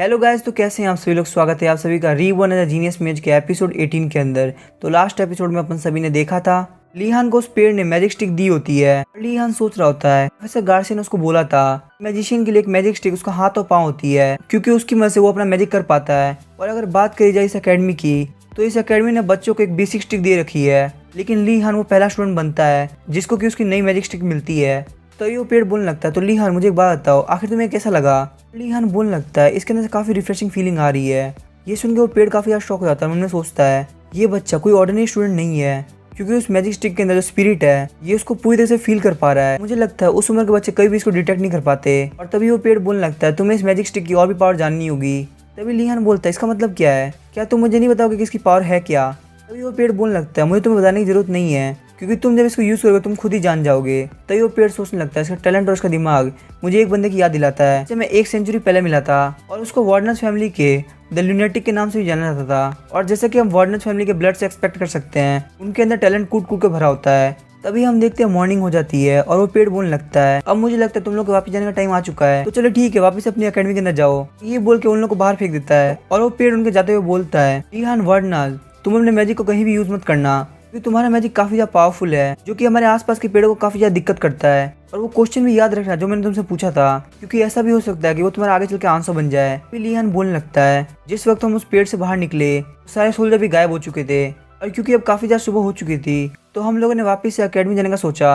Hello guys, तो कैसे हैं आप सभी लोग। स्वागत है आप सभी का reborn as a genius match के एपिसोड 18 के अंदर। तो लास्ट एपिसोड में अपन सभी ने देखा था लीहान को उस पेड़ ने मैजिक स्टिक दी होती है। लीहान सोच रहा होता है वैसे गार्सिया ने उसको बोला था मैजिशियन के लिए एक मैजिक स्टिक उसका हाथ और पाँव होती है, क्योंकि उसकी मदद से वो अपना मैजिक कर पाता है। और अगर बात करी जाए इस अकेडमी की, तो इस अकेडमी ने बच्चों को एक बेसिक स्टिक दे रखी है, लेकिन लीहान वो पहला स्टूडेंट बनता है जिसको कि उसकी नई मैजिक स्टिक मिलती है। तो ये वो पेड़ बोलने लगता है, तो लीहान मुझे एक बात बताओ, आखिर तुम्हें कैसा लगा। लीहान बोलने लगता है इसके अंदर से काफ़ी रिफ्रेशिंग फीलिंग आ रही है। ये सुन के वो पेड़ काफ़ी ज़्यादा शॉक हो जाता है। उन्होंने सोचता है ये बच्चा कोई ऑर्डिनरी स्टूडेंट नहीं है, क्योंकि उस मैजिक स्टिक के अंदर जो स्पिरिट है ये उसको पूरी तरह से फील कर पा रहा है। मुझे लगता है उस उम्र के बच्चे कभी भी इसको डिटेक्ट नहीं कर पाते। और तभी वो पेड़ बोलने लगता है तुम्हें इस मैजिक स्टिक की और भी पावर जाननी होगी। तभी लीहान बोलता है इसका मतलब क्या है, क्या तुम मुझे नहीं बताओगे कि इसकी पावर है क्या। तभी वो पेड़ बोलने लगता है मुझे तुम्हें बताने की जरूरत नहीं है, क्योंकि तुम जब इसको यूज़ करोगे तुम खुद ही जान जाओगे। तभी वो पेड़ सोचने लगता है इसका टैलेंट और उसका दिमाग मुझे एक बंदे की याद दिलाता है जब मैं 1 सेंचुरी पहले मिला था, और उसको वार्डनर्स फैमिली के द ल्यूनेटिक के नाम से भी जाना जाता था। और जैसे कि हम वार्डनर्स फैमिली के ब्लड से एक्सपेक्ट कर सकते हैं, उनके अंदर टैलेंट कूट कूट के भरा होता है। तभी हम देखते हैं मॉर्निंग हो जाती है और वो पेड़ बोलने लगता है अब मुझे लगता है तुम लोग के वापस जाने का टाइम आ चुका है, तो चलो ठीक है वापस अपनी अकेडमी के अंदर जाओ। ये बोल के उन लोग को बाहर फेंक देता है और वो पेड़ उनके जाते हुए बोलता है लीहान वार्डनर्स, तुम अपने मैजिक को कहीं भी यूज मत करना, क्योंकि तुम्हारा मैजिक काफी ज्यादा पावरफुल है, जो कि हमारे आसपास के पेड़ों को काफी ज्यादा दिक्कत करता है। और वो क्वेश्चन भी याद रखना जो मैंने तुमसे पूछा था, क्योंकि ऐसा भी हो सकता है कि वो तुम्हारा आगे चल के आंसर बन जाए। फिर लीहान बोलने लगता है जिस वक्त हम उस पेड़ से बाहर निकले सारे सोल्जर भी गायब हो चुके थे, और क्योंकि अब काफी ज्यादा सुबह हो चुकी थी तो हम लोगों ने वापस से अकेडमी जाने का सोचा।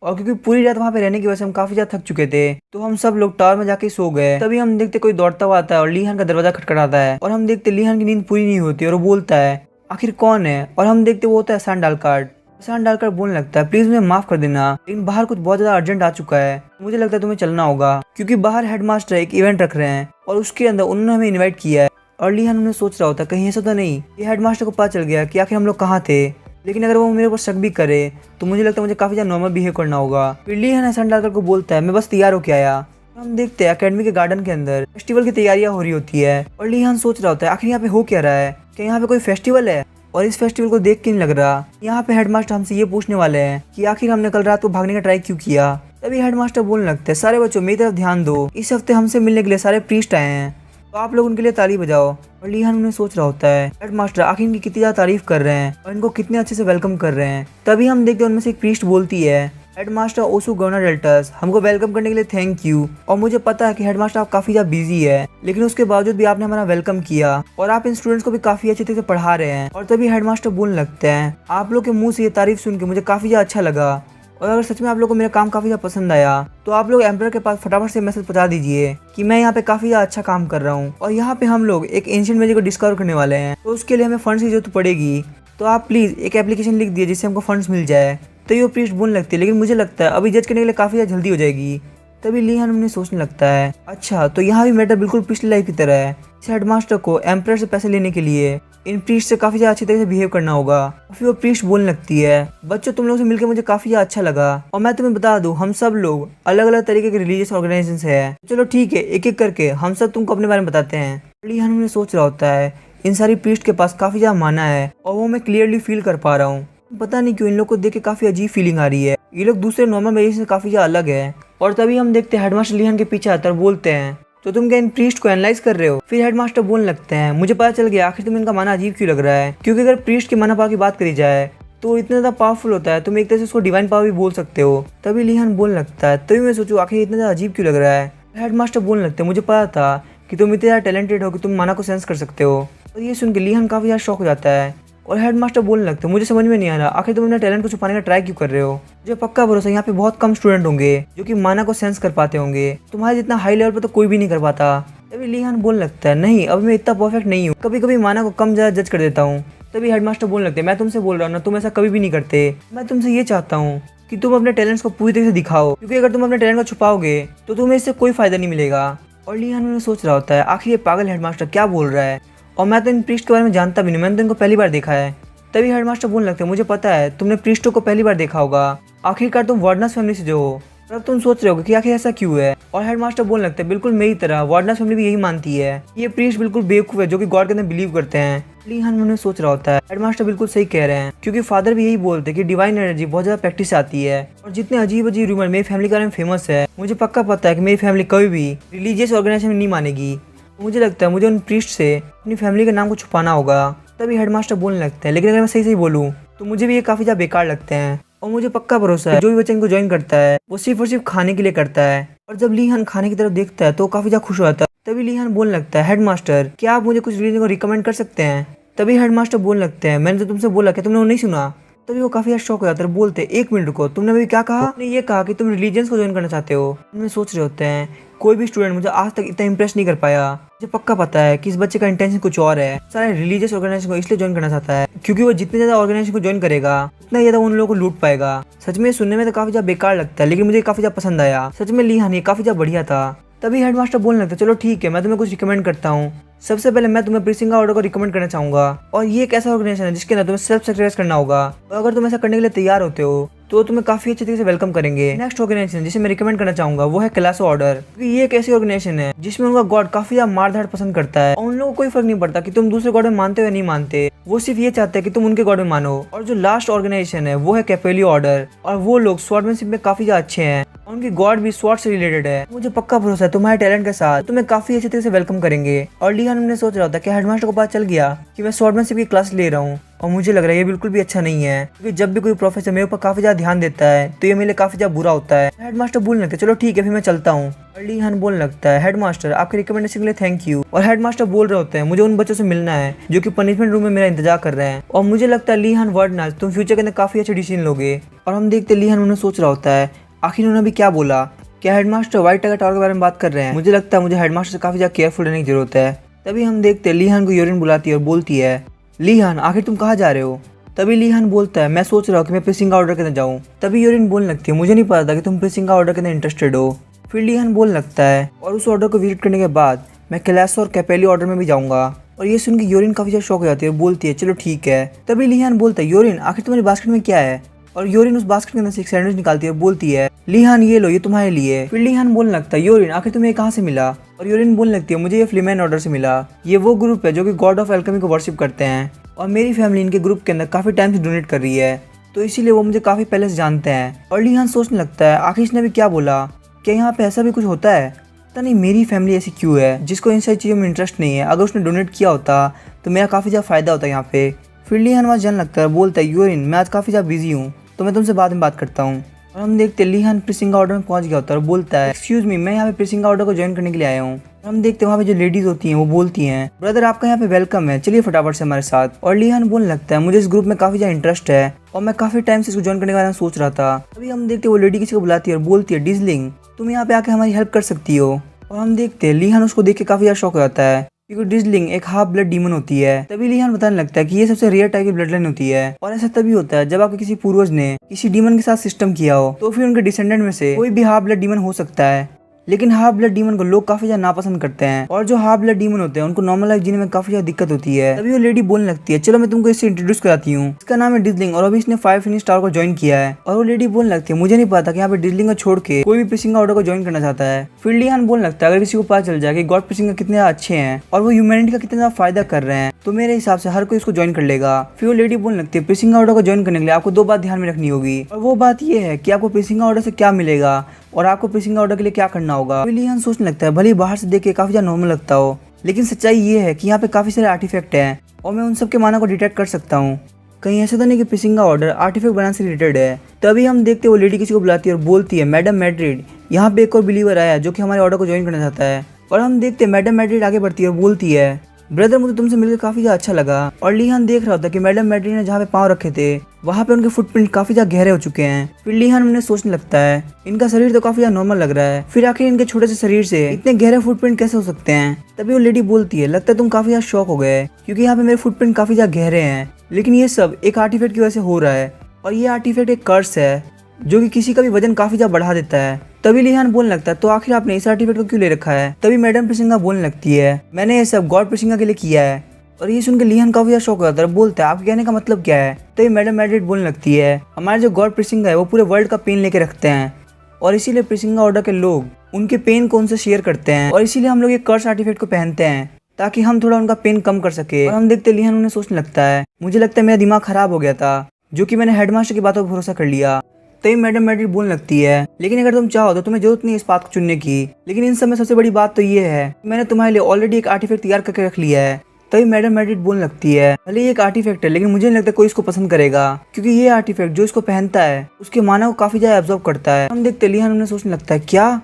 और क्योंकि पूरी रात वहाँ पे रहने की वजह से हम काफी ज्यादा थक चुके थे, तो हम सब लोग टावर में जाके सो गए। तभी हम देखते कोई दौड़ता हुआ आता है और लीहान का दरवाजा खटखटाता है, और हम देखते लीहान की नींद पूरी नहीं होती और वो बोलता है आखिर कौन है। और हम देखते वो होता है सैंडालकार बोलने लगता है प्लीज मुझे माफ कर देना, लेकिन बाहर कुछ बहुत ज्यादा अर्जेंट आ चुका है, मुझे लगता है तुम्हें चलना होगा, क्योंकि बाहर हेडमास्टर एक इवेंट रख रहे हैं और उसके अंदर उन्होंने हमें इनवाइट किया है। और लीहान उन्हें सोच रहा होता है कहीं ऐसा तो नहीं कि हेडमास्टर को पता चल गया कि आखिर हम लोग कहाँ थे, लेकिन अगर वो मेरे ऊपर शक भी करे तो मुझे लगता है मुझे काफी ज्यादा नॉर्मल बिहेव करना होगा। फिर लीहान सैंडालकर को बोलता है मैं बस तैयार होके आया। हम देखते हैं अकेडमी के गार्डन के अंदर फेस्टिवल की तैयारियां हो रही होती है, और लीहान सोच रहा होता है आखिर यहाँ पे हो क्या रहा है, क्या यहाँ पे कोई फेस्टिवल है। और इस फेस्टिवल को देख के नहीं लग रहा यहाँ पे हेडमास्टर हमसे ये पूछने वाले हैं कि आखिर हमने कल रात को भागने का ट्राई क्यों किया। तभी हेडमास्टर बोलने लगते हैं सारे बच्चों मेरी तरफ ध्यान दो, इस हफ्ते हमसे मिलने के लिए सारे प्रीस्ट आए हैं, तो आप लोग उनके लिए ताली बजाओ। और लीहान उन्हें सोच रहा होता है हेडमास्टर आखिर इनकी कितनी ज्यादा तारीफ कर रहे हैं और इनको कितने अच्छे से वेलकम कर रहे हैं। तभी हम देखते हैं उनमें से एक प्रीस्ट बोलती है हेडमास्टर ओसु गवर्नर डेल्टस, हमको वेलकम करने के लिए थैंक यू। और मुझे पता है कि हेडमास्टर आप काफी ज्यादा बिजी है, लेकिन उसके बावजूद भी आपने हमारा वेलकम किया और आप इन स्टूडेंट्स को भी काफी अच्छे तरीके से पढ़ा रहे हैं। और तभी हेडमास्टर बोलने लगते हैं आप लोग के मुंह से ये तारीफ सुन के मुझे काफी ज्यादा अच्छा लगा, और अगर सच में आप लोग को मेरा काम काफी ज्यादा पसंद आया तो आप लोग एम्परर के पास फटाफट से मैसेज पहुंचा दीजिए कि मैं यहाँ पे काफी ज्यादा अच्छा काम कर रहा हूँ, और यहाँ पे हम लोग एक एंशिएंट मैजिक को डिस्कवर करने वाले हैं, तो उसके लिए हमें फंड्स की जरूरत पड़ेगी, तो आप प्लीज एक एप्लीकेशन लिख दिए जिससे हमको फंड्स मिल जाए। तो ये प्रीस्ट बोलने लगती है लेकिन मुझे लगता है अभी जज करने के लिए काफी ज्यादा जल्दी हो जाएगी। तभी लीहान उन्हें सोचने लगता है अच्छा तो यहाँ भी मैटर बिल्कुल पिछली लाइफ की तरह है, इस हेडमास्टर को एम्परर से पैसे लेने के लिए इन प्रीस्ट से काफी ज्यादा अच्छी तरह से बिहेव करना होगा। फिर वो प्रीस्ट बोलने लगती है बच्चों तुम लोगों से मिलकर मुझे काफी ज्यादा अच्छा लगा, और मैं तुम्हें बता दूं हम सब लोग अलग अलग तरीके के रिलीजियस ऑर्गेनाइजेशन है, चलो ठीक है एक एक करके हम सब तुमको अपने बारे में बताते हैं। लीहान उन्हें सोच रहा होता है इन सारी प्रीस्ट के पास काफी ज्यादा माना है और वो मैं क्लियरली फील कर पा रहा हूँ। पता नहीं क्यों इन लोग को देख के काफी अजीब फीलिंग आ रही है, ये लोग दूसरे नॉर्मल मैजिशियन से काफी ज्यादा अलग है। और तभी हम देखते हैं हेडमास्टर लीहान के पीछे आते और बोलते हैं तो तुम क्या इन प्रीस्ट को एनालाइज कर रहे हो। फिर हेडमास्टर बोलने लगते हैं मुझे पता चल गया आखिर तुम इनका माना अजीब क्यों लग रहा है, क्योंकि अगर प्रीस्ट के माना पावर की बात करी जाए तो वो इतना ज्यादा पावरफुल होता है, तुम एक तरह से उसको डिवाइन पावर भी बोल सकते हो। तभी लीहान बोलने लगता है तभी मैं सोचूं आखिर इतना ज्यादा अजीब क्यों लग रहा है। हेडमास्टर बोलने लगते हैं मुझे पता था कि तुम इतने ज्यादा टैलेंटेड हो कि तुम माना को सेंस कर सकते हो। और ये सुन के लीहान काफी ज्यादा शॉक हो जाता है, और हेडमास्टर बोलने लगते हैं मुझे समझ में नहीं आ रहा आखिर तुम अपने टैलेंट को छुपाने का ट्राई क्यों कर रहे हो। मुझे पक्का भरोसा यहाँ पे बहुत कम स्टूडेंट होंगे जो कि माना को सेंस कर पाते होंगे, तुम्हारे जितना हाई लेवल पर तो कोई भी नहीं कर पाता। तभी लीहान बोलने लगता है नहीं अब मैं इतना परफेक्ट नहीं हूँ, कभी कभी माना को कम ज्यादा जज कर देता हूँ। तभी हेडमास्टर बोलने लगते हैं मैं तुमसे बोल रहा हूँ ना, तुम ऐसा कभी भी नहीं करते, मैं तुमसे ये चाहता हूँ कि तुम अपने टैलेंट्स को पूरी तरह से दिखाओ, क्योंकि अगर तुम अपने टैलेंट को छुपाओगे तो तुम्हें इससे कोई फायदा नहीं मिलेगा। और लीहान उन्हें सोच रहा होता है आखिर ये पागल हेडमास्टर क्या बोल रहा है, और मैं तो इन प्रीस्ट के बारे में जानता भी नहीं, मैंने तो इनको पहली बार देखा है। तभी हेडमास्टर बोलने लगते हैं मुझे पता है तुमने प्रीस्टों को पहली बार देखा होगा, आखिरकार तुम वार्डनर्स फैमिली से जो हो, अब तुम सोच रहे होगे कि आखिर ऐसा क्यों है। और हेडमास्टर बोलने लगते हैं बिल्कुल मेरी तरह वार्डनर्स फैमिली भी यही मानती है, ये प्रीस्ट बिल्कुल बेवकूफ है जो कि गॉड के अंदर बिलीव करते हैं। लीहान उन्हें सोच रहा होता है हेडमास्टर बिल्कुल सही कह रहे हैं, क्योंकि फादर भी यही बोलते हैं कि डिवाइन एनर्जी बहुत ज्यादा प्रैक्टिस से आती है, और जितने अजीब अजीब रूमर मेरी फैमिली के बारे में फेमस है, मुझे पक्का पता है कि मेरी फैमिली कभी भी रिलीजियस ऑर्गेनाइजेशन नहीं मानेगी। मुझे लगता है मुझे उन प्रीस्ट से अपनी फैमिली के नाम को छुपाना होगा। तभी हेडमास्टर बोलने लगते हैं, लेकिन अगर मैं सही सही बोलूँ तो मुझे भी ये काफ़ी ज़्यादा बेकार लगते हैं और मुझे पक्का भरोसा है जो भी बच्चा इनको ज्वाइन करता है वो सिर्फ और सिर्फ खाने के लिए करता है। और जब लीहान खाने की तरफ देखता है तो काफ़ी ज़्यादा खुश हो जाता है। तभी लीहान बोलने लगता है, हेडमास्टर क्या आप मुझे कुछ रिलीजन को रिकमेंड कर सकते हैं? तभी हेडमास्टर बोलने लगते हैं, मैंने तो तुमसे बोला कि तुमने वो नहीं सुना। तभी वो काफी ज्यादा शॉक हो जाता है, बोलते एक मिनट रुको, तुमने अभी क्या कहा? तुमने ये कहा कि तुम रिलीजियंस को ज्वाइन करना चाहते हो। उनमें सोच रहे होते हैं कोई भी स्टूडेंट मुझे आज तक इतना इंप्रेस नहीं कर पाया। मुझे पक्का पता है कि इस बच्चे का इंटेंशन कुछ और है। सारे रिलीजियस ऑर्गेनाइजेशन को इसलिए ज्वाइन करना चाहता है क्योंकि वो जितने ज्यादा ऑर्गेनाइजेशन को ज्वाइन करेगा उतना ज्यादा उन लोगों को लूट पाएगा। सच में सुनने में तो काफी ज्यादा बेकार लगता है, लेकिन मुझे काफी ज्यादा पसंद आया। सच में लीहान ये काफी ज्यादा बढ़िया था। तभी हेडमास्टर बोलने लगता है, चलो ठीक है, मैं तुम्हें कुछ रिकमेंड करता हूँ। सबसे पहले मैं तुम्हें प्रीसिंगा ऑर्डर को रिकमेंड करना चाहूंगा और ये एक ऐसा ऑर्गेनाइजेशन है जिसके अंदर तुम्हें सेल्फ सैक्रिफाइस करना होगा और अगर तुम ऐसा करने के लिए तैयार होते हो तो तुम्हें काफी अच्छे तरीके से वेलकम करेंगे। नेक्स्ट ऑर्गेनाइजेशन जिसे मैं रिकमेंड करना चाहूंगा वो है क्लासो ऑर्डर, क्योंकि ये एक ऐसी ऑर्गेनाइजेशन है जिसमें उनका गॉड काफी ज्यादा मारधाड़ पसंद करता है और उन लोगों को कोई फर्क नहीं पड़ता कि तुम दूसरे गॉड में मानते हो या नहीं मानते, वो सिर्फ ये चाहते हैं कि तुम उनके गॉड में मानो। और जो लास्ट ऑर्गेनाइजेशन है वो है कैपेलियो ऑर्डर और वो लोग स्वॉर्डमैनशिप में काफी ज्यादा अच्छे हैं और उनकी गॉड भी स्वॉर्ड से रिलेटेड है। मुझे पक्का भरोसा है तुम्हारे टैलेंट के साथ तुम्हें काफी अच्छे तरीके से वेलकम करेंगे। और लीहान ने सोच रहा था कि हेडमास्टर को पता चल गया कि मैं स्वॉर्डमैनशिप की क्लास ले रहा हूँ और मुझे लग रहा है ये बिल्कुल भी अच्छा नहीं है, क्योंकि जब भी कोई प्रोफेसर मेरे ऊपर काफी ज्यादा ध्यान देता है तो ये मेरे लिए काफी ज्यादा बुरा होता है। हेडमास्टर बोलने लगता है, चलो ठीक है फिर मैं चलता हूँ। और लीहान बोलने लगता है, हेडमास्टर आपके रिकमेंडेशन के लिए थैंक यू। और हेडमास्टर बोल रहे होते हैं, मुझे उन बच्चों से मिलना है जो कि पनिशमेंट रूम में मेरा इंतजार कर रहे हैं और मुझे लगता है लीहान वर्डनाज तुम फ्यूचर के अंदर काफी अच्छे डिसीजन लोगे। और हम देखते लीहान उन्हें सोच रहा होता है आखिर उन्होंने अभी क्या बोला, क्या हेडमास्टर व्हाइट टाइगर टावर के बारे में बात कर रहे हैं? मुझे लगता है मुझे हेडमास्टर से काफी ज्यादा केयरफुल रहने की जरूरत है। तभी हम देखते हैं लीहान को यूरिन बुलाती है और बोलती है, लीहान आखिर तुम कहाँ जा रहे हो? तभी लीहान बोलता है, मैं सोच रहा हूँ कि मैं प्रीसिंगा ऑर्डर के अंदर जाऊँ। तभी यूरिन बोलने लगती है, मुझे नहीं पता था कि तुम प्रीसिंगा ऑर्डर के अंदर इंटरेस्टेड हो। फिर लीहान बोलने लगता है, और उस ऑर्डर को विजिट करने के बाद मैं क्लासो और कैपेलियो ऑर्डर में भी जाऊंगा। और ये सुन के यूरिन काफी ज्यादा शॉक हो जाती है, बोलती है चलो ठीक है। तभी लीहान बोलता है, यूरिन आखिर तुम्हारी बास्केट में क्या है? और यूरिन उस बास्केट के अंदर से एक सैंडविच निकालती है और बोलती है, लीहान ये लो ये तुम्हारे लिए। फिर लीहान बोलने लगता है, यूरिन आखिर तुम्हें कहाँ से मिला? और यूरिन बोलने लगती है, मुझे ये फ्लीमैन ऑर्डर से मिला। ये वो ग्रुप है जो कि गॉड ऑफ एल्केमी को वर्शिप करते हैं और मेरी फैमिली इनके ग्रुप के अंदर काफी टाइम से डोनेट कर रही है, तो इसीलिए वो मुझे काफी पहले से जानते हैं। और लीहान सोचने लगता है, आखिर इसने भी क्या बोला, क्या यहाँ पे ऐसा भी कुछ होता है? पता नहीं मेरी फैमिली ऐसी क्यों है जिसको इन सारी चीज़ों में इंटरेस्ट नहीं है। अगर उसने डोनेट किया होता तो मेरा काफ़ी ज़्यादा फायदा होता यहाँ पे। फिर लीहान वहाँ जाने लगता है, बोलता है, यूरिन मैं आज काफ़ी ज़्यादा बिजी हूँ तो मैं तुमसे बाद में बात करता हूँ। और हम देखते लीहान प्रीसिंगा ऑर्डर में पहुँच गया होता है और बोलता है, एक्सक्यूज मी मैं यहाँ पे प्रीसिंगा ऑर्डर को ज्वाइन करने के लिए आया हूँ। हम देखते हैं वहाँ पे जो लेडीज होती हैं वो बोलती हैं, ब्रदर आपका यहाँ पे वेलकम है, चलिए फटाफट से हमारे साथ। और लीहान बोलने लगता है, मुझे इस ग्रुप में काफी ज्यादा इंटरेस्ट है और मैं काफी टाइम से इसको ज्वाइन करने के बारे में सोच रहा था। अभी हम देखते हैं वो लेडी किसी को बुलाती है और बोलती है, डिजलिंग तुम यहाँ पे आके हमारी हेल्प कर सकती हो। और हम देखते हैं लीहान उसको देख के काफी ज्यादा शॉक हो जाता है क्योंकि डिजलिंग एक हाफ ब्लड डीमन होती है। तभी लीहान बताने लगता है कि ये सबसे रेयर टाइप की ब्लड लाइन होती है और ऐसा तभी होता है जब आपके किसी पूर्वज ने किसी डीमन के साथ सिस्टम किया हो तो फिर उनके डिसेंडेंट में से कोई भी हाफ ब्लड डीमन हो सकता है। लेकिन हाफ ब्लड डीमन को लोग काफी ज्यादा नापसंद करते हैं और जो हाफ ब्लड डीमन होते हैं उनको नॉर्मल लाइफ जीने में काफी ज्यादा दिक्कत होती है। तभी वो लेडी बोलने लगती है, चलो मैं तुमको इससे इंट्रोड्यूस कराती हूँ, इसका नाम है डिजलिंग और अभी इसने 5 फिनिश टावर को ज्वाइन किया है। और वो लेडी बोलने लगती है, मुझे नहीं पता कि यहाँ पे डिजलिंग को छोड़ के कोई भी प्रीसिंगा ऑर्डर को ज्वाइन करना चाहता है। फिर लीहान बोलने लगता है, अगर किसी को पता चल जाए कि गॉड प्रीसिंगा कितने अच्छे हैं और वो ह्यूमैनिटी का कितना ज्यादा फायदा कर रहे हैं तो मेरे हिसाब से हर कोई इसको ज्वाइन कर लेगा। फिर वो लेडी बोलने लगती है, प्रीसिंगा ऑर्डर को ज्वाइन करने के लिए आपको 2 बात ध्यान में रखनी होगी और वो बात ये है कि आपको प्रीसिंगा ऑर्डर से क्या मिलेगा और आपको प्रीसिंगा ऑर्डर के लिए क्या करना होगा। लीहान सोचने लगता है, भले बाहर से देख के काफी ज्यादा नॉर्मल लगता हो लेकिन सच्चाई ये है कि यहाँ पे काफी सारे आर्टिफैक्ट हैं और मैं उन सब के माना को डिटेक्ट कर सकता हूँ। कहीं ऐसा तो नहीं कि प्रीसिंगा ऑर्डर आर्टिफैक्ट बनाने से रिलेटेड है। तभी हम देखते हैं वो लेडी किसी को बुलाती है और बोलती है, मैडम मैड्रिड यहाँ पे एक और बिलीवर आया है जो कि हमारे ऑर्डर को ज्वाइन करना चाहता है। और हम देखते हैं मैडम मैड्रिड आगे बढ़ती है और बोलती है, ब्रदर मुझे तुमसे मिलकर काफी ज्यादा अच्छा लगा। और लीहान देख रहा होता कि मैडम मैड्रिड ने जहाँ पे पाँव रखे थे वहाँ पे उनके फुटप्रिंट काफी ज्यादा गहरे हो चुके हैं। फिर लीहान उन्हें सोचने लगता है, इनका शरीर तो काफी ज्यादा नॉर्मल लग रहा है, फिर आखिर इनके छोटे से शरीर से इतने गहरे फुटप्रिंट कैसे हो सकते हैं? तभी वो लेडी बोलती है, लगता है तुम काफी ज्यादा शॉक हो गए क्योंकि यहाँ पे मेरे फुटप्रिंट काफी ज्यादा गहरे हैं, लेकिन ये सब एक आर्टिफैक्ट की वजह से हो रहा है और ये आर्टिफैक्ट एक कर्स है जो कि किसी का भी वजन काफी ज्यादा बढ़ा देता है। तभी लीहान बोलने लगता है, तो आखिर आपने इस आर्टिफैक्ट को क्यों ले रखा है? तभी मैडम प्रीसिंगा बोलने लगती है, मैंने ये सब गॉड प्रीसिंगा के लिए किया है। और ये सुनकर लीहान काफी ज्यादा शॉक हो जाता है, बोलता है, आपके कहने का मतलब क्या है? तभी मैडम मैड्रिड बोलने लगती है, हमारे जो गॉड प्रीसिंगा है वो पूरे वर्ल्ड का पेन लेके रखते हैं और इसीलिए प्रीसिंगा ऑर्डर के लोग उनके पेन को उनसे शेयर करते हैं और इसीलिए हम लोग एक कर्स आर्टिफैक्ट को पहनते हैं ताकि हम थोड़ा उनका पेन कम कर सके। और हम देखते लीहान उन्हें सोचने लगता है, मुझे लगता है मेरा दिमाग खराब हो गया था जो कि मैंने हेडमास्टर की बातों पर भरोसा कर लिया। तभी मैडम मैड्रिड बोलने लगती है, लेकिन अगर तुम चाहो तो तुम्हें जरूरत नहीं है इस बात को चुनने की, लेकिन इन सब में सबसे बड़ी बात तो ये है मैंने तुम्हारे लिए ऑलरेडी एक आर्टिफैक्ट तैयार करके रख लिया है। तभी मैडम मैड्रिड बोलने लगती है, भले ये एक आर्टिफैक्ट है लेकिन मुझे नहीं लगता कोई इसको पसंद करेगा, क्योंकि ये आर्टिफैक्ट जो इसको पहनता है उसके माना को काफी ज्यादा एब्जॉर्ब करता है। हम देखते लिहान उन्हें सोचने लगता है क्या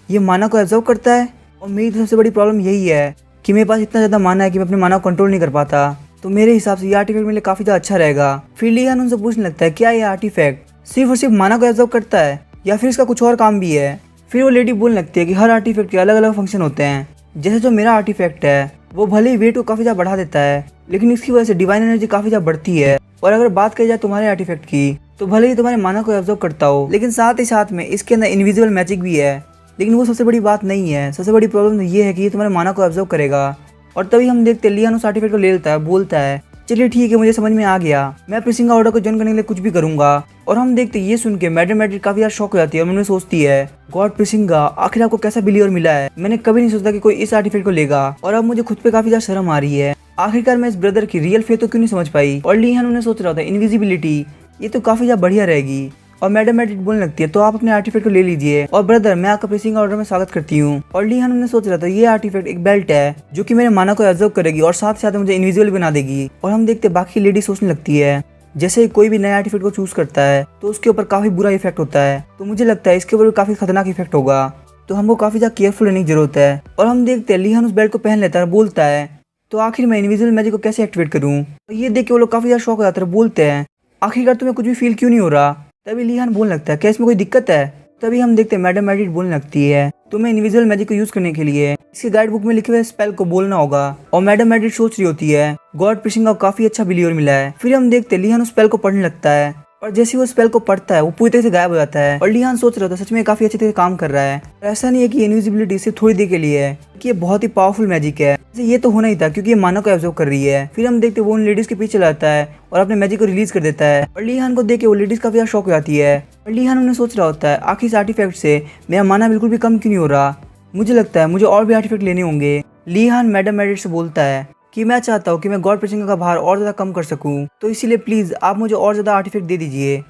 ये माना को एब्जॉर्ब करता है, और मेरी तो सबसे बड़ी प्रॉब्लम यही है कि मेरे पास इतना ज्यादा माना है कि मैं अपने माना को कंट्रोल नहीं कर पाता, तो मेरे हिसाब से ये आर्टिफैक्ट मेरे लिए काफी ज्यादा अच्छा रहेगा। फिर लिहान उनसे पूछने लगता है क्या ये आर्टिफैक्ट सिर्फ और सिर्फ माना को एब्जॉर्ब करता है या फिर इसका कुछ और काम भी है। फिर वो लेडी बोलने लगती है कि हर आर्टिफैक्ट के अलग अलग फंक्शन होते हैं, जैसे जो मेरा आर्टिफैक्ट है वो भले ही वेट को काफी ज्यादा बढ़ा देता है लेकिन इसकी वजह से डिवाइन एनर्जी काफी ज्यादा बढ़ती है, और अगर बात करी जाए तुम्हारे आर्टिफैक्ट की तो भले ही तुम्हारे माना को एब्जॉर्ब करता हो लेकिन साथ ही साथ में इसके अंदर इनविजिबल मैजिक भी है, लेकिन वो सबसे बड़ी बात नहीं है। सबसे बड़ी प्रॉब्लम ये है कि ये तुम्हारे माना को एब्जॉर्ब करेगा। और तभी हम देखते लियान उस आर्टिफैक्ट को ले लेता है, बोलता है चलिए ठीक है मुझे समझ में आ गया, मैं प्रिसिंगा ऑर्डर को ज्वाइन करने के लिए कुछ भी करूंगा। और हम देखते ये सुन के मैडम मैड्रिड काफी ज्यादा शॉक हो जाती है और मन में सोचती है गॉड प्रिसिंगा आखिर आपको कैसा बिलीवर मिला है, मैंने कभी नहीं सोचा कि कोई इस आर्टिफैक्ट को लेगा, और अब मुझे खुद पे काफी ज्यादा शर्म आ रही है। आखिरकार मैं इस ब्रदर की रियल फेथ तो क्यों नहीं समझ पाई। और लिहान उन्हें सोच रहा था इनविजिबिलिटी ये तो काफी ज्यादा बढ़िया रहेगी, और मैडम मैड्रिड बोलने लगती है तो आप अपने आर्टिफैक्ट को ले लीजिए, और ब्रदर मैं आपका प्रिसिंगा ऑर्डर में स्वागत करती हूँ। और लिहान उन्हें सोच रहा था ये आर्टिफैक्ट एक बेल्ट है जो कि मेरे माना को एब्जॉर्ब करेगी और साथ साथ मुझे इनविजिबल बना देगी। और हम देखते बाकी लेडी सोचने लगती है जैसे ही कोई भी नया आर्टिफैक्ट को चूज करता है तो उसके ऊपर काफी बुरा इफेक्ट होता है, तो मुझे लगता है इसके ऊपर काफी खतरनाक इफेक्ट होगा, तो हमको काफी ज्यादा केयरफुल रहने की जरूरत है। और हम देखते हैं लिहान उस बेल्ट को पहन लेता है और बोलता है तो आखिर मैं इनविजिबल मैजिक को कैसे एक्टिवेट करूँ। तो ये देख के वो लोग काफी ज्यादा शॉक हो जाते हैं, बोलते हैं आखिरकार तुम्हें कुछ भी फील क्यों नहीं हो रहा। तभी लिहान बोलने लगता है क्या इसमें कोई दिक्कत है। तभी हम देखते हैं मैडम मैड्रिड बोलने लगती है तुम्हें इनविजिबल मैजिक को यूज करने के लिए इसके गाइड बुक में लिखे हुए स्पेल को बोलना होगा। और मैडम मैड्रिड सोच रही होती है गॉड प्रिसिंगा को काफी अच्छा बिलीवर मिला है। फिर हम देखते हैं लिहान उस स्पेल को पढ़ने लगता है, और जैसे वो स्पेल को पढ़ता है वो पूरी तरह से गायब हो जाता है। और लिहान सोच रहा था सच में काफी अच्छी तरह काम कर रहा है। ऐसा नहीं है कि इनविजिबिलिटी सिर्फ थोड़ी देर के लिए है, कि ये बहुत ही पावरफुल मैजिक है, ये तो होना ही था क्योंकि ये माना को एब्जॉर्ब कर रही है। फिर हम देखते वो उन लेडीज के पीछे लाता है और अपने मैजिक को रिलीज कर देता है, और लिहान को देख के वो लेडीज काफी ज्यादा शॉक हो जाती है। और लिहान उन्हें सोच रहा होता है आखिर इस आर्टिफैक्ट से मेरा माना बिल्कुल भी कम क्यों नहीं हो रहा, मुझे लगता है मुझे और भी आर्टिफैक्ट लेने होंगे। लिहान मैडम मैड्रिड से बोलता है कि मैं चाहता हूँ कि मैं गॉड प्रिसिंगा का भार और ज्यादा कम कर सकूँ, तो इसीलिए प्लीज आप मुझे और ज्यादा आर्टिफैक्ट दे दीजिए।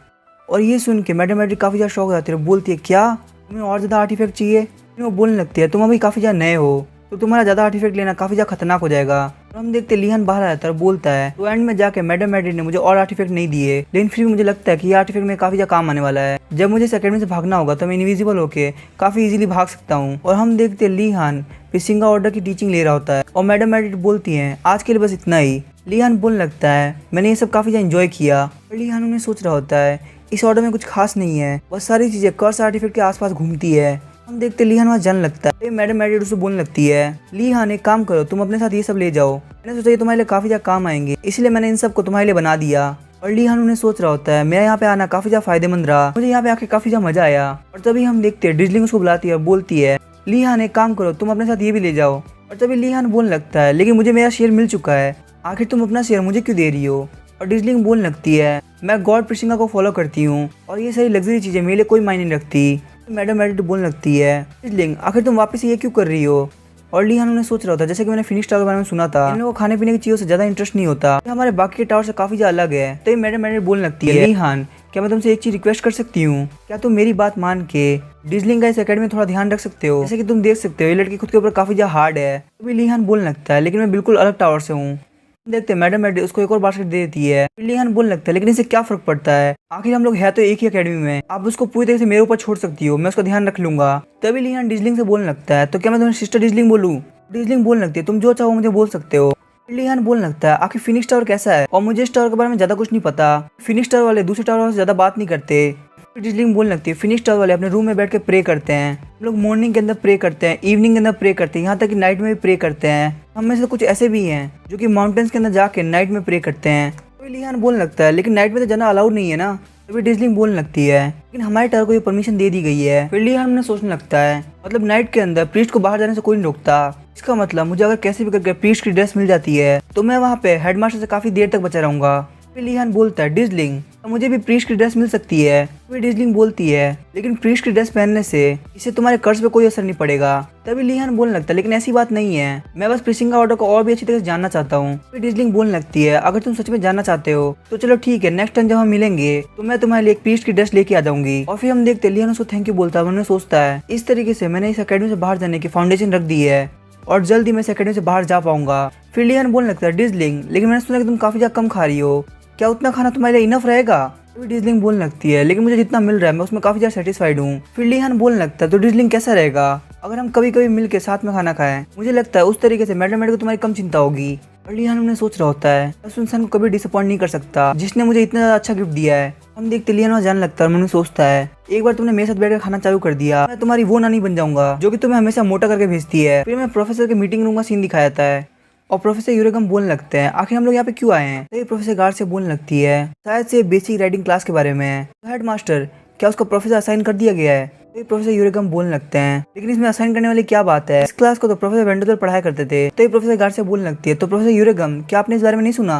और ये सुन के मैडम मैड्रिड काफी ज्यादा शॉक हो जाती है, बोलती है क्या तुम्हें और ज्यादा आर्टिफैक्ट चाहिए। वो बोलने लगती है तुम अभी काफी ज्यादा नए हो तो तुम्हारा ज्यादा आर्टिफैक्ट लेना काफी ज्यादा खतरनाक हो जाएगा। और हम देखते लिहान बाहर आता है और बोलता है तो एंड में जाके मैडम मैड्रिड ने मुझे और आर्टिफैक्ट नहीं दिए, लेकिन फिर मुझे लगता है कि ये आर्टिफैक्ट में काफी ज्यादा काम आने वाला है। जब मुझे इस अकेडमी से भागना होगा तो मैं इनविजिबल होके काफी इजीली भाग सकता हूँ। और हम देखते लिहान प्रिसिंगा ऑर्डर की टीचिंग ले रहा होता है, और मैडम मैड्रिड बोलती है आज के लिए बस इतना ही। लिहान बोलने लगता है मैंने ये सब काफी ज्यादा एंजॉय किया। और लिहान उन्हें सोच रहा होता है इस ऑर्डर में कुछ खास नहीं है, बस सारी चीजें कर्स आर्टिफैक्ट के आसपास घूमती है। हम देखते लिहान वहाँ जाने लगता है। मैडम मैड्रिड उसे बोलने लगती है लिहान एक काम करो तुम अपने साथ ये सब ले जाओ, मैंने सोचा ये तुम्हारे लिए काफी ज्यादा काम आएंगे इसलिए मैंने इन सब को तुम्हारे लिए बना दिया। और लिहान उन्हें सोच रहा होता है मेरा यहाँ पे आना काफी ज्यादा फायदेमंद रहा, मुझे यहाँ पे आके काफी ज्यादा मजा आया। और तभी हम देखते हैं ड्रिजलिंग उसको बुलाती है और बोलती है लिहान एक काम करो तुम अपने साथ ये भी ले जाओ। और तभी लिहान बोलने लगता है लेकिन मुझे मेरा शेयर मिल चुका है, आखिर तुम अपना शेयर मुझे क्यों दे रही हो। और ड्रिजलिंग बोलने लगती है मैं गॉड प्रिसिंगा को फॉलो करती हूँ और ये सारी लग्जरी चीजें मेरे लिए कोई मायने नहीं रखती। मैडम मैड्रिड बोलने लगती है ड्रिजलिंग आखिर तुम वापस ये क्यों कर रही हो। और लिहान उन्हें सोच रहा होता जैसे कि मैंने फिनिश टावर के बारे में सुना था इन लोगों को खाने पीने की चीजों से ज्यादा इंटरेस्ट नहीं होता, हमारे बाकी के टावर से काफी ज्यादा अलग है। तो मैडम मैड्रिड बोलने लगती है लिहान क्या मैं तुमसे एक चीज रिक्वेस्ट कर सकती हूँ, क्या तुम मेरी बात मान के ड्रिजलिंग का इस अकेडमी में थोड़ा ध्यान रख सकते हो, जैसे कि तुम देख सकते हो ये लड़की खुद के ऊपर काफी ज्यादा हार्ड है। तो लिहान बोलने लगता है लेकिन मैं बिल्कुल अलग टावर से हूँ। देखते मैडम मैड्रिड उसको एक और बास्केट दे देती है। लिहान बोलने लगता है लेकिन इससे क्या फर्क पड़ता है, आखिर हम लोग है तो एक ही अकेडमी में, आप उसको पूरी तरह से मेरे ऊपर छोड़ सकती हो, मैं उसका ध्यान रख लूंगा। तभी लिहान ड्रिजलिंग से बोलने लगता है तो क्या मैं तुम्हारी सिस्टर ड्रिजलिंग बोलूं। ड्रिजलिंग बोलने लगती है तुम जो चाहो मुझे बोल सकते हो। लिहान बोलने लगता है आखिर फिनिश टावर कैसा है, और मुझे इस टावर के बारे में ज्यादा कुछ नहीं पता, फिनिश टावर वाले दूसरे टावर से ज्यादा बात नहीं करते। ड्रिजलिंग बोलने लगती है फिनिश टावर वाले अपने रूम में बैठ के प्रे करते हैं, हम लोग मॉर्निंग के अंदर प्रे करते हैं, इवनिंग के अंदर प्रे करते हैं, यहाँ तक कि नाइट में भी प्रे करते हैं। हम में से कुछ ऐसे भी हैं जो कि माउंटेन्स के अंदर जाके नाइट में प्रे करते हैं। तो लिहान बोलने लगता है लेकिन नाइट में तो जाना अलाउड नहीं है ना। तभी ड्रिजलिंग बोलने लगती है लेकिन हमारे टावर को ये परमिशन दे दी गई है। फिर लिहान ने सोचने लगता है मतलब नाइट के अंदर प्रीस्ट को बाहर जाने से कोई नहीं रोकता, इसका मतलब मुझे अगर कैसे भी करके प्रीस्ट की ड्रेस मिल जाती है तो मैं वहाँ पे हेडमास्टर से काफी देर तक बचा रहूंगा। लिहान बोलता है ड्रिजलिंग तो मुझे भी प्रीस्ट की ड्रेस मिल सकती है। तभी ड्रिजलिंग बोलती है लेकिन प्रीस्ट की ड्रेस पहनने से इससे तुम्हारे कर्ज पे कोई असर नहीं पड़ेगा। तभी लिहान बोलने लगता है लेकिन ऐसी बात नहीं है, मैं बस प्रीस्टिंग का ऑर्डर को और भी अच्छी तरह से जानना चाहता हूँ। फिर ड्रिजलिंग बोलने लगती है अगर तुम सच में जानना चाहते हो तो चलो ठीक है, नेक्स्ट टाइम जब हम मिलेंगे तो मैं तुम्हारे लिए एक प्रीस्ट की ड्रेस लेके आ जाऊंगी। और फिर हम देखते हैं लिहान उसको थैंक यू बोलता है। उन्होंने सोचता है इस तरीके से मैंने इस अकेडमी से बाहर जाने की फाउंडेशन रख दी है और जल्दी मैं इस अकेडमी से बाहर जा पाऊंगा। फिर लिहान बोलने लगता है ड्रिजलिंग लेकिन मैंने सुना कि तुम काफी ज्यादा कम खा रही हो, क्या उतना खाना तुम्हारे लिए इनफ रहेगा? तो ड्रिजलिंग बोलने लगती है लेकिन मुझे जितना मिल रहा है मैं उसमें काफी ज्यादा सेटिस्फाइड हूँ। फिर लिहान बोलने लगता है तो ड्रिजलिंग कैसा रहेगा अगर हम कभी कभी मिलकर साथ में खाना खाएं? मुझे लगता है उस तरीके से मैडम को तुम्हारी कम चिंता होगी। और लिहान उन्हें सोच रहा होता है उस इंसान को कभी डिसअपॉइंट नहीं कर सकता जिसने मुझे इतना ज्यादा अच्छा गिफ्ट दिया है। हम देखते लिहान वहाँ जाने लगता है और उन्हें सोचता है एक बार तुमने मेरे साथ बैठकर खाना चालू कर दिया मैं तुम्हारी वो नानी बन जाऊंगा जो कि तुम्हें हमेशा मोटा करके भेजती है। फिर मैं प्रोफेसर के मीटिंग रूम का सीन दिखाया जाता है और प्रोफेसर यूरेगम बोलने लगते हैं आखिर हम लोग यहाँ पे क्यों आए हैं? तो प्रोफेसर गार्ड से बोलने लगती है शायद से बेसिक राइटिंग क्लास के बारे में है। तो हेड मास्टर क्या उसको प्रोफेसर असाइन कर दिया गया है? तो प्रोफेसर यूरेगम बोलने लगते हैं लेकिन इसमें असाइन करने वाली क्या बात है, इस क्लास को तो प्रोफेसर वेंडोजल पढ़ाया करते थे। तो प्रोफेसर गार्ड से बोलने लगती है तो प्रोफेसर यूरेगम क्या आपने इस बारे में नहीं सुना?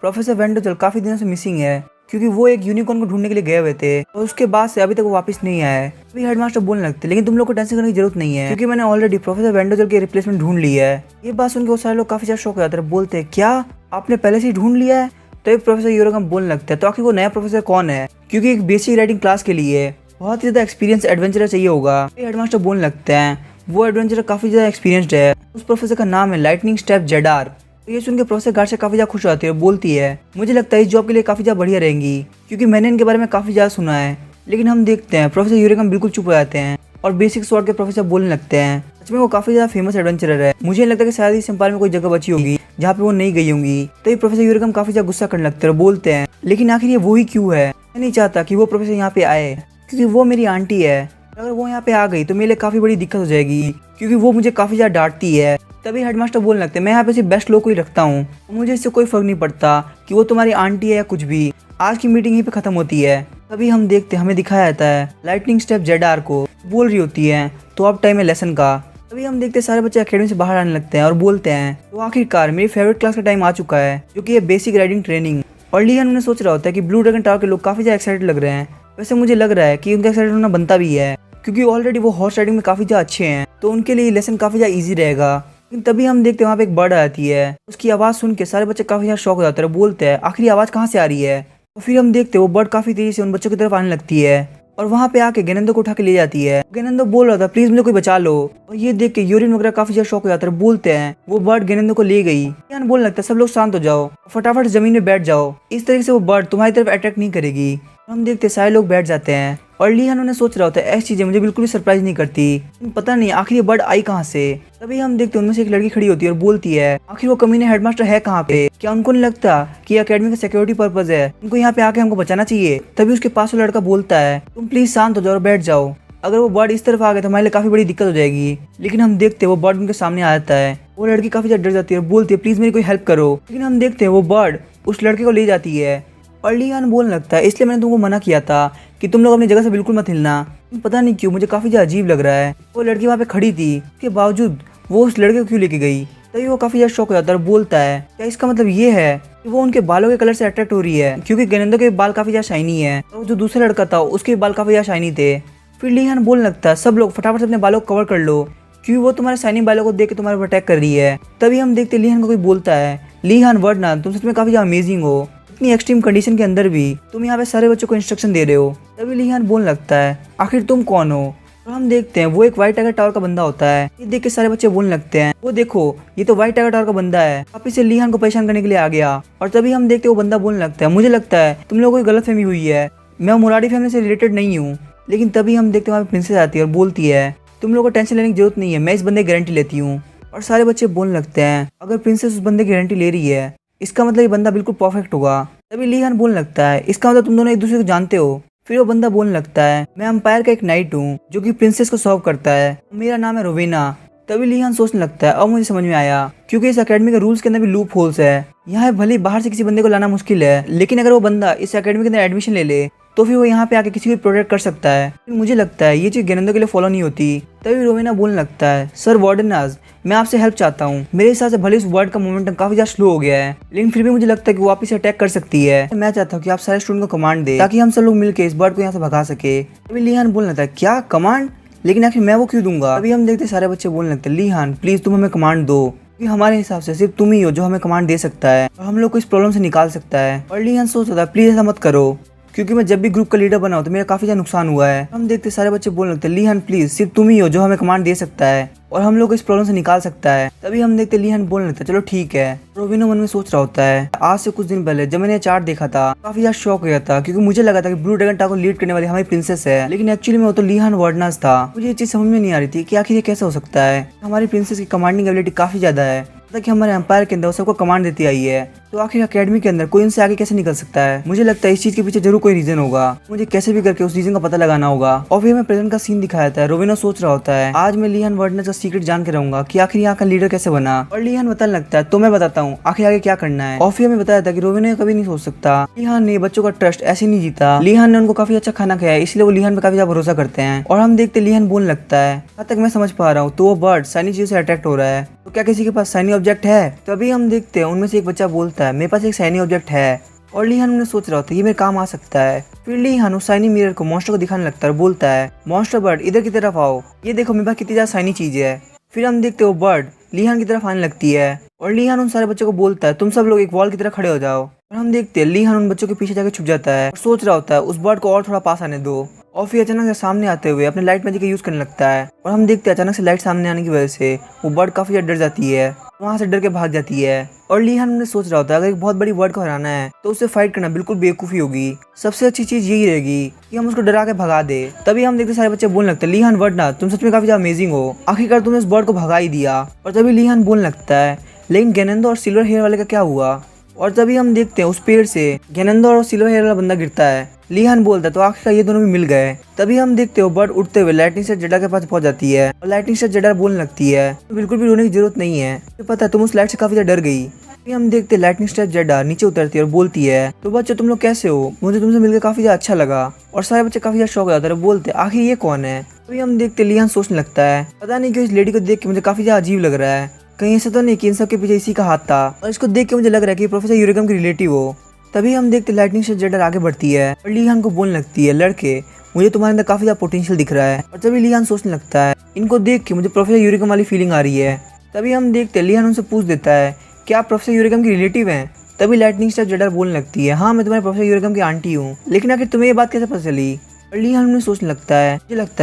प्रोफेसर वेंडोजल काफी दिनों से मिसिंग है क्योंकि वो एक यूनिकॉर्न को ढूंढने के लिए गए हुए थे और उसके बाद से अभी तक वो वापस नहीं आया है। अभी हेडमास्टर बोलने लगते लेकिन तुम लोग को टेंशन करने की जरूरत नहीं है क्योंकि मैंने ऑलरेडी प्रोफेसर वेंडोजल की रिप्लेसमेंट ढूंढ ली है। ये बात सुनकर वो सारे लोग काफी ज्यादा शॉक हो जाते हैं, बोलते हैं क्या आपने पहले से ही ढूंढ लिया है? तो प्रोफेसर यूरेगम बोलने लगता है तो आखिर वो नया प्रोफेसर कौन है क्योंकि एक बेसिक राइटिंग क्लास के लिए बहुत ही ज्यादा एक्सपीरियंस एडवेंचरर चाहिए होगा। हेडमास्टर बोलने लगते हैं वो एडवेंचरर काफी ज्यादा एक्सपीरियंस्ड है, उस प्रोफेसर का नाम है लाइटनिंग स्टेप जेडार। तो ये सुनकर प्रोफेसर गार्ड से काफी ज्यादा खुश होती है, बोलती है मुझे लगता है इस जॉब के लिए काफी ज्यादा बढ़िया रहेंगी क्योंकि मैंने इनके बारे में काफी ज्यादा सुना है। लेकिन हम देखते हैं प्रोफेसर यूरेगम बिल्कुल चुप हो जाते हैं और बेसिक स्वॉर्ड के प्रोफेसर बोलने लगते हैं सच में वो काफी ज्यादा फेमस एडवेंचरर है, मुझे लगता है कि शायद इस एम्पायर में कोई जगह बची होगी जहाँ पे वो नहीं गई होंगी। तो ये प्रोफेसर यूरेगम काफी ज्यादा गुस्सा करने लगते हैं और बोलते हैं लेकिन आखिर ये वो ही क्यों है? मैं नहीं चाहता कि वो प्रोफेसर यहाँ पे आए क्योंकि वो मेरी आंटी है, अगर वो यहाँ पे आ गई तो मेरे लिए काफी बड़ी दिक्कत हो जाएगी क्योंकि वो मुझे काफी ज्यादा डांटती है। तभी हेडमास्टर बोलने लगते हैं मैं यहाँ पे सिर्फ बेस्ट लोग को ही रखता हूँ, मुझे इससे कोई फर्क नहीं पड़ता कि वो तुम्हारी आंटी है या कुछ भी। आज की मीटिंग यहीं पे खत्म होती है। तभी हम देखते हमें दिखाया जाता है लाइटनिंग स्टेप जेडार को बोल रही होती है तो अब टाइम है लेसन का। तभी हम देखते सारे बच्चे अकेडमी से बाहर आने लगते हैं और बोलते हैं तो आखिरकार मेरी फेवरेट क्लास का टाइम आ चुका है जो कि है बेसिक राइडिंग ट्रेनिंग। और लिहान उन्हें सोच रहा होता है कि ब्लू ड्रैगन टावर के लोग काफी ज्यादा एक्साइटेड लग रहे हैं, वैसे मुझे लग रहा है कि उनका एक्साइटेड होना बनता भी है क्योंकि ऑलरेडी वो हॉर्स राइडिंग में काफी ज्यादा अच्छे हैं तो उनके लिए लेसन काफी ज्यादा इजी रहेगा। लेकिन तभी हम देखते हैं वहाँ पे एक बर्ड आती है, उसकी आवाज सुन के सारे बच्चे काफी ज्यादा शॉक हो जाते हैं, बोलते हैं आखिर आवाज कहाँ से आ रही है। और फिर हम देखते हैं वो बर्ड काफी तेजी से उन बच्चों की तरफ आने लगती है और वहाँ पे आके गेनेंदो को उठा के ले जाती है। गेनेंदो बोल रहा था प्लीज मुझे कोई बचा लो और ये देख के यूरिन वगैरह काफी ज्यादा शॉक हो जाता है, बोलते हैं वो बर्ड गेनेंदो को ले गई। लिहान बोलने लगता है सब लोग शांत हो जाओ, फटाफट जमीन में बैठ जाओ, इस तरीके से वो बर्ड तुम्हारी तरफ अटैक नहीं करेगी। हम देखते सारे लोग बैठ जाते हैं और लिहान उन्हें सोच रहा होता है ऐसी चीजें मुझे बिल्कुल भी सरप्राइज नहीं करती, पता नहीं आखिर ये बर्ड आई कहाँ से। तभी हम देखते हैं उनमें से एक लड़की खड़ी होती है और बोलती है आखिर वो कमीने हेडमास्टर है कहाँ पे, क्या उनको नहीं लगता कि अकेडमी का सिक्योरिटी पर्पज है, उनको यहाँ पे आके हमको बचाना चाहिए। तभी उसके पास वो लड़का बोलता है तुम प्लीज शांत हो जाओ और बैठ जाओ, अगर वो बर्ड इस तरफ आ गए तो हमारे लिए काफी बड़ी दिक्कत हो जाएगी। लेकिन हम देखते हैं वो बर्ड उनके सामने आ जाता है, वो लड़की काफी ज्यादा डर जाती है और बोलती है प्लीज मेरी कोई हेल्प करो। लेकिन हम देखते हैं वो बर्ड उस लड़के को ले जाती है और लिहान बोलने लगता है इसलिए मैंने तुमको मना किया था कि तुम लोग अपनी जगह से बिल्कुल मत हिलना, पता नहीं क्यों मुझे काफी ज्यादा अजीब लग रहा है। वो लड़की वहाँ पे खड़ी थी, उसके बावजूद वो उस लड़के को क्यों लेके गई। तभी वो काफी ज्यादा शॉक हो जाता है और बोलता है क्या इसका मतलब ये है कि वो उनके बालों के कलर से अट्रैक्ट हो रही है क्योंकि गेनेंदो के बाल काफी ज्यादा शाइनी है और जो दूसरा लड़का था उसके बाल काफी ज्यादा शाइनी थे। फिर लिहान बोलने लगता है सब लोग फटाफट से अपने बालों को कवर कर लो क्योंकि वो तुम्हारे शाइनिंग बालों को देख के तुम्हारे ऊपर अटैक कर रही है। तभी हम देखते लिहान को कोई बोलता है लिहान वर्डनाथ तुम सच में काफी ज्यादा अमेजिंग हो, इतनी एक्सट्रीम कंडीशन के अंदर भी तुम यहाँ पे सारे बच्चों को इंस्ट्रक्शन दे रहे हो। तभी लिहान बोलने लगता है आखिर तुम कौन हो। और हम देखते हैं वो एक व्हाइट टाइगर टावर का बंदा होता है, ये देख के सारे बच्चे बोलने लगते हैं वो देखो ये तो व्हाइट टाइगर टावर का बंदा है, वापिस से लिहान को परेशान करने के लिए आ गया। और तभी हम देखते हैं वो बंदा बोलने लगता है मुझे लगता है तुम लोगों को गलतफहमी हुई है, मैं मुरारी फैमिली से रिलेटेड नहीं हूँ। लेकिन तभी हम देखते हैं वहाँ पे प्रिंसेस आती है और बोलती है तुम लोगों को टेंशन लेने की जरूरत नहीं है, मैं इस बंदे की गारंटी लेती हूँ। और सारे बच्चे बोलने लगते हैं अगर प्रिंसेस उस बंदे की गारंटी ले रही है इसका मतलब ये बंदा बिल्कुल परफेक्ट होगा। तभी लिहान बोलने लगता है इसका मतलब तुम दोनों एक दूसरे को जानते हो। फिर वो बंदा बोलने लगता है मैं अंपायर का एक नाइट हूँ जो कि प्रिंसेस को सर्व करता है, मेरा नाम है रोवेना। तभी लिहान सोचने लगता है अब मुझे समझ में आया क्योंकि इस अकेडमी के रूल्स के अंदर भी लूप होल्स है, यहाँ भले बाहर से किसी बंदे को लाना मुश्किल है लेकिन अगर वो बंदा इस अकेडमी के अंदर एडमिशन ले ले तो फिर वो यहाँ पे आके किसी को प्रोटेक्ट कर सकता है। मुझे लगता है ये चीज गेनेंदो के लिए फॉलो नहीं होती। तभी रोवेना बोलने लगता है, सर वार्डनाज, मैं आपसे हेल्प चाहता हूँ। मेरे हिसाब से भले इस वर्ड का मोमेंटम काफी ज्यादा स्लो हो गया है, लेकिन फिर भी मुझे लगता है कि वो वापस अटैक कर सकती है। मैं चाहता हूँ कि आप सारे स्टूडेंट को कमांड दे ताकि हम सब लोग मिलकर इस बर्ड को यहाँ से भगा सके। तभी लीहान बोलने लगता है, क्या कमांड? लेकिन आखिर मैं वो क्यों दूंगा? अभी हम देखते सारे बच्चे बोलने लगते हैं, लीहान प्लीज तुम हमें कमांड दो, क्योंकि हमारे हिसाब से सिर्फ तुम ही हो जो हमें कमांड दे सकता है और हम लोग को इस प्रॉब्लम से निकाल सकता है। और लीहान सोच रहा था, प्लीज ऐसा मत करो, क्योंकि मैं जब भी ग्रुप का लीडर बना हूं तो मेरा काफी ज्यादा नुकसान हुआ है। हम देखते सारे बच्चे बोलने लगते हैं, लीहान प्लीज सिर्फ तुम ही हो जो हमें कमांड दे सकता है और हम लोग को इस प्रॉब्लम से निकाल सकता है। तभी हम देखते लीहान बोलने लगता है, चलो ठीक है। रोबिनो मन में सोच रहा होता है, आज से कुछ दिन पहले जब मैंने चार्ट देखा था काफी ज्यादा शॉक हो गया था, क्योंकि मुझे लगा था कि ब्लू ड्रैगन टावर को लीड करने वाली हमारी प्रिंसेस है, लेकिन एक्चुअली में वो तो लीहान वार्डनाज था। मुझे ये चीज समझ में नहीं आ रही थी कि आखिर ये कैसे हो सकता है। हमारी प्रिंसेस की कमांडिंग एबिलिटी काफी ज्यादा है, मतलब कि हमारे एम्पायर के अंदर सबको कमांड देती आई है, तो आखिर एकेडमी के अंदर कोई इनसे आगे कैसे निकल सकता है। मुझे लगता है इस चीज के पीछे जरूर कोई रीजन होगा, मुझे कैसे भी करके उस रीजन का पता लगाना होगा। और फिर हमें प्रेजेंट का सीन दिखाया था। रोबिनो सोच रहा होता है, आज मैं लीहान वार्डनाज का सीक्रेट जान के रहूंगा कि आखिर यहाँ का लीडर कैसे बना। और लीहान बताने लगता है, तो मैं बताता हूँ आखिर आगे क्या करना है। और फिर हमें बताया था कि रोबिनो कभी नहीं सोच सकता। लीहान ने बच्चों का ट्रस्ट ऐसे नहीं जीता। लीहान ने उनको काफी अच्छा खाना खाया, इसलिए वो लीहान पे काफी ज्यादा भरोसा करते हैं। और हम देखते लीहान बोलने लगता है, जहाँ तक मैं समझ पा रहा हूँ तो वो बर्ड शाइनी चीजों से अट्रैक्ट हो रहा है, तो क्या किसी के पास शाइनी ऑब्जेक्ट है? तभी हम देखते हैं उनमें से एक बच्चा बोलता है, मेरे पास एक शाइनी ऑब्जेक्ट है। और लीहान उन्हें सोच रहा होता है ये मेरे काम आ सकता है। फिर लीहान उस शाइनी मिरर को मॉन्स्टर को दिखाने लगता है और बोलता है, मॉन्स्टर बर्ड इधर की तरफ आओ, ये देखो मेरे पास कितनी ज्यादा शाइनी चीज है। फिर हम देखते हो बर्ड लीहान की तरफ आने लगती है और लीहान उन सारे बच्चों को बोलता है, तुम सब लोग एक वॉल की तरह खड़े हो जाओ। और हम देखते हैं लीहान उन बच्चों के पीछे जाकर छुप जाता है और सोच रहा होता है उस बर्ड को और थोड़ा पास आने दो। और फिर अचानक से सामने आते हुए अपने लाइट मैजिक का यूज करने लगता है और हम देखते हैं अचानक से लाइट सामने आने की वजह से वो बर्ड काफी ज्यादा डर जाती है, वहां से डर के भाग जाती है। और लीहान ने सोच रहा होता है अगर एक बहुत बड़ी बर्ड को हराना है तो उससे फाइट करना बिल्कुल बेवकूफी होगी, सबसे अच्छी चीज यही रहेगी कि हम उसको डरा के भगा दे। तभी हम देखते सारे बच्चे बोलने लगते हैं, लीहान वार्डनाज तुम सच में काफी ज्यादा अमेजिंग हो, आखिरकार तुमने इस बर्ड को भगा ही दिया। और तभी लीहान बोलने लगता है, लेकिन गेनेंदो और सिल्वर हेयर वाले का क्या हुआ? और तभी हम देखते हैं उस पेड़ से गेनेंदो और सिल्वर हेयर वाला बंदा गिरता है। लीहान बोलता है तो आखिरकार ये दोनों भी मिल गए। तभी हम देखते हो बर्ड उड़ते हुए लाइटनिंग स्टेट जेडा के पास पहुंच जाती है और लाइटनिंग स्टेट जेडा बोलने लगती है, तो बिल्कुल भी रोने की जरूरत नहीं है, तो पता है तुम उस लाइट से काफी ज्यादा डर गई। फिर हम देखते हैं लाइटनिंग स्टेट जेडा नीचे उतरती है और बोलती है, तो बच्चों तुम लोग कैसे हो, मुझे तुमसे मिलकर काफी ज्यादा अच्छा लगा। और सारे बच्चे काफी ज्यादा शौक हो जाते हैं, बोलते आखिर ये कौन है। तभी हम देखते लीहान सोचने लगता है, पता नहीं क्यों इस लेडी को देख के मुझे काफी ज्यादा अजीब लग रहा है, कहीं ऐसा तो नहीं कि इन सब के पीछे इसी का हाथ था। और इसको देख के मुझे लग रहा है कि प्रोफेसर यूरेगम की रिलेटिव हो। तभी हम देखते लाइटनिंग स्टेट जेडा आगे बढ़ती है और लीहान को बोलने लगती है, लड़के मुझे तुम्हारे अंदर काफी ज्यादा पोटेंशियल दिख रहा है। और तभी लीहान सोचने लगता है, इनको देख के मुझे प्रोफेसर यूरेगम वाली फीलिंग आ रही है। तभी हम देखते लीहान उनसे पूछ देता है, क्या आप प्रोफेसर यूरेगम की रिलेटिव हैं? तभी लाइटनिंग स्टेट जेडा बोलने लगती है, हाँ मैं तुम्हारे प्रोफेसर यूरेगम की आंटी हूँ, लेकिन आखिर तुम्हें ये बात कैसे पता चली? और लीहान में सोचने लगता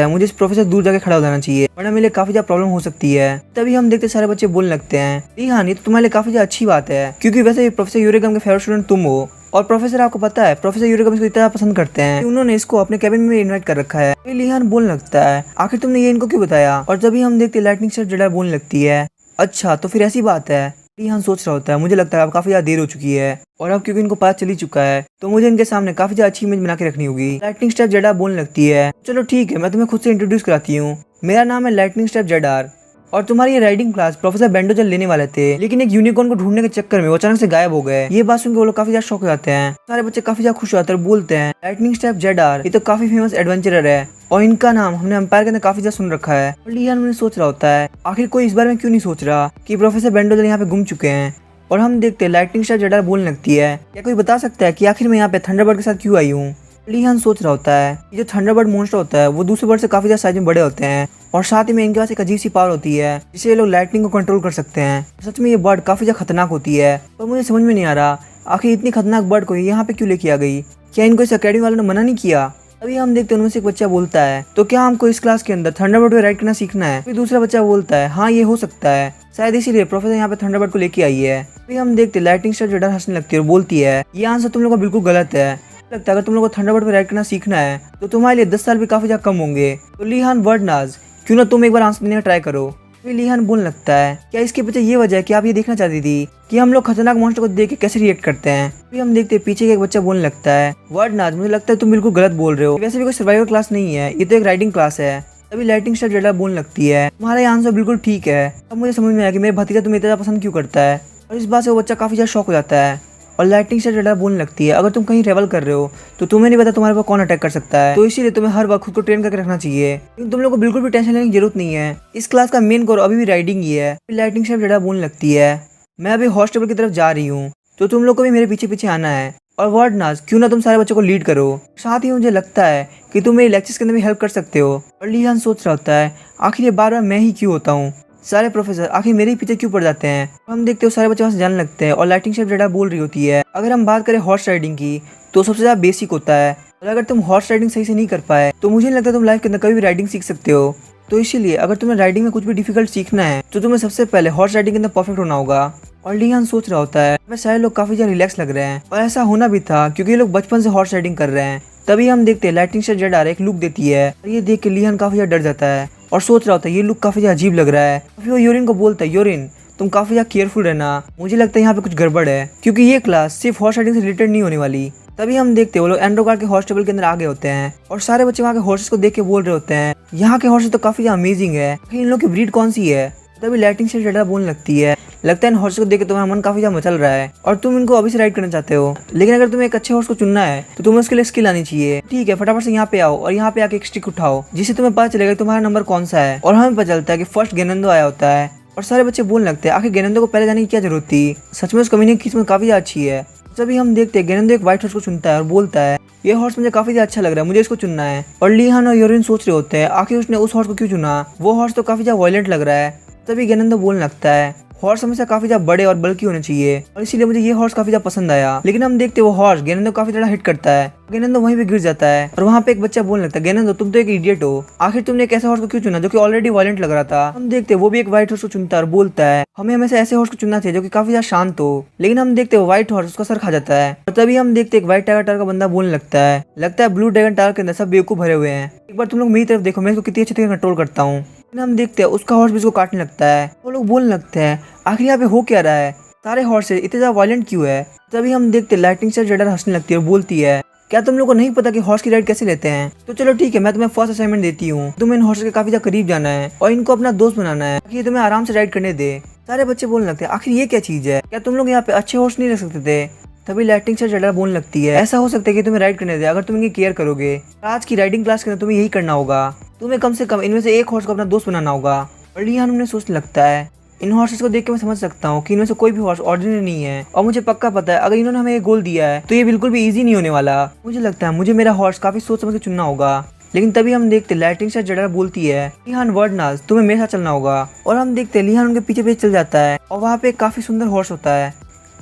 है, मुझे इस प्रोफेसर दूर जाके खड़ा हो जाना चाहिए, वरना मेरे काफी ज्यादा प्रॉब्लम हो सकती है। तभी हम देखते सारे बच्चे बोलने लगते हैं, लीहान ये तो तुम्हारे लिए काफी ज्यादा अच्छी बात है, क्योंकि वैसे प्रोफेसर यूरेगम के फेवरेट स्टूडेंट तुम हो। और प्रोफेसर आपको पता है प्रोफेसर यूरेगम इसको इतना पसंद करते हैं कि उन्होंने इसको अपने कैबिन में इनवाइट कर रखा है। तो लीहान बोलने लगता है, आखिर तुमने ये इनको क्यों बताया? और तभी हम देखते लाइटनिंग स्टेट जेडा बोलने लगती है, अच्छा तो फिर ऐसी बात है। लीहान सोच रहा होता है, मुझे लगता है अब काफी ज्यादा देर हो चुकी है और अब क्योंकि इनको पता चल ही चुका है तो मुझे इनके सामने काफी ज्यादा अच्छी इमेज बना के रखनी होगी। लाइटनिंग स्टेप जेडा बोलने लगती है, चलो ठीक है मैं तुम्हें खुद से इंट्रोड्यूस कराती हूँ, मेरा नाम है लाइटनिंग स्टेप जेडार और तुम्हारी ये राइडिंग क्लास प्रोफेसर बेंडोजल लेने वाले थे, लेकिन एक यूनिकॉर्न को ढूंढने के चक्कर में वो अचानक से गायब हो गए। ये बात सुनकर वो लोग काफी ज्यादा शॉक हो जाते हैं। सारे बच्चे काफी ज्यादा खुश होते हैं, बोलते हैं लाइटनिंग स्टेप जेडार ये तो काफी फेमस एडवेंचरर है और इनका नाम हमने एम्पायर के अंदर काफी ज्यादा सुन रखा है। और लीहान में सोच रहा होता है, आखिर कोई इस बारे में क्यों नहीं सोच रहा कि प्रोफेसर बेंडोजल यहाँ पे गुम चुके हैं। और हम देखते हैं लाइटनिंग स्टेप जेडार बोलने लगती है, क्या कोई बता सकता है कि आखिर मैं यहाँ पे थंडरबर्ड के साथ क्यों आई हूँ? लीहान सोच रहा होता है कि जो थंडरबर्ड मॉन्स्टर होता है वो दूसरे बर्ड से काफी ज्यादा साइज में बड़े होते हैं और साथ ही में इनके पास एक अजीब सी पावर होती है जिससे ये लोग लाइटनिंग को कंट्रोल कर सकते हैं। सच में ये बर्ड काफी ज्यादा खतरनाक होती है, पर मुझे समझ में नहीं आ रहा आखिर इतनी खतरनाक बर्ड को यहाँ पे क्यों लेके आ गई, क्या इनको इस अकेडमी वालों ने मना नहीं किया? अभी हम देखते हैं उनमें से एक बच्चा बोलता है, तो क्या हमको इस क्लास के अंदर थंडरबर्ड पे राइड करना सीखना है? फिर दूसरा बच्चा बोलता है, हाँ ये हो सकता है, शायद इसीलिए प्रोफेसर यहाँ पे थंडरबर्ड को लेके आई है। फिर हम देखते लाइटनिंग स्टेप जेडार हंसने लगती है और बोलती है, ये आंसर तुम लोगों का बिल्कुल गलत है, लगता है अगर तुम लोगों को थंडरबर्ड पे राइड करना सीखना है तो तुम्हारे लिए 10 साल भी काफी ज्यादा कम होंगे। तो लीहान वार्डनाज क्यों ना तुम एक बार आंसर देने का ट्राई करो। फिर लीहान बोलने लगता है, क्या इसके पीछे ये वजह है कि आप ये देखना चाहती थी कि हम लोग खतरनाक मॉन्स्टर को देख के कैसे रिएक्ट करते हैं? फिर हम देखते हैं पीछे का एक बच्चा बोलने लगता है, वार्डनाज मुझे लगता है तुम बिल्कुल गलत बोल रहे हो, वैसे भी कोई सर्वाइवल क्लास नहीं है, ये तो एक राइडिंग क्लास है। तभी लाइटनिंग स्टेप जेडार बोलने लगती है, तुम्हारा आंसर बिल्कुल ठीक है, अब मुझे समझ में आया कि मेरा भतीजा तुम्हें इतना पसंद क्यों करता है। और इस बात से वो बच्चा काफी ज्यादा शॉक हो जाता है और लाइटनिंग स्ट्राइक जेडार बोलने लगती है अगर तुम कहीं ट्रेवल कर रहे हो तो तुम्हें नहीं पता तुम्हारे पर कौन अटैक कर सकता है, तो इसीलिए तुम्हें हर वक्त खुद को ट्रेन करके रखना चाहिए। लेकिन तुम लोग को बिल्कुल भी टेंशन लेने की जरूरत नहीं है, इस क्लास का मेन गोल अभी भी राइडिंग ही है। लाइटनिंग स्ट्राइक जेडार बोलने लगती है मैं अभी हॉस्टल की तरफ जा रही हूँ, तो तुम लोग को भी मेरे पीछे पीछे आना है। और वार्डनाज क्यों ना तुम सारे बच्चों को लीड करो, साथ ही मुझे लगता है कि तुम मेरे लेक्चर्स के अंदर भी हेल्प कर सकते हो। और लिहान सोच रहा होता है आखिर ये बार बार मैं ही क्यों होता हूँ, सारे प्रोफेसर आखिर मेरे ही पीछे क्यों पड़ जाते हैं। हम देखते हो सारे बच्चे वहाँ से जाने लगते हैं और लाइटिंग स्ट्राइक जेडार बोल रही होती है अगर हम बात करें हॉर्स राइडिंग की तो सबसे ज्यादा बेसिक होता है, और अगर तुम हॉर्स राइडिंग सही से नहीं कर पाए तो मुझे नहीं लगता तुम लाइफ के अंदर कभी भी राइडिंग सीख सकते हो। तो इसीलिए अगर तुम्हें राइडिंग में कुछ भी डिफिकल्ट सीखना है तो तुम्हें सबसे पहले हॉर्स राइडिंग के अंदर परफेक्ट होना होगा। और लिहान सोच रहा होता है वह सारे लोग काफी ज्यादा रिलैक्स लग रहे हैं, और ऐसा होना भी था क्योंकि ये लोग बचपन से हॉर्स राइडिंग कर रहे हैं। तभी हम देखते हैं लाइटिंग स्ट्राइक जेडार एक लुक देती है और ये देख के लिहान काफी ज्यादा डर जाता है और सोच रहा होता है ये लुक काफी ज्यादा अजीब लग रहा है। फिर वो यूरिन को बोलता है यूरिन तुम काफी ज्यादा केयरफुल रहना, मुझे लगता है यहाँ पे कुछ गड़बड़ है क्योंकि ये क्लास सिर्फ हॉर्स राइडिंग से रिलेटेड नहीं होने वाली। तभी हम देखते हैं वो लोग एंड्रोगार्ड के हॉस्टल के अंदर आ गए होते हैं और सारे बच्चे वहाँ के हॉर्सेस को देख के बोल रहे होते हैं यहाँ के हॉर्सेस तो काफी ज्यादा अमेजिंग है, इन लोग की ब्रीड कौन सी है। तभी लाइटिंग स्ट्राइक जेडार बोलने लगती है लगता है इन हॉर्स को देख के तुम्हारा मन काफी ज्यादा मचल रहा है और तुम इनको अभी से राइड करना चाहते हो, लेकिन अगर तुम्हें एक अच्छे हॉर्स को चुनना है तो तुम्हें उसके लिए स्किल आनी चाहिए। ठीक है, फटाफट से यहाँ पे आओ और यहाँ पे आके एक स्टिक उठाओ जिससे तुम्हें पता चलेगा तुम्हारा नंबर कौन सा है। और हमें पता चलता है कि फर्स्ट गेनेंदो आया होता है और सारे बच्चे बोलने लगते हैं आखिर गेनेंदो को पहले जाने की क्या जरूरत थी, सच में उस कमीने की किस्मत काफी अच्छी है। तभी हम देखते हैं गेनेंदो एक व्हाइट हॉर्स को चुनता है और बोलता है ये हॉर्स मुझे काफी ज्यादा अच्छा लग रहा है, मुझे इसको चुनना है। और लिहान और यूरिन सोच रहे होते हैं आखिर उसने उस हॉर्स को क्यों चुना, वो हॉर्स तो काफी ज्यादा वायलेंट लग रहा है। तभी गेनेंदो बोलने लगता है हॉर्स हमेशा काफी ज्यादा बड़े और बल्कि होने चाहिए और इसीलिए मुझे ये हॉर्स काफी ज्यादा पसंद आया। लेकिन हम देखते हैं वो हॉर्स गेनेंदो काफी ज्यादा हिट करता है, गेनेंदो वहीं पे गिर जाता है और वहाँ पे एक बच्चा बोलने लगता है गेनेंदो तुम तो एक इडियट हो, आखिर तुमने एक ऐसा हॉर्स को क्यों चुना जो कि ऑलरेडी वायलेंट लग रहा था। हम देखते हैं वो भी एक व्हाइट हॉर्स को चुनता है और बोलता है हमें हमेशा ऐसे हॉर्स को चुनना चाहिए जो कि काफी ज्यादा शांत हो। लेकिन हम देखते हैं व्हाइट हॉर्स उसका सर खा जाता है और तभी हम देखते हैं एक व्हाइट टाइगर का बंदा बोलने लगता है ब्लू ड्रैगन टावर के अंदर सब बेवकूफ भरे हुए हैं, एक बार तुम लोग मेरी तरफ देखो मैं इसको कितनी अच्छी तरह कंट्रोल करता हूँ। हम देखते हैं उसका हॉर्स भी इसको काटने लगता है, वो लोग बोलने लगते हैं आखिर यहाँ पे हो क्या रहा है, सारे हॉर्सेस इतने ज्यादा वायलेंट क्यों है। तभी हम देखते हैं लाइटिंग स्ट्राइक जेडार हंसने लगती है और बोलती है क्या तुम लोग को नहीं पता कि हॉर्स की राइड कैसे लेते हैं, तो चलो ठीक है मैं तुम्हें फर्स्ट असाइनमेंट देती हूँ, तुम्हें इन हॉर्स के काफी ज्यादा करीब जाना है और इनको अपना दोस्त बनाना है ताकि ये तुम्हें आराम से राइड करने दे। सारे बच्चे बोलने लगते हैं आखिर ये क्या चीज है, क्या तुम लोग यहाँ पे अच्छे हॉर्स नहीं रख सकते थे। तभी लाइटिंग स्ट्राइक जेडार बोलने लगती है ऐसा हो सकता है कि तुम्हें राइड करने दे अगर तुम इनकी केयर करोगे, आज की राइडिंग क्लास के अंदर तुम्हें यही करना होगा, तुम्हें कम से कम इनमें से एक हॉर्स को अपना दोस्त बनाना होगा। और लिहान उन्हें सोचने लगता है इन हॉर्सेस को देख के मैं समझ सकता हूँ कि इनमें से कोई भी हॉर्स ऑर्डिनरी नहीं है और मुझे पक्का पता है अगर इन्होंने हमें एक गोल दिया है तो ये बिल्कुल भी इजी नहीं होने वाला। मुझे लगता है मुझे मेरा हॉर्स काफी सोच समझ के चुनना होगा। लेकिन तभी हम देखते लाइटिंग स्ट्राइक जेडार बोलती है लिहान वर्डनाज तुम्हें मेरे साथ चलना होगा, और हम देखते लिहान उनके पीछे पीछे चल जाता है और वहाँ पे एक काफी सुंदर हॉर्स होता है।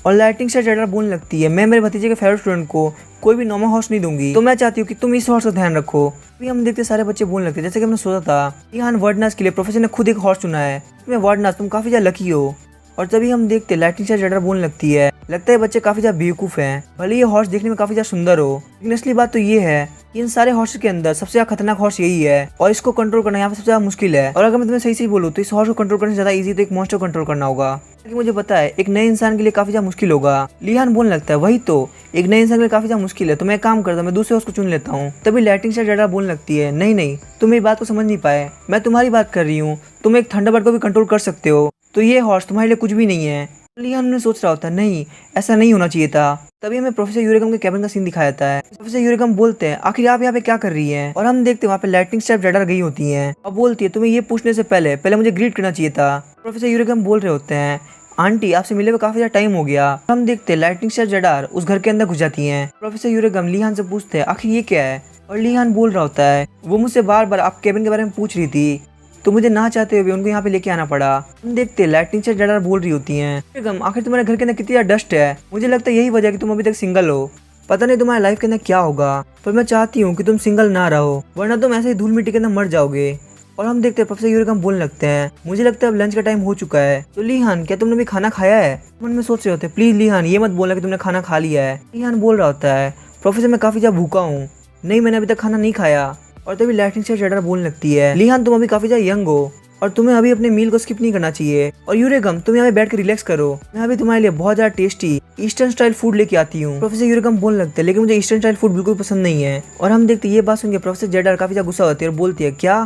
और लाइटिंग स्ट्राइक जेडार बोलने लगती है मैं मेरे भतीजे के फेवरेट स्टूडेंट को कोई भी नॉर्मल हॉर्स नहीं दूंगी, तो मैं चाहती हूँ कि तुम इस हॉर्स का ध्यान रखो। अभी हम देखते सारे बच्चे बोलने लगते जैसे कि हमने सोचा था लिहान वर्डनाज के लिए प्रोफेसर ने खुद एक हॉर्स चुना है, तुम्हें वर्डनाज तुम काफी ज्यादा लकी हो। और तभी हम देखते लाइटिंग स्ट्राइक जेडार बोलने लगती है लगता है बच्चे काफी ज्यादा बेवकूफ हैं, भले ये हॉर्स देखने में काफी ज्यादा सुंदर हो, लेकिन असली बात तो ये है कि इन सारे हॉर्स के अंदर सबसे ज्यादा खतरनाक हॉर्स यही है और इसको कंट्रोल करना यहाँ पे सबसे ज्यादा मुश्किल है। और अगर मैं तुम्हें सही सही बोलूँ तो इस हॉर्स को कंट्रोल करने से ज्यादा इजी तो एक मॉन्स्टर को कंट्रोल करना होगा, लेकिन मुझे पता है एक नए इंसान के लिए काफी ज्यादा मुश्किल होगा। लिहान बोलने लगता है वही तो एक नए इंसान के लिए काफी ज्यादा मुश्किल है, तो मैं काम करता हूँ मैं दूसरे हॉर्स को चुन लेता हूँ। तभी लाइटिंग स्ट्राइक जेडार बोलने लगती है नहीं नहीं तुम मेरी बात को समझ नहीं पाए, मैं तुम्हारी बात कर रही हूँ, तुम एक थंडरबर्ड को भी कंट्रोल कर सकते हो, तो ये हॉर्स तुम्हारे लिए कुछ भी नहीं है। लिहान ने सोच रहा होता है नहीं ऐसा नहीं होना चाहिए था। तभी हमें प्रोफेसर यूरेगम के कैबिन का सीन दिखाया जाता है। प्रोफेसर यूरेगम बोलते हैं आखिर आप यहाँ पे क्या कर रही हैं, और हम देखते हैं वहाँ पे लाइटिंग स्ट्राइक जेडार गई होती हैं और बोलती है तुम्हें ये पूछने से पहले मुझे ग्रीट करना चाहिए था। प्रोफेसर यूरेगम बोल रहे होते हैं आंटी आपसे मिले हुए काफी ज्यादा टाइम हो गया। हम देखते हैं लाइटिंग स्ट्राइक जेडार उस घर के अंदर घुस जाती हैं। प्रोफेसर यूरेगम लिहान से पूछते हैं आखिर ये क्या है, और लिहान बोल रहा होता है वो मुझसे बार बार आप केबिन के बारे में पूछ रही थी, तो मुझे ना चाहते हुए उनको यहाँ पे लेके आना पड़ा। हम देखते हैं लाइटिंग स्ट्राइक जेडार बोल रही होती हैं आखिर तुम्हारे घर के अंदर कितनी ज्यादा डस्ट है, मुझे लगता है यही वजह कि तुम अभी तक सिंगल हो, पता नहीं तुम्हारी लाइफ के अंदर क्या होगा, पर मैं चाहती हूँ कि तुम सिंगल ना रहो वरना तुम ऐसे ही धूल मिट्टी के अंदर मर जाओगे। और हम देखते हैं प्रोफेसर यूरेगम बोलने लगते हैं मुझे लगता है अब लंच का टाइम हो चुका है, तो लिहान क्या तुमने भी खाना खाया है। मन में सोच रहे होते हैं प्लीज लिहान ये मत बोलना कि तुमने खाना खा लिया है। लिहान बोल रहा होता है प्रोफेसर मैं काफी ज्यादा भूखा हूँ, नहीं मैंने अभी तक खाना नहीं खाया। और तभी लाइटिंग स्ट्राइक जेडार बोलने लगती है लिहान तुम अभी काफी ज्यादा यंग हो और तुम्हें अभी अपने मील को स्किप नहीं करना चाहिए, और यूरेगम तुम यहाँ पे बैठ कर रिलैक्स करो, मैं अभी तुम्हारे लिए बहुत ज्यादा टेस्टी ईस्टर्न स्टाइल फूड लेके आती हूँ। प्रोफेसर यूरेगम बोलने लगते हैं लेकिन मुझे ईस्टर्न स्टाइल फूड बिल्कुल पसंद नहीं है। और हम देखते ये बात सुनकर प्रोफेसर जेडार काफी ज्यादा गुस्सा होती है और बोलती है क्या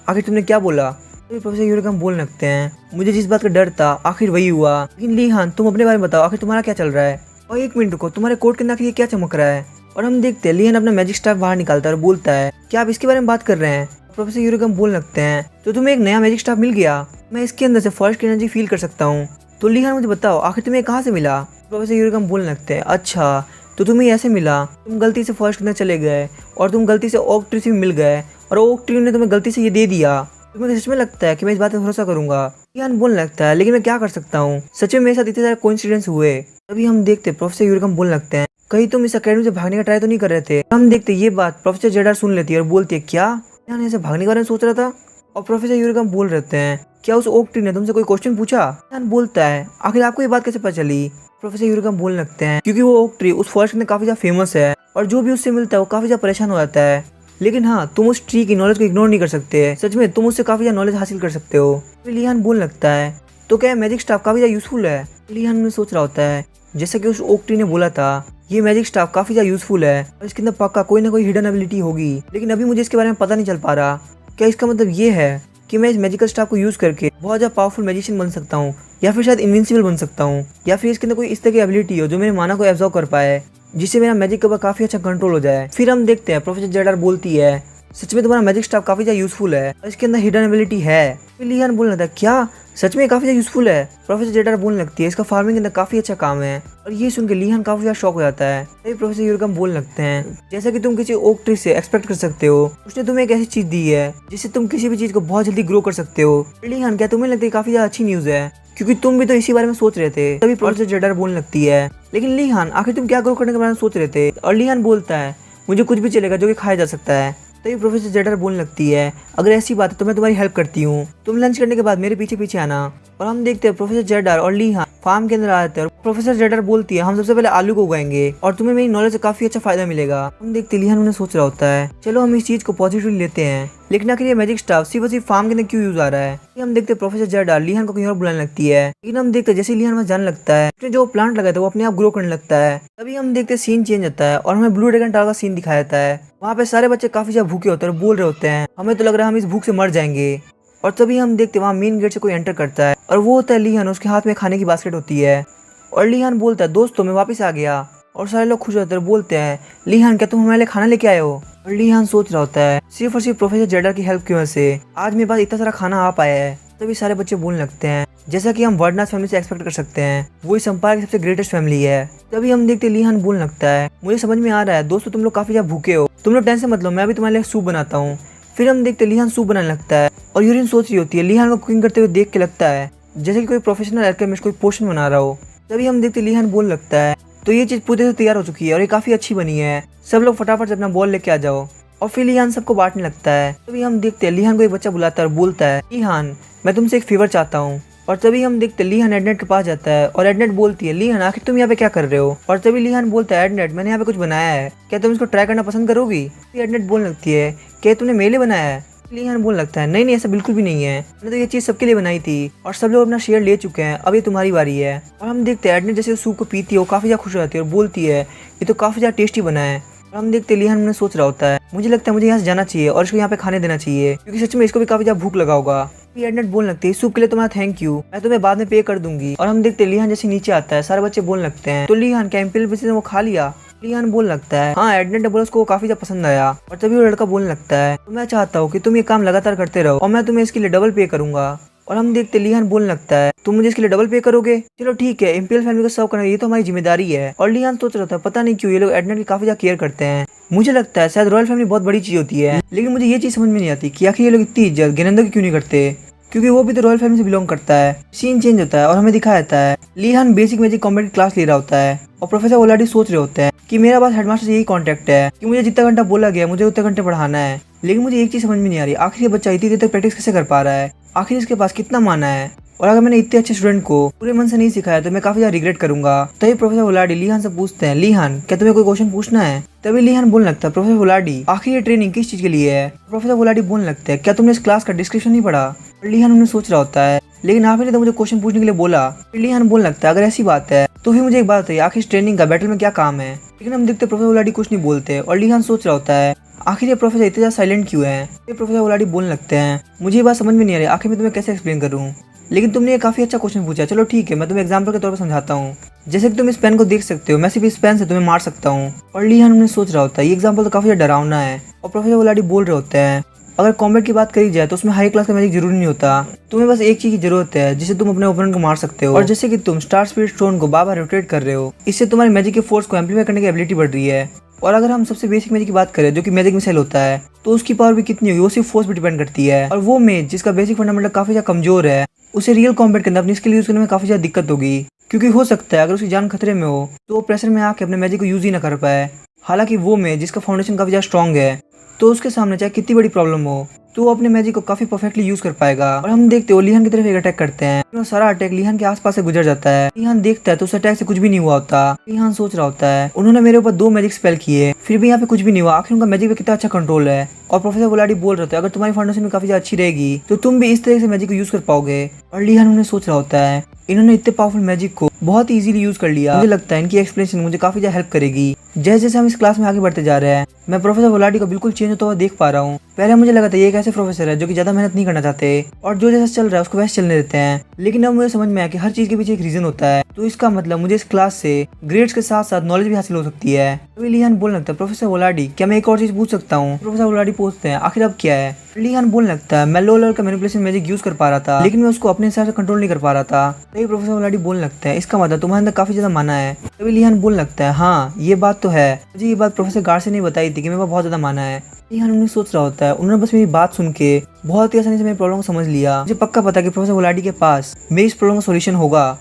आखिर तुमने क्या बोला। तो प्रोफेसर यूरेगम बोलने लगते हैं मुझे जिस बात का डर था आखिर वही हुआ, लेकिन लिहान तुम अपने बारे में बताओ आखिर तुम्हारा क्या चल रहा है। और 1 मिनट रुको, तुम्हारे कोट के अंदर आखिर ये क्या चमक रहा है? और हम देखते हैं लियान अपना मैजिक स्टाफ बाहर निकालता है और बोलता है क्या आप इसके बारे में बात कर रहे हैं? प्रोफेसर यूरेकम बोलने लगते हैं तो तुम्हें एक नया मैजिक स्टाफ मिल गया, मैं इसके अंदर से फॉरेस्ट की एनर्जी फील कर सकता हूँ। तो लियान मुझे बताओ आखिर तुम्हें कहाँ से मिला? प्रोफेसर यूरेकम बोलने लगते हैं अच्छा तो तुम्हें ऐसे मिला, तुम गलती से फॉरेस्ट के अंदर चले गए और तुम गलती से ओक ट्री से मिल गए और ओक ट्री ने तुम्हें गलती से ये दे दिया। तुम्हें सच में लगता है कि मैं इस बात पर भरोसा करूंगा? लियान बोलने लगता है लेकिन मैं क्या कर सकता हूँ, सच में मेरे साथ इतने सारे कोइंसिडेंस हुए। तभी हम देखते प्रोफेसर यूरेकम बोलने लगते हैं कहीं तुम इस अकेडमी से भागने का ट्राई तो नहीं कर रहे थे? हम देखते ये बात प्रोफेसर जेडार सुन लेती है और बोलती है क्या लियान ऐसे भागने के बारे में सोच रहा था? और प्रोफेसर यूरेकम बोल रहते हैं क्या उस ओक ट्री ने तुमसे कोई क्वेश्चन पूछा? लियान बोलता है आखिर आपको ये बात कैसे पता चली? प्रोफेसर यूरेकम बोलने लगते हैं क्योंकि वो ओक ट्री उस फॉरेस्ट में काफी ज्यादा फेमस है और जो भी उससे मिलता है वो काफी ज्यादा परेशान हो जाता है। लेकिन हाँ तुम उस ट्री की नॉलेज को इग्नोर नहीं कर सकते, सच में तुम उससे काफी ज्यादा नॉलेज हासिल कर सकते हो। लियान बोलने लगता है तो क्या मैजिक स्टाफ काफी ज्यादा यूजफुल है? लियान में सोच रहा होता है जैसा कि उस ओक ट्री ने बोला था ये मैजिक स्टाफ काफी ज्यादा यूजफुल है और इसके अंदर पक्का कोई ना कोई हिडन एबिलिटी होगी, लेकिन अभी मुझे इसके बारे में पता नहीं चल पा रहा। क्या इसका मतलब ये है कि मैं इस मैजिकल स्टाफ को यूज करके बहुत ज्यादा पावरफुल मैजिशियन बन सकता हूँ या फिर शायद इनविंसिबल बन सकता हूँ, या फिर इसके अंदर कोई इस तरह की एबिलिटी हो जो मेरे माना को एब्जॉर्ब कर पाए जिससे मेरा मैजिक के ऊपर काफी अच्छा कंट्रोल हो जाए। फिर हम देखते हैं प्रोफेसर जेडार बोलती है सच में तुम्हारा मैजिक स्टाफ काफी ज्यादा यूजफुल है और इसके अंदर हिडन एबिलिटी है। फिर लियान बोलने लगता है क्या सच में काफी ज्यादा यूजफुल है? प्रोफेसर जेडार बोलने लगती है इसका फार्मिंग के अंदर काफी अच्छा काम है और ये सुन के लियान काफी ज्यादा शॉक हो जाता है। तभी प्रोफेसर यूरेकम बोलने लगते हैं जैसा कि तुम किसी ओक ट्री से एक्सपेक्ट कर सकते हो, उसने तुम्हें एक ऐसी चीज दी है जिससे तुम किसी भी चीज को बहुत जल्दी ग्रो कर सकते हो। लियान क्या तुम्हें लगता है काफी ज्यादा अच्छी न्यूज है क्योंकि तुम भी तो इसी बारे में सोच रहे थे? तभी प्रोफेसर जेडार बोलने लगती है लेकिन लियान आखिर तुम क्या ग्रो करने के बारे में सोच रहे थे? और लियान बोलता है मुझे कुछ भी चलेगा जो कि खाया जा सकता है। तभी प्रोफेसर जेडार बोलने लगती है अगर ऐसी बात है तो मैं तुम्हारी हेल्प करती हूँ, तुम लंच करने के बाद मेरे पीछे पीछे आना। और हम देखते हैं प्रोफेसर जेडार और लियान फार्म के अंदर आ जाते हैं और प्रोफेसर जेडार बोलती है हम सबसे पहले आलू को उगाएंगे और तुम्हें मेरी नॉलेज से काफी अच्छा फायदा मिलेगा। हम देखते हैं लियान उन्हें सोच रहा होता है चलो हम इस चीज को पॉजिटिवली लेते हैं, लेकिन आखिर ये मैजिक स्टाफ सिर्फ और सिर्फ फार्म के अंदर क्यों यूज आ रहा है? हम देखते हैं प्रोफेसर जेडार लियान को कहीं और बुलाने लगती है, लेकिन हम देखते हैं जैसे लियान वहाँ जाने लगता है उसने जो प्लांट लगाया था वो अपने आप ग्रो करने लगता है। तभी हम देखते हैं सीन चेंज होता है और हमें ब्लू ड्रैगन टावर का सीन दिखाया जाता है। वहाँ पे सारे बच्चे काफी ज्यादा भूखे होते हैं और बोल रहे होते हैं हमें तो लग रहा है हम इस भूख से मर जाएंगे। और तभी हम देखते हैं वहाँ मेन गेट से कोई एंटर करता है और वो होता है लियान, उसके हाथ में खाने की बास्केट होती है और लियान बोलता है दोस्तों मैं वापस आ गया। और सारे लोग खुश होते हैं बोलते हैं लियान क्या तुम हमारे लिए खाना लेके आए हो? और लियान सोच रहा होता है सिर्फ और सिर्फ प्रोफेसर जेडार की हेल्प की वजह से आज मेरे पास इतना सारा खाना आ पाया है। तभी सारे बच्चे बोलने लगते हैं जैसा कि हम वर्डनाथ फैमिली से एक्सपेक्ट कर सकते हैं, वो इस एम्पायर की सबसे ग्रेटेस्ट फैमिली है। तभी हम देखते लियान बोलने लगता है मुझे समझ में आ रहा है दोस्तों तुम लोग काफी ज्यादा भूखे हो, तुम लोग टेंशन मत लो मैं अभी तुम्हारे लिए सूप बनाता हूँ। फिर हम देखते लियान सूप बनाने लगता है और यूरिन सोच रही होती है लियान को कुकिंग करते हुए देख के लगता है जैसे कि कोई प्रोफेशनल अल्केमिस्ट कोई पोशन बना रहा हो। तभी हम देखते लियान बोलने लगता है तो ये चीज पूरे से तैयार हो चुकी है और ये काफी अच्छी बनी है, सब लोग फटाफट से अपना बॉल लेके आ जाओ। और फिर लियान सबको बांटने लगता है। तभी हम देखते हैं लियान को एक बच्चा बुलाता है और बोलता है लियान मैं तुमसे एक फेवर चाहता हूँ। और तभी हम देखते लियान एडनेट के पास जाता है और एडनेट बोलती है लियान आखिर तुम यहाँ पे क्या कर रहे हो? और तभी लियान बोलता है एडनेट मैंने यहाँ पे कुछ बनाया है, क्या तुम इसको ट्राई करना पसंद करोगी? एडनेट बोलने लगती है क्या तुमने मेरे लिए बनाया है? लियान बोलने लगता है नहीं नहीं ऐसा बिल्कुल भी नहीं है, मैंने तो ये चीज सबके लिए बनाई थी और सब लोग अपना शेयर ले चुके हैं, अब ये तुम्हारी बारी है। और हम देखते हैं एडनेट जैसे सूप को पीती है वो काफी ज्यादा खुश हो जाती है और बोलती है ये तो काफी ज्यादा टेस्टी बना है। और हम देखते लियान ने सोच रहा होता है मुझे लगता है मुझे यहाँ से जाना चाहिए और इसको यहाँ पे खाने देना चाहिए क्योंकि सच में इसको भी काफी ज्यादा भूख लगा होगा। एडनेट बोलने लगती है सूप के लिए तुम्हारा थैंक यू, मैं तुम्हें बाद में पे कर दूंगी। और हम देखते लियान जैसे नीचे आता है सारे बच्चे बोलने लगते हैं तो लियान क्या इम्पीरियल बेसिस ने वो खा लिया? लियान बोलने लगता है हाँ एडनेट ने बोला उसको काफी ज्यादा पसंद आया। और तभी वो लड़का बोलने लगता है तो मैं चाहता हूँ कि तुम ये काम लगातार करते रहो और मैं तुम्हें इसके लिए डबल पे करूंगा। और हम देखते लियान बोलने लगता है तुम मुझे इसके लिए डबल पे करोगे? चलो ठीक है, इम्पीरियल फैमिली को सर्व करना ये तो हमारी जिम्मेदारी है। और लियान सोच रहा था पता नहीं क्यों ये लोग एडनेट की काफी ज्यादा केयर करते हैं, मुझे लगता है शायद रॉयल फैमिली बहुत बड़ी चीज होती है, लेकिन मुझे ये चीज समझ में नहीं आती कि आखिर ये लोग इतनी इज्जत गेनेंदर की क्यों नहीं करते, क्योंकि वो भी तो रॉयल फैमिली से बिलोंग करता है। सीन चेंज होता है और हमें दिखाया जाता है लियान बेसिक मैजिक कॉम्बैट की क्लास ले रहा होता है और प्रोफेसर ओलाडी सोच रहे होते हैं कि मेरा पास हेडमास्टर से यही कॉन्टैक्ट है कि मुझे जितना घंटा बोला गया मुझे उतना घंटे पढ़ाना है। लेकिन मुझे एक चीज समझ में नहीं आ रही आखिर ये बच्चा इतनी देर तक प्रैक्टिस कैसे कर पा रहा है, आखिर इसके पास कितना माना है, और अगर मैंने इतने अच्छे स्टूडेंट को पूरे मन से नहीं सिखाया तो मैं काफी ज्यादा रिग्रेट करूंगा। तभी प्रोफेसर ओलाडी लियान से पूछते हैं लियान क्या तुम्हें कोई क्वेश्चन पूछना है? तभी लियान बोलने लगता है प्रोफेसर ओलाडी आखिर ये ट्रेनिंग किस चीज के लिए है? प्रोफेसर ओलाडी बोलने लगता है क्या तुमने इस क्लास का डिस्क्रिप्शन नहीं पढ़ा? लियान उन्हें सोच रहा होता है लेकिन आपने तो मुझे क्वेश्चन पूछने के लिए बोला। लियान बोलने लगता है अगर ऐसी बात है तो फिर मुझे एक बात बताइए आखिर इस ट्रेनिंग का बैटल में क्या काम है? लेकिन हम देखते प्रोफेसर ओलाडी कुछ नहीं बोलते और लियान सोच रहा होता है आखिर ये प्रोफेसर इतने ज्यादा साइलेंट क्यों है? प्रोफेसर ओलाडी बोलने लगते हैं मुझे ये बात समझ में नहीं आ रही, आखिर मैं तुम्हें कैसे एक्सप्लेन करूँ? लेकिन तुमने ये काफी अच्छा क्वेश्चन पूछा। चलो ठीक है, मैं तुम्हें एग्जाम्पल के तौर पर समझाता हूँ। जैसे कि तुम इस पेन को देख सकते हो, मैं सिर्फ इस पेन से तुम्हें मार सकता हूँ। और लिहान उन्हें सोच रहा होता है ये एग्जाम्पल तो काफी डरावना है। और प्रोफेसर वोलाडी बोल रहे होते हैं अगर कॉम्बैट की बात करी जाए तो उसमें हाई क्लास का मैजिक जरूरी नहीं होता। तुम्हें बस एक चीज की जरूरत है जिससे तुम अपने ओपोनेंट को मार सकते हो। और जैसे कि तुम स्टार स्पिरिट स्टोन को बार बार रोटेट कर रहे हो, इससे तुम्हारी मैजिक के फोर्स को एम्पलीफाई करने की एबिलिटी बढ़ रही है। और अगर हम सबसे बेसिक मैजिक की बात करें जो कि मैजिक मिसाइल होता है, तो उसकी पावर भी कितनी होगी वो सिर्फ फोर्स पे डिपेंड करती है। और वो मैच जिसका बेसिक फंडामेंटल काफी ज्यादा कमजोर है, उसे रियल कॉम्बैट के अंदर अपनी स्किल यूज करने में काफी ज्यादा दिक्कत होगी। क्योंकि हो सकता है अगर उसकी जान खतरे में हो तो वो प्रेशर में आके अपने मैजिक को यूज ही ना कर पाए। हालांकि वो मैच जिसका फाउंडेशन काफी ज्यादा स्ट्रॉन्ग है, तो उसके सामने चाहे कितनी बड़ी प्रॉब्लम हो तो वो अपने मैजिक को काफी परफेक्टली यूज कर पाएगा। और हम देखते हो लिहान की तरफ एक अटैक करते हैं, तो सारा अटैक लिहान के आसपास से गुजर जाता है। लिहान देखता है तो उस अटैक से कुछ भी नहीं हुआ होता। लिहान सोच रहा होता है उन्होंने मेरे ऊपर 2 मैजिक स्पेल किए, फिर भी यहाँ पे कुछ भी नहीं हुआ। आखिर उनका मैजिक पे कितना अच्छा कंट्रोल है। और प्रोफेसर वोलाडी बोल रहे थे अगर तुम्हारी फाउंडेशन भी काफी ज्यादा अच्छी रहेगी तो तुम भी इस तरह से मैजिक को यूज कर पाओगे। और लिहान उन्हें सोच रहा होता है इन्होंने इतने पावरफुल मैजिक को बहुत ही इजीली यूज कर लिया। मुझे लगता है इनकी एक्सप्लेनेशन मुझे काफी ज्यादा हेल्प करेगी। जैसे जैसे हम इस क्लास में आगे बढ़ते जा रहे हैं, मैं प्रोफेसर वोलाडी को बिल्कुल चेंज होता हुआ देख पा रहा हूँ। पहले मुझे लगा था ये एक ऐसे प्रोफेसर है जो कि ज्यादा मेहनत नहीं करना चाहते और जो जैसा चल रहा है उसको वैसे चलने देते हैं। लेकिन अब मुझे समझ में आया कि हर चीज के पीछे एक रीजन होता है। तो इसका मतलब मुझे इस क्लास से ग्रेड्स के साथ साथ नॉलेज भी हासिल हो सकती है। तभी लिहान बोलने लगता है प्रोफेसर वोलाडी क्या मैं एक और चीज पूछ सकता हूँ। प्रोफेसर वोलाडी पूछते हैं आखिर अब क्या है। लिहान बोलने लगता है मैं लो लेवल का मैनिपुलेशन मैजिक यूज कर पा रहा था, लेकिन मैं उसको अपने हिसाब से कंट्रोल नहीं कर पा रहा था। तभी प्रोफेसर वोलाडी बोलने लगता है इसका मतलब तुम्हारे अंदर काफी ज्यादा माना है। तभी लिहान बोलने लगता है हाँ ये बात तो है, मुझे ये बात प्रोफेसर गार्ड से नहीं बताई थी कि मेरे पास बहुत ज्यादा माना है। लिहान उन्हें सोच रहा होता है उन्होंने बस मेरी बात सुन के बहुत ही आसानी से मेरी प्रॉब्लम को समझ लिया। मुझे पक्का पता है कि प्रोफेसर वोलाडी के पास मेरी इस प्रॉब्लम का सोल्यूशन होगा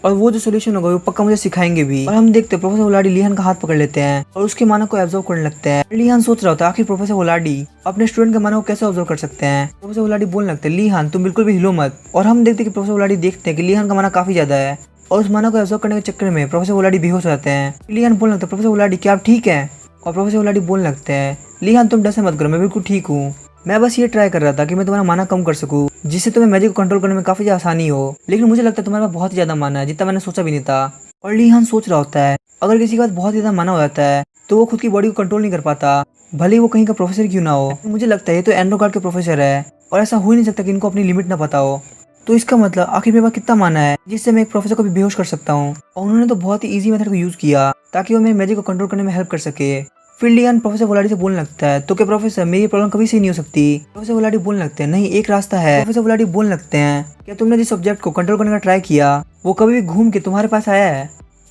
और वो जो सोल्यूशन होगा वो पक्का मुझे सिखाएंगे भी। और हम देखते हैं प्रोफेसर वोलाडी लिहान का हाथ पकड़ लेते हैं और उसके माना को ऑब्जर्व करने लगते हैं। लिहान सोच रहा होता है आखिर प्रोफेसर वोलाडी अपने स्टूडेंट के माना को कैसे ऑब्जर्व कर सकते हैं। प्रोफेसर वोलाडी बोलने लगते हैं लिहान तुम बिल्कुल भी हिलो मत। और हम देखते हैं कि प्रोफेसर वोलाडी देखते हैं कि लिहान का माना काफी ज्यादा है और उस माना को ऑब्जर्व करने के चक्कर में प्रोफेसर वोलाडी बेहोश हो जाते हैं। लिहान बोलने लगता है प्रोफेसर वोलाडी क्या आप ठीक है। और प्रोफेसर वोलाडी बोलने लगते हैं लिहान तुम डर मत करो, मैं बिल्कुल ठीक हूँ। मैं बस ये ट्राई कर रहा था कि मैं तुम्हारा माना कम कर सकूं जिससे तुम्हें मैजिक को कंट्रोल करने में काफी ज्यादा आसानी हो। लेकिन मुझे लगता है तुम्हारे पास बहुत ही ज्यादा माना है जितना मैंने सोचा भी नहीं था। और लिहान सोच रहा होता है अगर किसी के पास बहुत ज्यादा माना हो जाता है तो वो खुद की बॉडी को कंट्रोल नहीं कर पाता, भले ही वो कहीं का प्रोफेसर क्यों ना हो। मुझे लगता है ये तो एंड्रो गार्ड के प्रोफेसर है और ऐसा हो ही नहीं सकता कि इनको अपनी लिमिट ना पता हो। तो इसका मतलब आखिर मेरे पास कितना माना है जिससे मैं एक प्रोफेसर को भी बेहोश कर सकता हूँ। और उन्होंने तो बहुत ही इजी मेथड को यूज किया ताकि वो मेरे मैजिक को कंट्रोल करने में हेल्प कर सके। फिर लिहान प्रोफेसर वोलाडी से बोलने लगता है तो क्या प्रोफेसर मेरी प्रॉब्लम कभी सही नहीं हो सकती। प्रोफेसर वोलाडी बोलने लगते हैं नहीं एक रास्ता है। प्रोफेसर वोलाडी बोलने लगते हैं क्या तुमने जिस सब्जेक्ट को कंट्रोल करने का ट्राई किया वो कभी भी घूम के तुम्हारे पास आया है।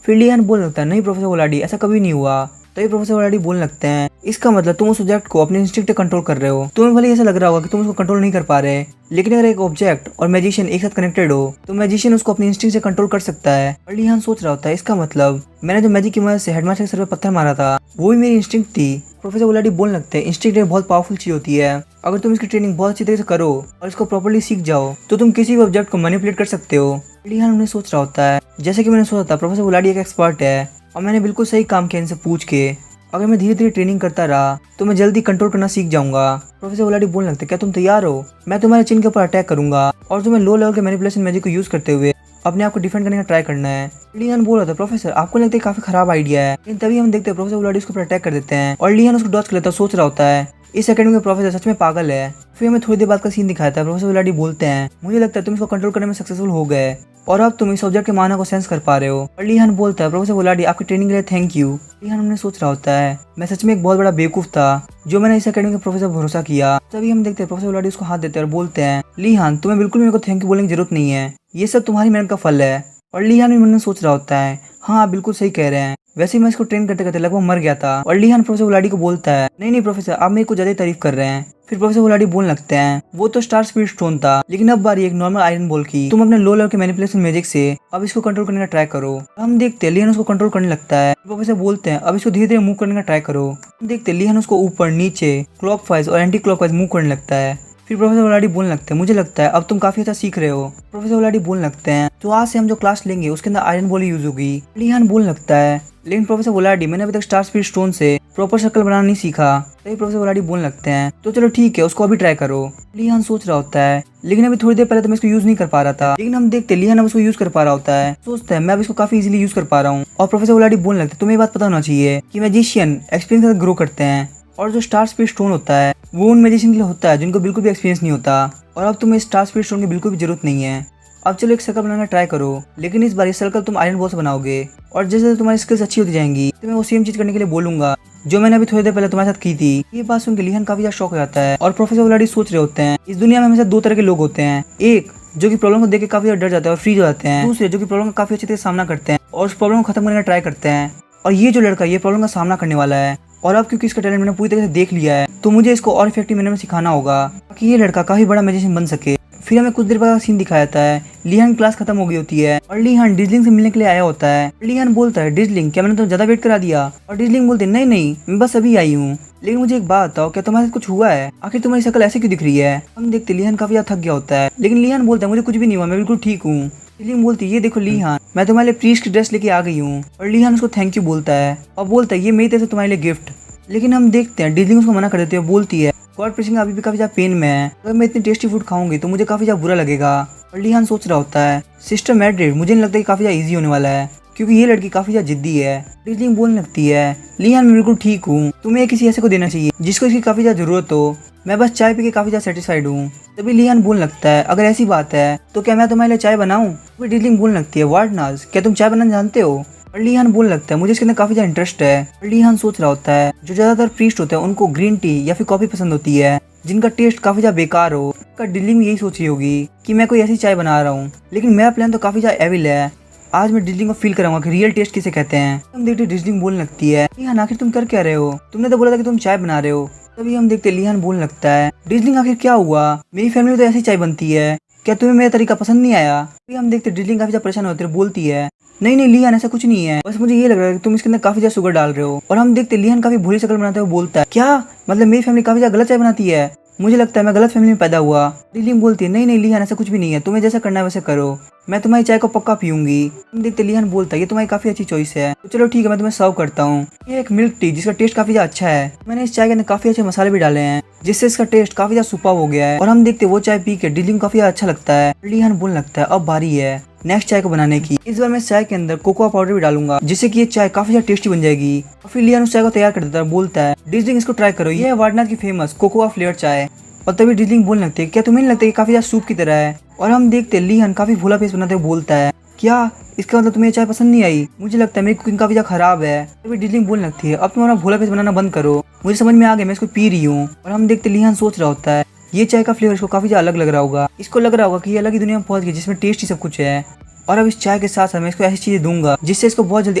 फिर लिहान बोलने लगता है नहीं प्रोफेसर वोलाडी ऐसा कभी नहीं हुआ। तभी प्रोफेसर वोलाडी बोलने लगते हैं इसका मतलब तुम उस सब्जेक्ट को अपने इंस्टिंक्ट से कंट्रोल कर रहे हो। तुम्हें भले ऐसा लग रहा होगा कि तुम उसको कंट्रोल नहीं कर पा रहे, लेकिन अगर एक ऑब्जेक्ट और मैजिशियन एक साथ कनेक्टेड हो तो मैजिशियन उसको अपने इंस्टिंक्ट से कंट्रोल कर सकता है। और लिहान सोच रहा होता है इसका मतलब मैंने जो मैजिक की मदद से हेडमास्टर के सर पे पत्थर मारा था वो भी मेरी इंस्टिंक्ट थी। प्रोफेसर वोलाडी बोलने लगते हैं इंस्टिंक्ट एक बहुत पावरफुल चीज होती है, अगर तुम इसकी ट्रेनिंग बहुत अच्छी तरह से करो और इसको प्रॉपर्ली सीख जाओ तो तुम किसी भी ऑब्जेक्ट को मैनिपुलेट कर सकते हो। लिहान उन्हें सोच रहा होता है जैसे कि मैंने सोचा था प्रोफेसर वोलाडी एक एक्सपर्ट है और मैंने बिल्कुल सही काम किया इनसे पूछ के। अगर मैं धीरे धीरे ट्रेनिंग करता रहा तो मैं जल्दी कंट्रोल करना सीख जाऊंगा। प्रोफेसर वोलाडी बोलने लगते क्या तुम तैयार हो, मैं तुम्हारे चिन के ऊपर अटैक करूंगा और तुम्हें लो लेवल के मैनिपुलेशन मैजिक को यूज करते हुए अपने आप को डिफेंड करने का ट्राई करना है। लिहान बोल रहा था प्रोफेसर आपको लगता है काफी खराब आइडिया है, लेकिन तभी हम देखते हैं प्रोफेसर वोलाडी उसके ऊपर अटैक कर देते हैं और लिहान उसको डॉज कर लेता है। सोच रहा होता है इस एकेडमी का प्रोफेसर सच में पागल है। फिर हमें थोड़ी देर बाद का सीन दिखाता है। प्रोफेसर वोलाडी बोलते हैं मुझे लगता है तुम इसको कंट्रोल करने में सक्सेसफुल हो गए और अब तुम इस ऑब्जेक्ट के माना को सेंस कर पा रहे हो। और लिहान बोलता है प्रोफेसर वोलाडी आपकी ट्रेनिंग के लिए थैंक यू। लिहान उन्हें सोच रहा होता है मैं सच में एक बहुत बड़ा बेवकूफ था जो मैंने इस एकेडमी के प्रोफेसर भरोसा किया। तभी हम देखते हैं प्रोफेसर वोलाडी उसको हाथ देते हैं और बोलते हैं लिहान तुम्हें बिल्कुल मेरे को थैंक यू बोलने की जरूरत नहीं है, ये सब तुम्हारी मेहनत का फल है। और लिहान भी मन में सोच रहा होता है हाँ आप बिल्कुल सही कह रहे हैं, वैसे मैं इसको ट्रेन करते करते लगभग मर गया था। और लिहान प्रोफेसर वोलाडी को बोलता है नहीं प्रोफेसर आप मेरे को ज्यादा तारीफ कर रहे हैं। फिर प्रोफेसर वोलाडी बोलने लगते हैं वो तो स्टार स्पिरिट स्टोन था, लेकिन अब बारी एक नॉर्मल आयरन बॉल की। तुम अपने लो लेवल के मैनिपुलेशन मैजिक से अब इसको कंट्रोल करने का ट्राई करो। हम देखते हैं लिहान उसको कंट्रोल करने लगता है। प्रोफेसर बोलते हैं अब इसको धीरे धीरे मूव करने का ट्राई करो। हम देखते हैं लिहान उसको ऊपर नीचे क्लॉकवाइज और एंटी क्लॉकवाइज मूव करने लगता है। फिर प्रोफेसर वोलाडी बोलने लगते हैं मुझे लगता है अब तुम काफी अच्छा सीख रहे हो। प्रोफेसर वोलाडी बोलने लगते हैं तो आज से हम जो क्लास लेंगे उसके अंदर आयरन बॉल यूज होगी। लिहान बोलने लगता है लेकिन प्रोफेसर वोलाडी मैंने अभी तक स्टार स्पिरिट स्टोन से प्रॉपर सर्कल बनाना नहीं सीखा। तभी प्रोफेसर वोलाडी बोलने लगते हैं तो चलो ठीक है उसको अभी ट्राई करो। लिहान सोच रहा होता है लेकिन अभी थोड़ी देर पहले तो मैं इसको यूज नहीं कर पा रहा था, लेकिन हम देखते हैं लिहान अब इसको यूज कर पा रहा होता है। सोचता है मैं अब इसको काफी इजीली यूज कर पा रहा हूँ। और प्रोफेसर वोलाडी बोलने लगते तुम्हें ये बात पता होना चाहिए कि मैजिशियन एक्सपीरियंस के साथ ग्रो करते हैं और जो स्टार स्पिरिट स्टोन होता है वो उन मैजिशियन के लिए होता है जिनको बिल्कुल भी एक्सपीरियंस नहीं होता। और अब तुम्हें स्टार स्पिरिट स्टोन की बिल्कुल भी जरूरत नहीं है। अब चलो एक सर्कल बनाना ट्राई करो, लेकिन इस बार ये सर्कल तुम आयरन बॉल से बनाओगे और जैसे जैसे तुम्हारी स्किल्स अच्छी होती जाएंगी तो मैं वो सेम चीज करने के लिए बोलूंगा जो मैंने अभी थोड़ी देर पहले तुम्हारे साथ की थी। ये बात सुन के लिहान काफी ज्यादा शॉक हो जाता है और प्रोफेसर ऑलरेडी सोच रहे होते हैं इस दुनिया में हमेशा दो तरह के लोग होते हैं, एक जो कि प्रॉब्लम को देख के काफी ज्यादा डर जाते हैं और फ्रीज हो जाते हैं, दूसरे जो कि प्रॉब्लम का काफी अच्छे से सामना करते हैं और उस प्रॉब्लम को खत्म करने का ट्राई करते हैं। और ये जो लड़का ये प्रॉब्लम का सामना करने वाला है और अब क्योंकि इसका टैलेंट मैंने पूरी तरह से देख लिया है तो मुझे इसको और इफेक्टिव मैनर में सिखाना होगा ताकि ये लड़का काफी बड़ा मैजिशियन बन सके। फिर हमें कुछ देर बाद सीन दिखाया जाता है, लिहान क्लास खत्म हो गई होती है और लिहान डिजलिंग से मिलने के लिए आया होता है। लिहान बोलता है डिजलिंग क्या मैंने तो ज्यादा वेट करा दिया, और डिजलिंग बोलते नहीं नहीं मैं बस अभी आई हूँ, लेकिन मुझे एक बात बताओ क्या तुम्हारे साथ कुछ हुआ है, आखिर तुम्हारी शक्ल ऐसे क्यों दिख रही है। हम देखते लिहान काफी ज्यादा थक गया होता है, लेकिन लिहान बोलता है मुझे कुछ भी नहीं हुआ, मैं बिल्कुल ठीक हूँ। डिजलिंग बोलती है ये देखो लिहान मैं तुम्हारे लिए प्रीस्ट की ड्रेस लेके आ गई हूँ, और लिहान उसको थैंक यू बोलता है और बोलता है ये मेरी तरफ से तुम्हारे लिए गिफ्ट। लेकिन हम देखते हैं डिजलिंग उसको मना कर देती है, बोलती है गॉड प्रेसिंग अभी भी काफी ज्यादा पेन में है, अगर मैं इतनी टेस्टी फूड खाऊंगी तो मुझे काफी ज्यादा बुरा लगेगा। और लिहान सोच रहा होता है सिस्टर मैड्रिड मुझे नहीं लगता कि काफी ज्यादा इजी होने वाला है क्योंकि ये लड़की काफी ज्यादा जिद्दी है। डिजलिंग बोलने लगती है लिहान मैं बिल्कुल ठीक हूँ, तुम्हें किसी ऐसे को देना चाहिए जिसको इसकी काफी ज्यादा जरूरत हो, मैं बस चाय पी के काफी ज्यादा सेटिस्फाइड हूँ। तभी लिहान बोलने लगता है अगर ऐसी बात है तो क्या मैं तुम्हारे लिए चाय बनाऊं। फिर डिजलिंग बोलने लगती है वार्ड नाज क्या तुम चाय बनाना जानते हो। और लिहान बोलने लगता है मुझे इसके अंदर काफी ज्यादा इंटरेस्ट है। और लिहान सोच रहा होता है जो ज्यादातर प्रीस्ट होते हैं उनको ग्रीन टी या फिर कॉफी पसंद होती है जिनका टेस्ट काफी ज्यादा बेकार हो। डिजलिंग यही सोच रही होगी कि मैं कोई ऐसी चाय बना रहा हूँ, लेकिन मेरा प्लान तो काफी ज्यादा एविल है, आज मैं डिजलिंग को फील कराऊंगा कि रियल टेस्ट किसे कहते हैं। हम देखते डिजलिंग बोलने लगती है लिहान आखिर तुम कर क्या रहे हो, तुमने तो बोला था कि तुम चाय बना रहे हो। तभी हम देखते लिहान बोलने लगता है डिजलिंग आखिर क्या हुआ, मेरी फैमिली में तो ऐसी चाय बनती है, क्या तुम्हें मेरा तरीका पसंद नहीं आया। तभी हम देखते डिजलिंग काफी ज्यादा परेशान होते हैं, बोलती है नहीं नहीं लिहान ऐसा कुछ नहीं है, बस मुझे ये लग रहा है कि तुम इसके अंदर काफी ज्यादा शुगर डाल रहे हो। और हम देखते लिहान काफी भोली शक्ल बनाते हुए बोलता है क्या मतलब मेरी फैमिली काफी ज्यादा गलत चाय बनाती है, मुझे लगता है मैं गलत फैमिली में पैदा हुआ। डिजलिंग बोलती है नहीं नहीं लिहान ऐसा कुछ भी नहीं है, तुम्हें जैसा करना है वैसे करो, मैं तुम्हारी चाय को पक्का पीऊंगी। हम देखते लिहान बोलता है ये तुम्हारी काफी अच्छी चॉइस है, तो चलो ठीक है मैं तुम्हें सर्व करता हूँ। ये एक मिल्क टी जिसका टेस्ट काफी ज्यादा अच्छा है, मैंने इस चाय के अंदर काफी अच्छे मसाले भी डाले हैं जिससे इसका टेस्ट काफी ज्यादा सुपर हो गया है। और हम देखते वो चाय पी के डिजलिंग काफी अच्छा लगता है। लिहान बोलने लगता है अब बारी है नेक्स्ट चाय को बनाने की, इस बार मैं चाय के अंदर कोकोआ पाउडर भी डालूंगा जिससे कि ये चाय काफी ज्यादा टेस्टी बन जाएगी। और फिर लिहान उस चाय को तैयार कर देता है, बोलता है डिजलिंग इसको ट्राई करो, ये है वाडनाथ की फेमस कोकोआ फ्लेवर चाय। और तभी डिजलिंग बोलने लगती है क्या तुम्हें नहीं लगता कि काफी ज्यादा सूप की तरह है। और हम देखते लिहान काफी भोला फेस बनाते हुए बोलता है क्या इसका मतलब तुम्हें चाय पसंद नहीं आई, मुझे लगता है मेरी कुकिंग काफी ज्यादा खराब है। तभी डिजलिंग बोलने लगती है अब तुम्हारा भोला फेस बनाना बंद करो, मुझे समझ में आ गया मैं इसको पी रही हूँ। और हम देखते लिहान सोच रहा होता है ये चाय का फ्लेवर इसको काफी ज्यादा अलग लग रहा होगा, इसको लग रहा होगा कि ये अलग ही दुनिया में पहुंच गई जिसमें टेस्ट ही सब कुछ है। और अब इस चाय के साथ साथ मैं इसको ऐसी चीजें दूंगा जिससे इसको बहुत जल्दी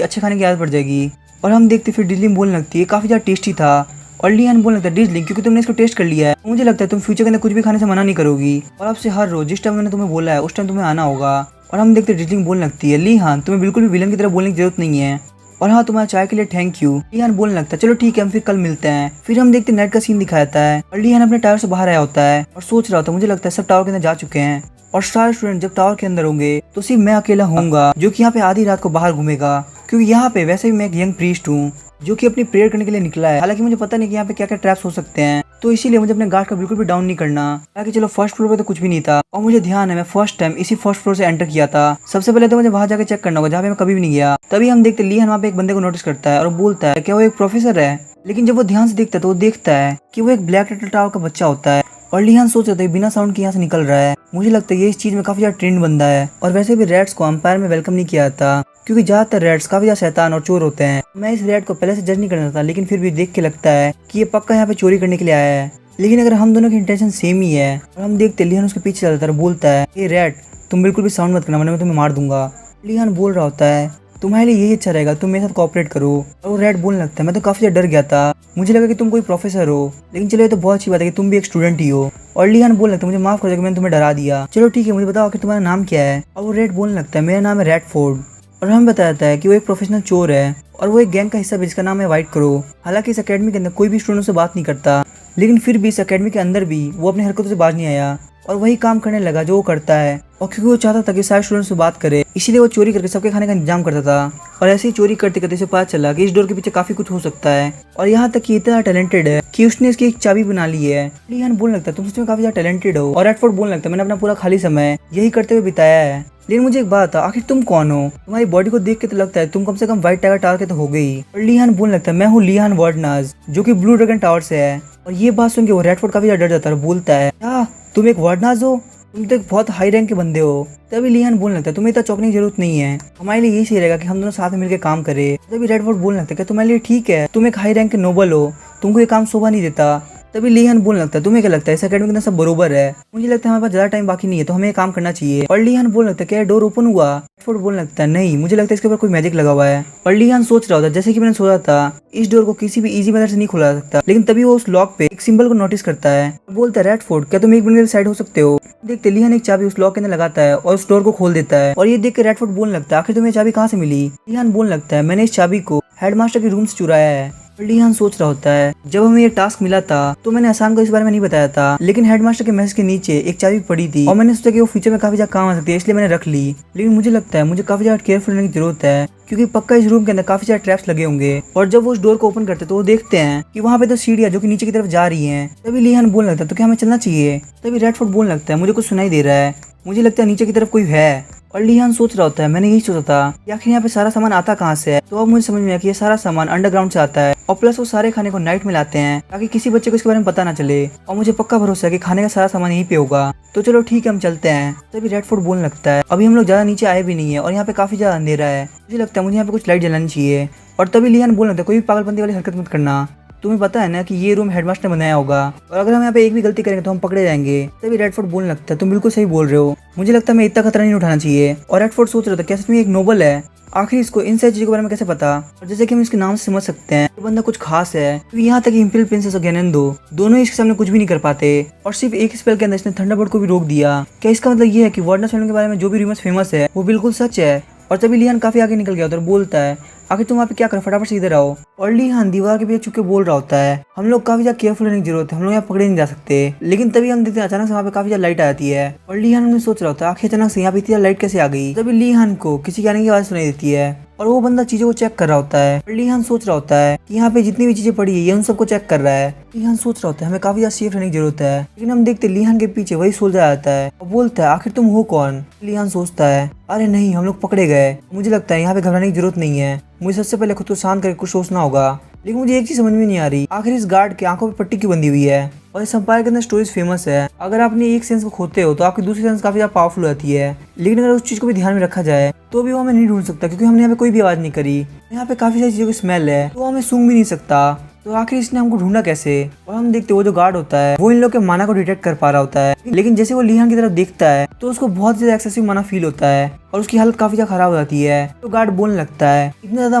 अच्छे खाने की आदत पड़ जाएगी। और हम देखते फिर डिजलिंग बोलने लगती है काफी ज्यादा टेस्टी था। और लिहान बोलने लगता है डिजलिंग क्योंकि तुमने इसको टेस्ट कर लिया है मुझे लगता है तुम फ्यूचर के अंदर कुछ भी खाने से मना नहीं करोगी, और अब से हर रोज जिस टाइम मैंने तुम्हें बोला है उस टाइम तुम्हें आना होगा। और हम देखते डिजलिंग बोलने लगती है लिहान तुम्हें बिल्कुल भी विलन की तरह बोलने की जरूरत नहीं है, और हाँ तुम्हारे चाय के लिए थैंक यू। लिहान बोलने लगता है चलो ठीक है हम फिर कल मिलते हैं। फिर हम देखते नाइट का सीन दिखाया जाता है और लिहान अपने टावर से बाहर आया होता है और सोच रहा होता है मुझे लगता है सब टावर के अंदर जा चुके हैं और सारे स्टूडेंट जब टावर के अंदर होंगे तो सिर्फ मैं अकेला होऊंगा जो कि यहाँ पे आधी रात को बाहर घूमेगा, क्योंकि यहाँ पे वैसे भी मैं एक यंग प्रीस्ट हूँ जो कि अपनी प्रेयर करने के लिए निकला है। हालांकि मुझे पता नहीं कि यहाँ पे क्या क्या ट्रैप्स हो सकते हैं, तो इसीलिए मुझे अपने गार्ड का बिल्कुल भी डाउन नहीं करना। ताकि चलो फर्स्ट फ्लोर पे तो कुछ भी नहीं था और मुझे ध्यान है मैं फर्स्ट टाइम इसी फर्स्ट फ्लोर से एंटर किया था। सबसे पहले तो मुझे वहां जाके चेक करना होगा जहाँ पे मैं कभी भी नहीं गया। तभी हम देखते लिहान वहाँ पे एक बंदे को नोटिस करता है और बोलता है क्या वो एक प्रोफेसर है, लेकिन जब वो ध्यान से देखता है तो वो देखता है कि वो एक ब्लैक टर्टल टावर का बच्चा होता है। और लिहान सोच रहा था बिना साउंड के यहाँ से निकल रहा है, मुझे लगता है ये इस चीज में काफी ज्यादा ट्रेंड बंदा है। और वैसे भी रेड्स को अंपायर में वेलकम नहीं किया था क्योंकि ज्यादातर रेड्स काफी ज्यादा शैतान और चोर होते हैं। मैं इस रेड को पहले से जज नहीं करना था, लेकिन फिर भी देख के लगता है कि ये पक्का यहाँ पे चोरी करने के लिए आया है। लेकिन अगर हम दोनों की इंटेंशन सेम ही है, और हम देखते लिहान उसके पीछे चलता है, बोलता है ये रेड तुम बिल्कुल भी साउंड मत करना वरना मैं तुम्हें मार दूंगा। लिहान बोल रहा होता है तुम्हारे लिए यही अच्छा रहेगा, तुम मेरे साथ कोऑपरेट करो। और वो रेड बोलने लगता है मैं तो काफी ज्यादा डर गया था, मुझे लगा कि तुम कोई प्रोफेसर हो, लेकिन चलो ये तो बहुत अच्छी बात है कि तुम भी एक स्टूडेंट ही हो। और लिहान बोलने लगता है मुझे माफ कर दो कि मैंने तुम्हें डरा दिया, चलो ठीक है मुझे बताओ कि तुम्हारा नाम क्या है। और वो रेड बोलने लगता है मेरा नाम है रेडफोर्ड। और हमें बताया जाता है कि वो एक प्रोफेशनल चोर है और वो एक गैंग का हिस्सा भी जिसका नाम है व्हाइट क्रो। हालांकि इस अकेडमी के अंदर कोई भी स्टूडेंट से बात नहीं करता, लेकिन फिर भी इस अकेडमी के अंदर भी वो अपनी हरकतों से बाज नहीं आया और वही काम करने लगा जो वो करता है। और क्योंकि वो चाहता था कि सारे स्टूडेंट से बात करे, इसीलिए वो चोरी करके सबके खाने का इंतजाम करता था। और ऐसे ही चोरी करते करते से पता चला कि इस डोर के पीछे काफी कुछ हो सकता है, और यहाँ तक कि इतना टैलेंटेड है कि उसने इसकी एक चाबी बना ली है। लिहान बोलने लगता है तुम सच में काफी ज्यादा टैलेंटेड हो। और रेडफोर्ड बोलने लगता है मैंने अपना पूरा खाली समय यही करते हुए बिताया है। लेकिन मुझे एक बात था, आखिर तुम कौन हो? तुम्हारी बॉडी को देख के तो लगता है तुम कम से कम व्हाइट टाइगर टावर के तो हो गई। और लिहान बोलने लगता है मैं हूँ लिहान वार्डनाज जो कि ब्लू ड्रैगन टावर से है। और ये बात सुन के वो रेडफोर्ड काफी ज्यादा डर जाता है और बोलता है क्या तुम एक वार्डनाज हो? तुम तो एक बहुत हाई रैंक के बंदे हो। तभी लिहान बोलने लगता है तुम्हें इतना चौंकने की जरूरत नहीं है, हमारे लिए यही सही रहेगा कि हम दोनों साथ में मिलकर काम करें। तभी रेडफोर्ड बोलने लगता है कि तुम्हारे लिए ठीक है, तुम एक हाई रैंक के नोबल हो, तुमको ये काम शोभा नहीं देता। तभी लिहान बोलने लगता है तुम्हें क्या लगता है इस अकेडमी के अंदर सब बरोबर है, मुझे लगता है हमारे पास ज्यादा टाइम बाकी नहीं है, तो हमें काम करना चाहिए। और लिहान बोलने लगता है क्या डोर ओपन हुआ? रेडफोर्ड बोलने लगता है नहीं, मुझे लगता है इसके ऊपर कोई मैजिक लगा हुआ है। और लिहान सोच रहा होता है जैसे कि मैंने सोचा था इस डोर को किसी भी इजी मेथड से नहीं खोला जा सकता, लेकिन तभी वो उस लॉक पे एक सिंबल को नोटिस करता है। बोलता है रेडफोर्ड क्या तुम एक मिनट के लिए साइड हो सकते हो? देखते लिहान एक चाबी उस लॉक के अंदर लगाता है और उस डोर को खोल देता है। और ये देख के रेडफोर्ड बोलने लगता है आखिर तुम्हें चाबी कहाँ से मिली? लिहान बोलने लगता है मैंने इस चाबी को हेडमास्टर के रूम से चुराया है। लिहान सोच रहा होता है जब हमें ये टास्क मिला था तो मैंने आसान को इस बारे में नहीं बताया था, लेकिन हेडमास्टर के मैसेज के नीचे एक चाबी पड़ी थी और मैंने सोचा कि वो फ्यूचर में काफी ज्यादा काम आ सकती है, इसलिए मैंने रख ली। लेकिन मुझे लगता है मुझे काफी ज्यादा केयरफुल रहने की जरूरत है, क्योंकि पक्का इस रूम के अंदर काफी ज्यादा ट्रैप्स लगे होंगे। और जब वो उस डोर को ओपन करते तो वो देखते हैं कि वहाँ पे तो सीढ़ियां जो कि नीचे की तरफ जा रही हैं। तभी लिहान बोलने लगता है तो क्या हमें चलना चाहिए? तभी रेडफोर्ड बोलने लगता है मुझे कुछ सुनाई दे रहा है, मुझे लगता है नीचे की तरफ कोई है। और लिहान सोच रहा होता है मैंने यही सोचा था कि आखिर यहाँ पे सारा सामान आता कहाँ से है। तो अब मुझे समझ में आया कि ये सारा सामान अंडरग्राउंड से आता है और प्लस वो सारे खाने को नाइट में लाते हैं ताकि किसी बच्चे को इसके बारे में पता ना चले। और मुझे पक्का भरोसा है कि खाने का सारा सामान यहीं पे होगा, तो चलो ठीक है हम चलते हैं। तभी रेडफोर्ड बोलने लगता है अभी हम लोग ज्यादा नीचे आए भी नहीं है और यहाँ पे काफी ज्यादा अंधेरा है, मुझे लगता है मुझे यहाँ पे कुछ लाइट जलानी चाहिए। और तभी लिहान बोलने लगता है कोई भी पागलपंती वाली हरकत मत करना, तुम्हें पता है ना कि ये रूम हेडमास्टर ने बनाया होगा और अगर हम यहाँ पे एक भी गलती करेंगे तो हम पकड़े जाएंगे। तभी रेडफोर्ड बोलने लगता है तुम बिल्कुल सही बोल रहे हो, मुझे लगता है मैं इतना खतरा नहीं उठाना चाहिए। और रेडफोर्ड सोच रहा था क्या सच में एक नोबल है, आखिर इसको इन सारी चीजों के बारे में कैसे पता? और जैसे कि हम इसके नाम से समझ सकते हैं ये बंदा कुछ खास है, क्योंकि यहाँ तक इम्पीरियल प्रिंसेस और गैनेंडो दोनों ही इसके सामने कुछ भी नहीं कर पाते और सिर्फ एक स्पेल के अंदर इसने थंडरबर्ड को भी रोक दिया। क्या इसका मतलब ये है कि वार्डनर फैमिली के बारे में जो भी रूमर्स फेमस है वो बिल्कुल सच है? और तभी लिहान काफी आगे निकल गया और बोलता है आखिर तुम वहाँ पे क्या कर, फटाफट से इधर आओ। और लिहान दीवार के पीछे छुप के बोल रहा होता है हम लोग काफी ज्यादा केयरफुल रहने की जरूरत है, हम लोग यहाँ पकड़े नहीं जा सकते। लेकिन तभी हम देखते हैं अचानक से वहाँ पे काफी ज्यादा लाइट आती है और लिहान उन्हें सोच रहा होता है आखिर अचानक से यहाँ पे इतनी लाइट कैसे आ गई। तभी लिहान को किसी के आने की आवाज सुनाई देती है और वो बंदा चीजों को चेक कर रहा होता है। और लिहान सोच रहा होता है कि यहाँ पे जितनी भी चीजें पड़ी है ये उन सबको चेक कर रहा है। लिहान सोच रहा होता है हमें काफी ज्यादा सेफ रहने की जरूरत है, लेकिन हम देखते लिहान के पीछे वही सोल्जर आता है और बोलता है आखिर तुम हो कौन? लिहान सोचता है अरे नहीं हम लोग पकड़े गए, मुझे लगता है यहाँ पे घबराने की जरूरत नहीं है, मुझे सबसे पहले खुद को शांत करके कुछ सोचना होगा। लेकिन मुझे एक चीज समझ में नहीं आ रही आखिर इस गार्ड के आंखों पे पट्टी क्यों बंधी हुई है? और इस एम्पायर के अंदर स्टोरीज फेमस है अगर आपने एक सेंस को खोते हो तो आपकी दूसरी सेंस काफी ज्यादा पावरफुल रहती है, लेकिन अगर उस चीज को भी ध्यान में रखा जाए तो भी वो हमें नहीं ढूंढ सकता, क्योंकि हमने यहाँ पे कोई भी आवाज नहीं करी। यहाँ पे काफी सारी चीजों की स्मेल है तो हमें सूंघ भी नहीं सकता, तो आखिर इसने हमको ढूंढा कैसे? और हम देखते वो जो गार्ड होता है वो इन लोग के माना को डिटेक्ट कर पा रहा होता है, लेकिन जैसे वो लिहान की तरफ देखता है तो उसको बहुत ज्यादा एक्सेसिव माना फील होता है और उसकी हालत काफी ज्यादा खराब हो जाती है। तो गार्ड बोलने लगता है इतना ज्यादा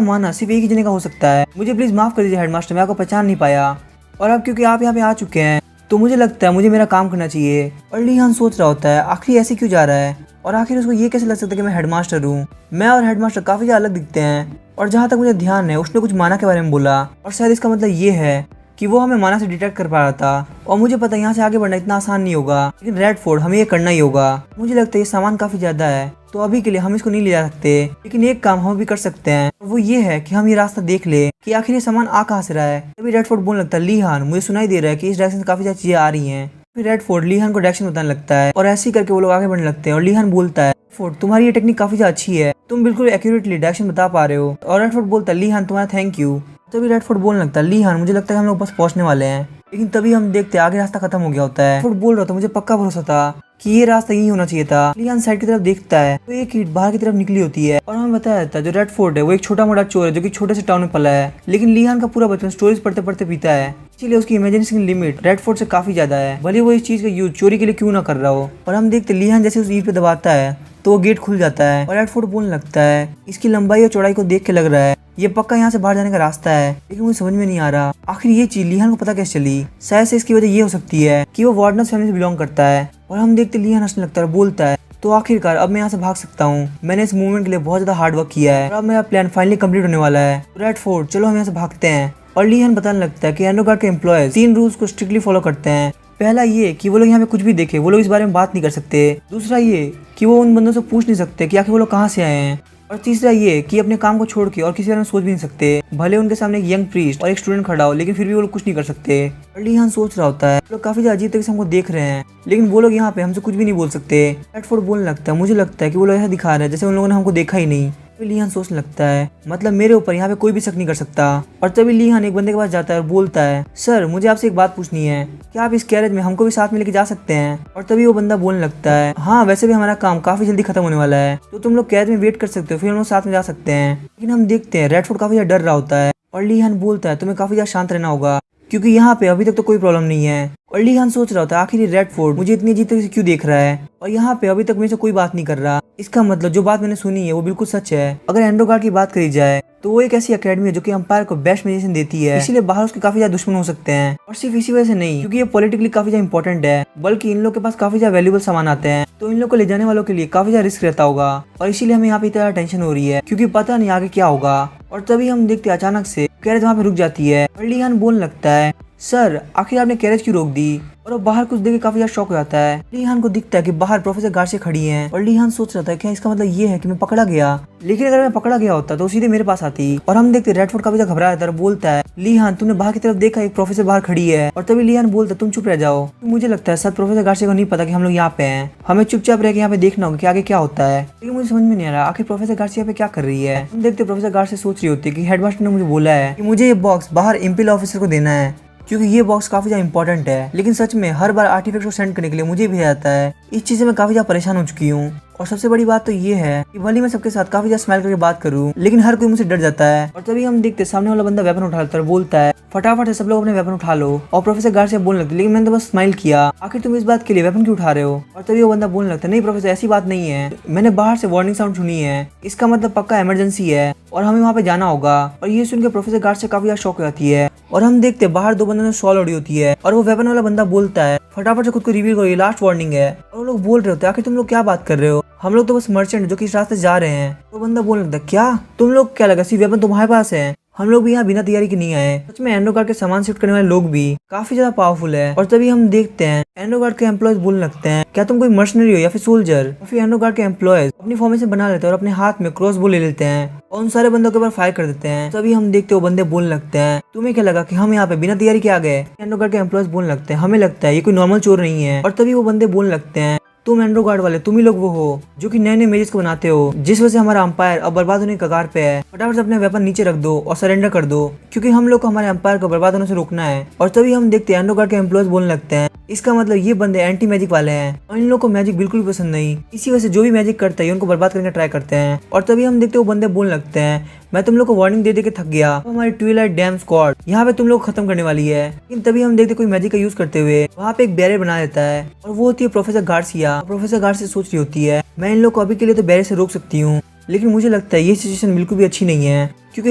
माना सिर्फ एक ही जने का हो सकता है, मुझे प्लीज माफ कर दीजिए हेडमास्टर, मैं आपको पहचान नहीं पाया। और अब क्योंकि आप यहाँ पे आ चुके हैं तो मुझे लगता है मुझे मेरा काम करना चाहिए। और लिहान सोच रहा होता है आखिर ऐसे क्यों जा रहा है और आखिर उसको ये कैसे लग सकता है कि मैं हेडमास्टर हूँ? मैं और हेडमास्टर काफी ज्यादा अलग दिखते हैं और जहाँ तक मुझे ध्यान है उसने कुछ माना के बारे में बोला और शायद इसका मतलब ये है कि वो हमें माना से डिटेक्ट कर पा रहा था। और मुझे पता है यहाँ से आगे बढ़ना इतना आसान नहीं होगा, लेकिन रेडफोर्ड हमें ये करना ही होगा। मुझे लगता है ये सामान काफी ज्यादा है तो अभी के लिए हम इसको नहीं ले जा सकते, लेकिन एक काम हम भी कर सकते हैं और वो ये है कि हम ये रास्ता देख ले कि आखिर ये सामान आ कहाँ से रहा है। तभी रेडफोर्ड बोलने लगता है लिहान मुझे सुनाई दे रहा है कि इस डायरेक्शन से काफी ज्यादा चीजें आ रही हैं। फिर रेडफोर्ड लिहान को डायरेक्शन बताने लगता है और ऐसे ही करके वो लोग आगे बढ़ने लगते हैं। और लिहान बोलता है रेडफोर्ड तुम्हारी ये टेक्निक काफी ज्यादा अच्छी है, तुम बिल्कुल एक्यूरेटली डायरेक्शन बता पा रहे हो। और रेडफोर्ड बोलता है लिहान तुम्हारा थैंक यू। तभी रेडफोर्ड बोलने लगता है लिहान मुझे लगता है हम लोग बस पहुंचने वाले हैं, लेकिन तभी हम देखते हैं आगे रास्ता खत्म हो गया होता है। रेडफोर्ड बोल रहा था मुझे पक्का भरोसा था कि ये रास्ता यही होना चाहिए था। लिहान साइड की तरफ देखता है तो एक ईंट बाहर की तरफ निकली होती है और हमें बताया जाता है जो रेडफोर्ड है वो एक छोटा मोटा चोर है जो कि छोटे से टाउन में पला है, लेकिन लिहान का पूरा बचपन स्टोरीज पढ़ते पढ़ते बीता है, इसलिए उसकी इमेजिनेशन लिमिट रेडफोर्ड से काफी ज्यादा है, भले वो इस चीज का यूज चोरी के लिए क्यों ना कर रहा हो। और हम देखते लिहान जैसे उस ईंट पे दबाता है तो वो गेट खुल जाता है और रेडफोर्ड बोलने लगता है इसकी लंबाई और चौड़ाई को देख के लग रहा है ये पक्का यहाँ से बाहर जाने का रास्ता है, लेकिन मुझे समझ में नहीं आ रहा आखिर ये चीज लिहान को पता कैसे चली। शायद से इसकी वजह ये हो सकती है कि वो वार्डनर फैमिली से बिलोंग करता है। और हम देखते लिहान हंसने लगता है और बोलता है तो आखिरकार अब मैं यहाँ से भाग सकता हूँ, मैंने इस मूवमेंट के लिए बहुत ज्यादा हार्ड वर्क किया है और अब मेरा प्लान फाइनली कंप्लीट होने वाला है। रेडफोर्ड चलो हम यहाँ से भागते हैं। और लिहान बताने लगता है कि अंडरगार्ड के एम्प्लॉयज 3 रूल्स को स्ट्रिक्टली फॉलो करते हैं। पहला ये कि वो लोग यहाँ पे कुछ भी देखे वो लोग इस बारे में बात नहीं कर सकते। दूसरा ये कि वो उन बंदों से पूछ नहीं सकते कि आखिर वो लोग कहाँ से आए हैं। और तीसरा ये कि अपने काम को छोड़ के और किसी बारे में सोच भी नहीं सकते, भले उनके सामने एक यंग प्रीस्ट और एक स्टूडेंट खड़ा हो, लेकिन फिर भी वो लोग कुछ नहीं कर सकते। और लिहान सोच रहा होता है लोग काफी अजीब तरीके से हमको देख रहे हैं, लेकिन वो लोग यहाँ पे हमसे कुछ भी नहीं बोल सकते। रेडफोर्ड बोलने लगता है मुझे लगता है कि वो लोग ऐसा दिखा रहे हैं जैसे उन लोगों ने हमको देखा ही नहीं। लीहान सोचने लगता है मतलब मेरे ऊपर यहाँ पे कोई भी शक नहीं कर सकता। और तभी लीहान एक बंदे के पास जाता है और बोलता है सर मुझे आपसे एक बात पूछनी है, क्या आप इस गैरेज में हमको भी साथ में लेके जा सकते हैं। और तभी वो बंदा बोलने लगता है हाँ वैसे भी हमारा काम काफी जल्दी खत्म होने वाला है, तो तुम लोग कैद में वेट कर सकते हो, फिर हम लोग साथ में जा सकते हैं। लेकिन हम देखते हैं रेडफोर्ड काफी ज्यादा डर रहा होता है और लीहान बोलता है तुम्हें काफी ज्यादा शांत रहना होगा क्योंकि यहाँ पे अभी तक तो कोई प्रॉब्लम नहीं है। और लीहान सोच रहा होता है आखिर रेडफोर्ड मुझे इतनी अजीब तरीके से क्यों देख रहा है और यहाँ पे अभी तक मेरे से कोई बात नहीं कर रहा। इसका मतलब जो बात मैंने सुनी है वो बिल्कुल सच है। अगर एंड्रोगार्ड की बात करी जाए तो वो एक ऐसी अकेडमी है जो कि अंपायर को बेस्ट मेडिसिन देती है, इसीलिए बाहर उसके काफी ज्यादा दुश्मन हो सकते हैं। और सिर्फ इसी वजह से नहीं क्योंकि ये पॉलिटिकली काफी ज्यादा इंपॉर्टेंट है, बल्कि इन लोग के पास काफी ज्यादा वैल्यूबल सामान आते हैं, तो इन लोग को ले जाने वालों के लिए काफी ज्यादा रिस्क रहता होगा। और इसीलिए हमें यहाँ पे इतना टेंशन हो रही है क्योंकि पता नहीं आगे क्या होगा। और तभी हम देखते अचानक से कैरेज वहाँ पे रुक जाती है और लीहान बोलने लगता है सर आखिर आपने कैरेज क्यों रोक दी। और वो बाहर कुछ देख के काफी ज्यादा शॉक हो जाता है। लीहान को दिखता है कि बाहर प्रोफेसर गार्सिया खड़ी हैं और लीहान सोच रहा था क्या इसका मतलब ये है कि मैं पकड़ा गया, लेकिन अगर मैं पकड़ा गया होता तो सीधे मेरे पास आती। और हम देखते रेडफोर्ड काफी ज्यादा घबरा जाता है और बोलता है लीहान तुमने बाहर की तरफ देखा एक प्रोफेसर बाहर खड़ी है। और तभी लीहान बोलता है तुम चुप रह जाओ, मुझे लगता है शायद प्रोफेसर गार्सिया को नहीं पता कि हम लोग यहाँ पे हैं, हमें चुपचाप रह के यहाँ पे देखना होगा कि आगे क्या होता है। लेकिन मुझे समझ में नहीं आ रहा आखिर प्रोफेसर गार्सिया पे क्या कर रही है। हम देखते प्रोफेसर गार्सिया सोच रही होती है कि हेडमास्टर ने मुझे बोला है कि मुझे ये बॉक्स बाहर इम्पीरियल ऑफिसर को देना है क्योंकि ये बॉक्स काफी ज्यादा इंपॉर्टेंट है। लेकिन सच में हर बार आर्टिफैक्ट को सेंड करने के लिए मुझे भेजा जाता है, इस चीज से मैं काफी ज्यादा परेशान हो चुकी हूँ। और सबसे बड़ी बात तो ये है कि भले मैं सबके साथ काफी ज्यादा स्माइल करके बात करूँ लेकिन हर कोई मुझसे डर जाता है। और तभी हम देखते सामने वाला बंदा वेपन उठा लेता है और बोलता है फटाफट से सब लोग अपने वेपन उठा लो। और प्रोफेसर गार्सिया बोलने लगते लेकिन मैंने तो बस स्माइल किया, आखिर तुम इस बात के लिए वेपन क्यों उठा रहे हो। और तभी वो बंदा बोलने लगता है नहीं प्रोफेसर ऐसी बात नहीं है, मैंने बाहर से वार्निंग साउंड सुनी है, इसका मतलब पक्का इमरजेंसी है और हमें वहाँ पे जाना होगा। और ये सुनकर प्रोफेसर गार्सिया काफी ज्यादा शॉक हो जाती है। और हम देखते बाहर दो बंदों ने शॉल ओढ़ी होती है और वो वेपन वाला बंदा बोलता है फटाफट से खुद को रिवील करो, ये लास्ट वार्निंग है। और वो लोग बोल रहे होते हैं आखिर तुम लोग क्या बात कर रहे हो, हम लोग तो बस मर्चेंट जो कि इस रास्ते जा रहे हैं। तो बंदा बोलने लगता है क्या तुम लोग क्या लगा सिर्फ वेपन तुम्हारे पास है, हम लोग भी यहाँ बिना तैयारी के नहीं आए। सच में एंड्रोगार्ड के सामान शिफ्ट करने वाले लोग भी काफी ज्यादा पावरफुल है। और तभी हम देखते हैं एंड्रोगार्ड के एम्प्लॉयज बोलने लगते हैं क्या तुम कोई मर्सनरी हो या फिर सोल्जर। और फिर एंड्रोगार्ड के एम्प्लॉयज अपनी फॉर्मेशन बना लेते हैं और अपने हाथ में क्रॉसबो ले लेते हैं और उन सारे बंदों के ऊपर फायर कर देते हैं। तभी हम देखते वो बंदे बोलने लगते हैं तुम्हें क्या लगा कि हम यहाँ पे बिना तैयारी के आ गए। एंड्रोगार्ड के एम्प्लॉयज बोलने लगते हैं हमें लगता है ये कोई नॉर्मल चोर नहीं है। और तभी वो बंदे बोलने लगते हैं तुम एंड्रोगार्ड वाले तुम ही लोग वो हो जो कि नए नए मेजेस को बनाते हो, जिस वजह से हमारा अंपायर अब बर्बाद होने के कगार पे है। फटाफट से अपने वेपन नीचे रख दो और सरेंडर कर दो क्योंकि हम लोग को हमारे अंपायर को बर्बाद होने से रोकना है। और तभी हम देखते हैं एंड्रोगार्ड के एम्प्लॉयज बोलने लगते हैं इसका मतलब ये बंदे एंटी मैजिक वाले हैं और इन लोग को मैजिक बिल्कुल भी पसंद नहीं, इसी वजह से जो भी मैजिक करता है उनको बर्बाद करने का ट्राई करते हैं। और तभी हम देखते हैं वो बंदे बोलने लगते हैं मैं तुम लोग को वार्निंग दे के थक गया, तो हमारी ट्विलाइट डैम स्क्वाड यहाँ पे तुम लोग खत्म करने वाली है। लेकिन तभी हम देखते कोई मैजिक का यूज करते हुए वहाँ पे एक बैरियर बना देता है और वो होती है प्रोफेसर गार्सिया। प्रोफेसर गार्सिया सोच रही होती है मैं इन लोग को अभी के लिए तो बैरियर से रोक सकती हूँ, लेकिन मुझे लगता है ये सिचुएशन बिल्कुल भी अच्छी नहीं है क्योंकि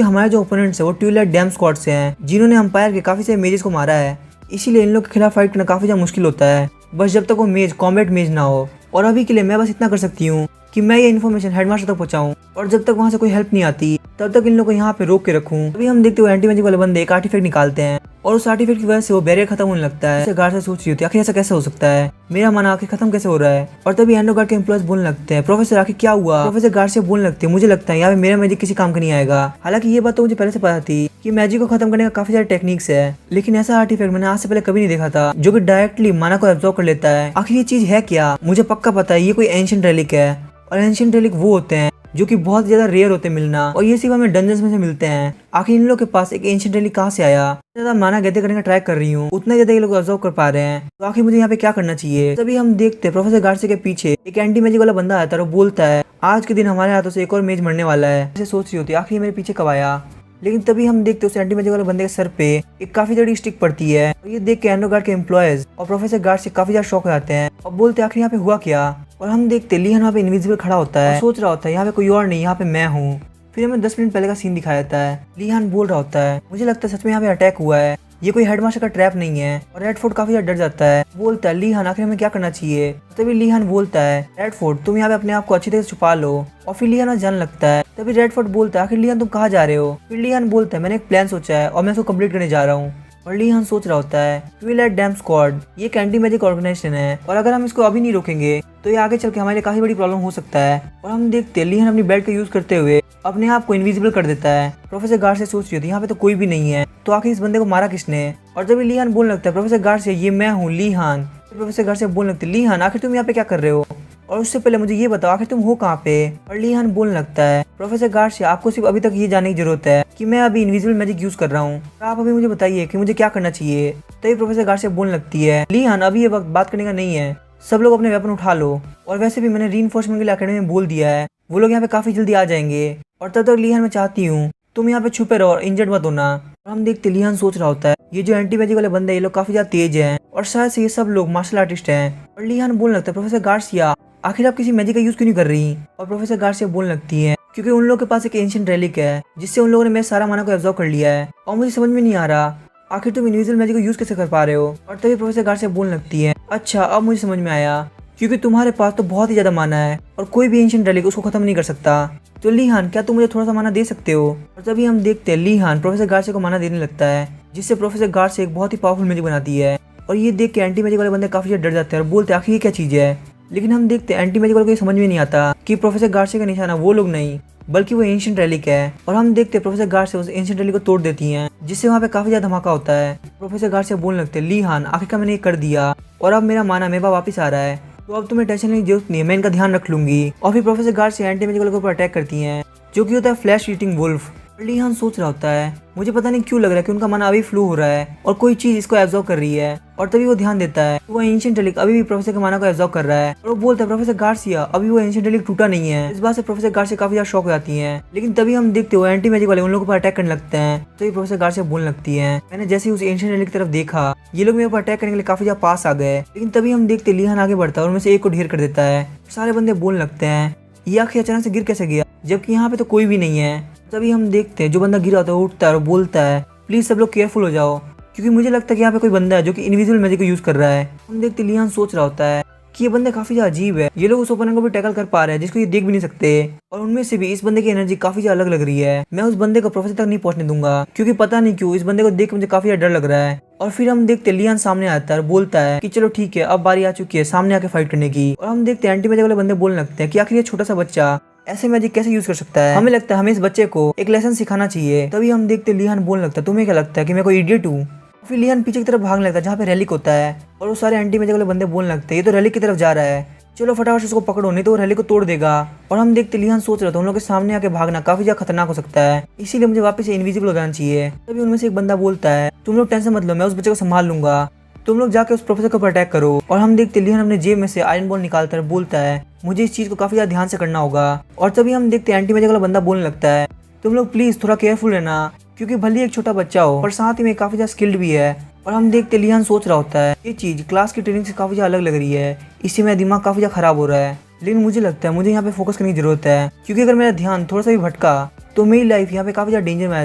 हमारे जो ओपोनेंट्स है वो ट्विलाइट डैम स्क्वाड से हैं जिन्होंने अंपायर के काफी सारे मेजेस को मारा है, इसीलिए इन लोग के खिलाफ फाइट करना काफी ज्यादा मुश्किल होता है बस जब तक वो मेज कॉम्बैट मेज ना हो। और अभी के लिए मैं बस इतना कर सकती हूँ कि मैं ये इन्फॉर्मेशन हेडमास्टर तक पहुंचाऊं और जब तक वहां से कोई हेल्प नहीं आती तब तक इन लोगों को यहाँ पे रोक के रखूं। अभी हम देखते हुए एंटी मैजिक वाले बंदे एक आर्टिफैक्ट निकालते हैं और उस आर्टिफैक्ट की वजह से वो बैरियर खत्म होने लगता है। गार्ड से सोच रही होती है आखिर ऐसा कैसे हो सकता है, मेरा मन आखिर खत्म कैसे हो रहा है। और तभी एंड्रोगार्ड के एम्प्लॉयज बोलने लगते हैं प्रोफेसर आखिर क्या हुआ। प्रोफेसर गार्ड से बोलने लगते हैं मुझे लगता है यहाँ पे मेरा मैजिक किसी काम का नहीं आएगा। हालांकि ये बात तो मुझे पहले से पता थी कि मैजिक को खत्म करने का काफी सारे टेक्निक्स है, लेकिन ऐसा आर्टिफैक्ट मैंने आज से पहले कभी नहीं देखा था जो कि डायरेक्टली माना को एब्जॉर्ब कर लेता है। आखिर ये चीज है क्या, मुझे पक्का पता है ये कोई एंशिएंट रेलिक है और एंशिएंट रेलिक वो होते हैं जो कि बहुत ज्यादा रेयर होते हैं मिलना और ये सिर्फ हमें डंजन्स में से मिलते हैं। आखिर इन लोग के पास एक एंशिएंट रेलिक कहाँ से आया। ज्यादा माना गैदर करने का ट्राई कर रही हूँ उतना ज्यादा ये लोग ऑब्जर्व कर पा रहे हैं, तो आखिर मुझे यहाँ पे क्या करना चाहिए। तभी हम देखते हैं प्रोफेसर गार्सिया के पीछे एक एंटी मैजिक वाला बंदा आता है और बोलता है आज के दिन हमारे हाथों से एक और मेज मरने वाला है। ऐसे सोच रही होती है आखिर मेरे पीछे कब आया। लेकिन तभी हम देखते हैं उस एंटी मैजिक वाले बंदे के सर पे एक काफी बड़ी स्टिक पड़ती है और ये देख के एंड्रोगार्ड के एम्प्लॉयज और प्रोफेसर गार्ड से काफी ज्यादा शॉक हो जाते हैं और बोलते हैं आखिर यहाँ पे हुआ क्या। और हम देखते हैं लीहान वहाँ पे इनविजिबल खड़ा होता है और सोच रहा होता है यहाँ पे कोई और नहीं यहाँ पे मैं हूँ। फिर हमें 10 मिनट पहले का सीन दिखाया जाता है। लीहान बोल रहा होता है मुझे लगता है सच में यहाँ पे अटैक हुआ है, ये कोई हेडमास्टर का ट्रैप नहीं है। और रेडफोर्ड काफी ज्यादा डर जाता है, बोलता है लीहान आखिर हमें क्या करना चाहिए। तभी लीहान बोलता है रेडफोर्ड तुम यहाँ पे अपने आप को अच्छी तरह से छुपा लो। और फिर लीहान जान लगता है। तभी रेडफोर्ड बोलता है आखिर लीहान तुम कहाँ जा रहे हो। फिर लीहान बोलता है मैंने एक प्लान सोचा है और मैं उसको कंप्लीट करने जा रहा हूँ। और लीहान सोच रहा होता है ट्विलाइट डैम स्क्वाड ये एक एंटी मैजिक ऑर्गेनाइजेशन है और अगर हम इसको अभी नहीं रोकेंगे तो ये आगे चल के हमारे लिए काफी बड़ी प्रॉब्लम हो सकता है। और हम देखते हैं लीहान अपनी बेल्ट का यूज करते हुए अपने आप को इनविजिबल कर देता है। प्रोफेसर गार्ड से सोच रही थी यहाँ पे तो कोई भी नहीं है, तो आखिर इस बंदे को मारा किसने। और जब लीहान बोलने लगता है प्रोफेसर गार्ड से ये मैं हूँ लीहान। प्रोफेसर गार्ड से बोलने लगते लीहान आखिर तुम यहाँ पे क्या कर रहे हो। और उससे पहले मुझे ये बताओ आखिर तुम हो कहाँ पे। और लीहान बोलने लगता है प्रोफेसर गार्सिया आपको सिर्फ अभी तक ये जानने की जरूरत है कि मैं अभी इनविजिबल मैजिक यूज कर रहा हूँ, आप अभी मुझे बताइए कि मुझे क्या करना चाहिए। तभी प्रोफेसर गार्सिया बोलने लगती है लीहान अभी ये वक्त बात करने का नहीं है, सब लोग अपने वेपन उठा लो, और वैसे भी मैंने रीइंफोर्समेंट के लिए अकेडमी में बोल दिया है, वो लोग यहाँ पे काफी जल्दी आ जाएंगे। और तब तक लीहान मैं चाहती हूँ तुम यहाँ पे छुपे रहो और इंजर्ड मत होना। और हम देखते लीहान सोच रहा होता है ये जो एंटी मैजिक वाले बंदे ये लोग काफी ज्यादा तेज हैं और शायद से ये सब लोग मार्शल आर्टिस्ट हैं। और लीहान बोलने लगता है प्रोफेसर गार्सिया आखिर आप किसी मैजिक का यूज क्यों नहीं कर रही। और प्रोफेसर गार्सिया बोलने लगती है क्योंकि उन लोगों के पास एक एंशिएंट रेलिक है जिससे उन लोगों ने मेरे सारा माना को एब्जॉर्ब कर लिया है, और मुझे समझ में नहीं आ रहा आखिर तुम इनविजिबल मैजिक को यूज कैसे कर पा रहे हो। और तभी प्रोफेसर गार्सिया बोलने लगती है अच्छा अब मुझे समझ में आया, क्योंकि तुम्हारे पास तो बहुत ही ज्यादा माना है और कोई भी एंशिएंट रेलिक उसको खत्म नहीं कर सकता। तो लीहान क्या तुम मुझे थोड़ा सा माना दे सकते हो। और तभी हम देखते हैं लीहान प्रोफेसर गार्सिया को माना देने लगता है जिससे प्रोफेसर गार्सिया एक बहुत ही पावरफुल मैजिक बनाती है। और ये देख के एंटी मैजिक वाले बंदे काफी ज्यादा डर जाते हैं और बोलते हैं आखिर ये क्या चीज है। लेकिन हम देखते हैं एंटी मैजिक वाले को ये समझ में नहीं आता कि प्रोफेसर गार्सिया का निशाना वो लोग नहीं बल्कि वो एंशिएंट रेलिक है। और हम देखते हैं प्रोफेसर गार्सिया उस एंशिएंट रेलिक को तोड़ देती हैं जिससे वहाँ पे काफी ज्यादा धमाका होता है। प्रोफेसर गार्सिया बोलने लगते हैं लीहान आखिरकार मैंने ये कर दिया और अब मेरा माना मेरे पास वापस आ रहा है, तो अब तुम्हें टेंशन लेने की जरूरत नहीं है, मैं इनका ध्यान रख लूंगी। और फिर प्रोफेसर गार्सिया एंटी मैजिक वाले के ऊपर अटैक करती हैं जो कि होता है फ्लैश ईटिंग वुल्फ। लीहान सोच रहा होता है मुझे पता नहीं क्यों लग रहा है कि उनका मन अभी फ्लो हो रहा है और कोई चीज इसको एब्जॉर्ब कर रही है। और तभी वो ध्यान देता है वो एंशिएंट रेलिक अभी भी प्रोफेसर के माना को एब्जॉर्ब कर रहा है और वो बोलता है प्रोफेसर गार्सिया अभी वो एंशिएंट रेलिक टूटा नहीं है। इस बात से प्रोफेसर गार्सिया काफी ज्यादा शॉक हो जाती है। लेकिन तभी हम देखते हो एंटी मैजिक वाले उन लोगों पर अटैक करने लगते हैं। तो ये प्रोफेसर गार्सिया बोलने लगती है मैंने जैसे ही उस एंशिएंट रेलिक की तरफ देखा ये लोग मेरे ऊपर अटैक करने के लिए काफी ज्यादा पास आ गए। लेकिन तभी हम देखते लीहान आगे बढ़ता है और उनमें से एक को ढेर कर देता है। सारे बंदे बोलने लगते हैं ये आखिर अचानक से गिर कैसे गया जबकि यहाँ पे तो कोई भी नहीं है। तभी हम देखते हैं जो बंदा गिरा होता है वो उठता है और बोलता है प्लीज सब लोग केयरफुल हो जाओ, क्योंकि मुझे लगता है कि यहाँ पे कोई बंदा है जो कि इनविजिबल मैजिक को यूज कर रहा है। हम देखते लीहान सोच रहा होता है कि ये बंदे काफी ज्यादा अजीब है, ये लोग उस ओपनर को भी टैकल कर पा रहे हैं जिसको ये देख भी नहीं सकते, और उनमें से भी इस बंदे की एनर्जी काफी ज्यादा अलग लग रही है। मैं उस बंदे को प्रोफेसर तक नहीं पहुंचने दूंगा क्योंकि पता नहीं क्यों इस बंदे को देख मुझे काफी ज्यादा डर लग रहा है। और फिर हम देखते लीहान सामने आता है और बोलता है कि चलो ठीक है अब बारी आ चुकी है सामने आके फाइट करने की। और हम देखते हैं एंटी मैजिक वाले बंदे बोलने लगते हैं कि आखिर ये छोटा सा बच्चा ऐसे मैजिक कैसे यूज कर सकता है, हमें लगता है हमें इस बच्चे को एक लेसन सिखाना चाहिए। तभी हम देखते लीहान बोलने लगता है तुम्हें क्या लगता है कि मैं कोई इडियट हूँ। फिर लीहान पीछे की तरफ भागने लगता है जहाँ पे रैलिक होता है और वो सारे एंटी मैजिक वाले बंदे बोलने लगते हैं ये तो रैलिक की तरफ जा रहा है, चलो फटाफट से उसको पकड़ो नहीं तो वो रैली को तोड़ देगा। और हम देखते लीहान सोच रहा था उन लोगों के सामने आके भागना काफी ज्यादा खतरनाक हो सकता है, इसीलिए मुझे वापस से इनविजिबल हो जाना चाहिए। तभी उनमें से एक बंदा बोलता है तुम लोग टेंशन मत लो मैं उस बच्चे को संभाल लूंगा, तुम लोग जाके उस प्रोफेसर के ऊपर अटैक करो। और हम देखते लीहान अपने जेब में से आयरन बॉल निकालता है बोलता है मुझे इस चीज को काफी ज्यादा ध्यान से करना होगा। और तभी हम देखते एंटी मैजिक वाला बंदा बोलने लगता है तुम लोग प्लीज थोड़ा केयरफुल रहना, क्योंकि भले एक छोटा बच्चा हो और साथ ही में काफी ज्यादा स्किल्ड भी है। और हम देखते लीहान सोच रहा होता है ये चीज क्लास की ट्रेनिंग से काफी ज्यादा अलग लग रही है, इससे मेरा दिमाग काफी ज्यादा खराब हो रहा है। लेकिन मुझे लगता है मुझे यहाँ पे फोकस करने की जरूरत है, क्योंकि अगर मेरा ध्यान थोड़ा सा भी भटका तो मेरी लाइफ यहाँ पे काफी ज्यादा डेंजर में आ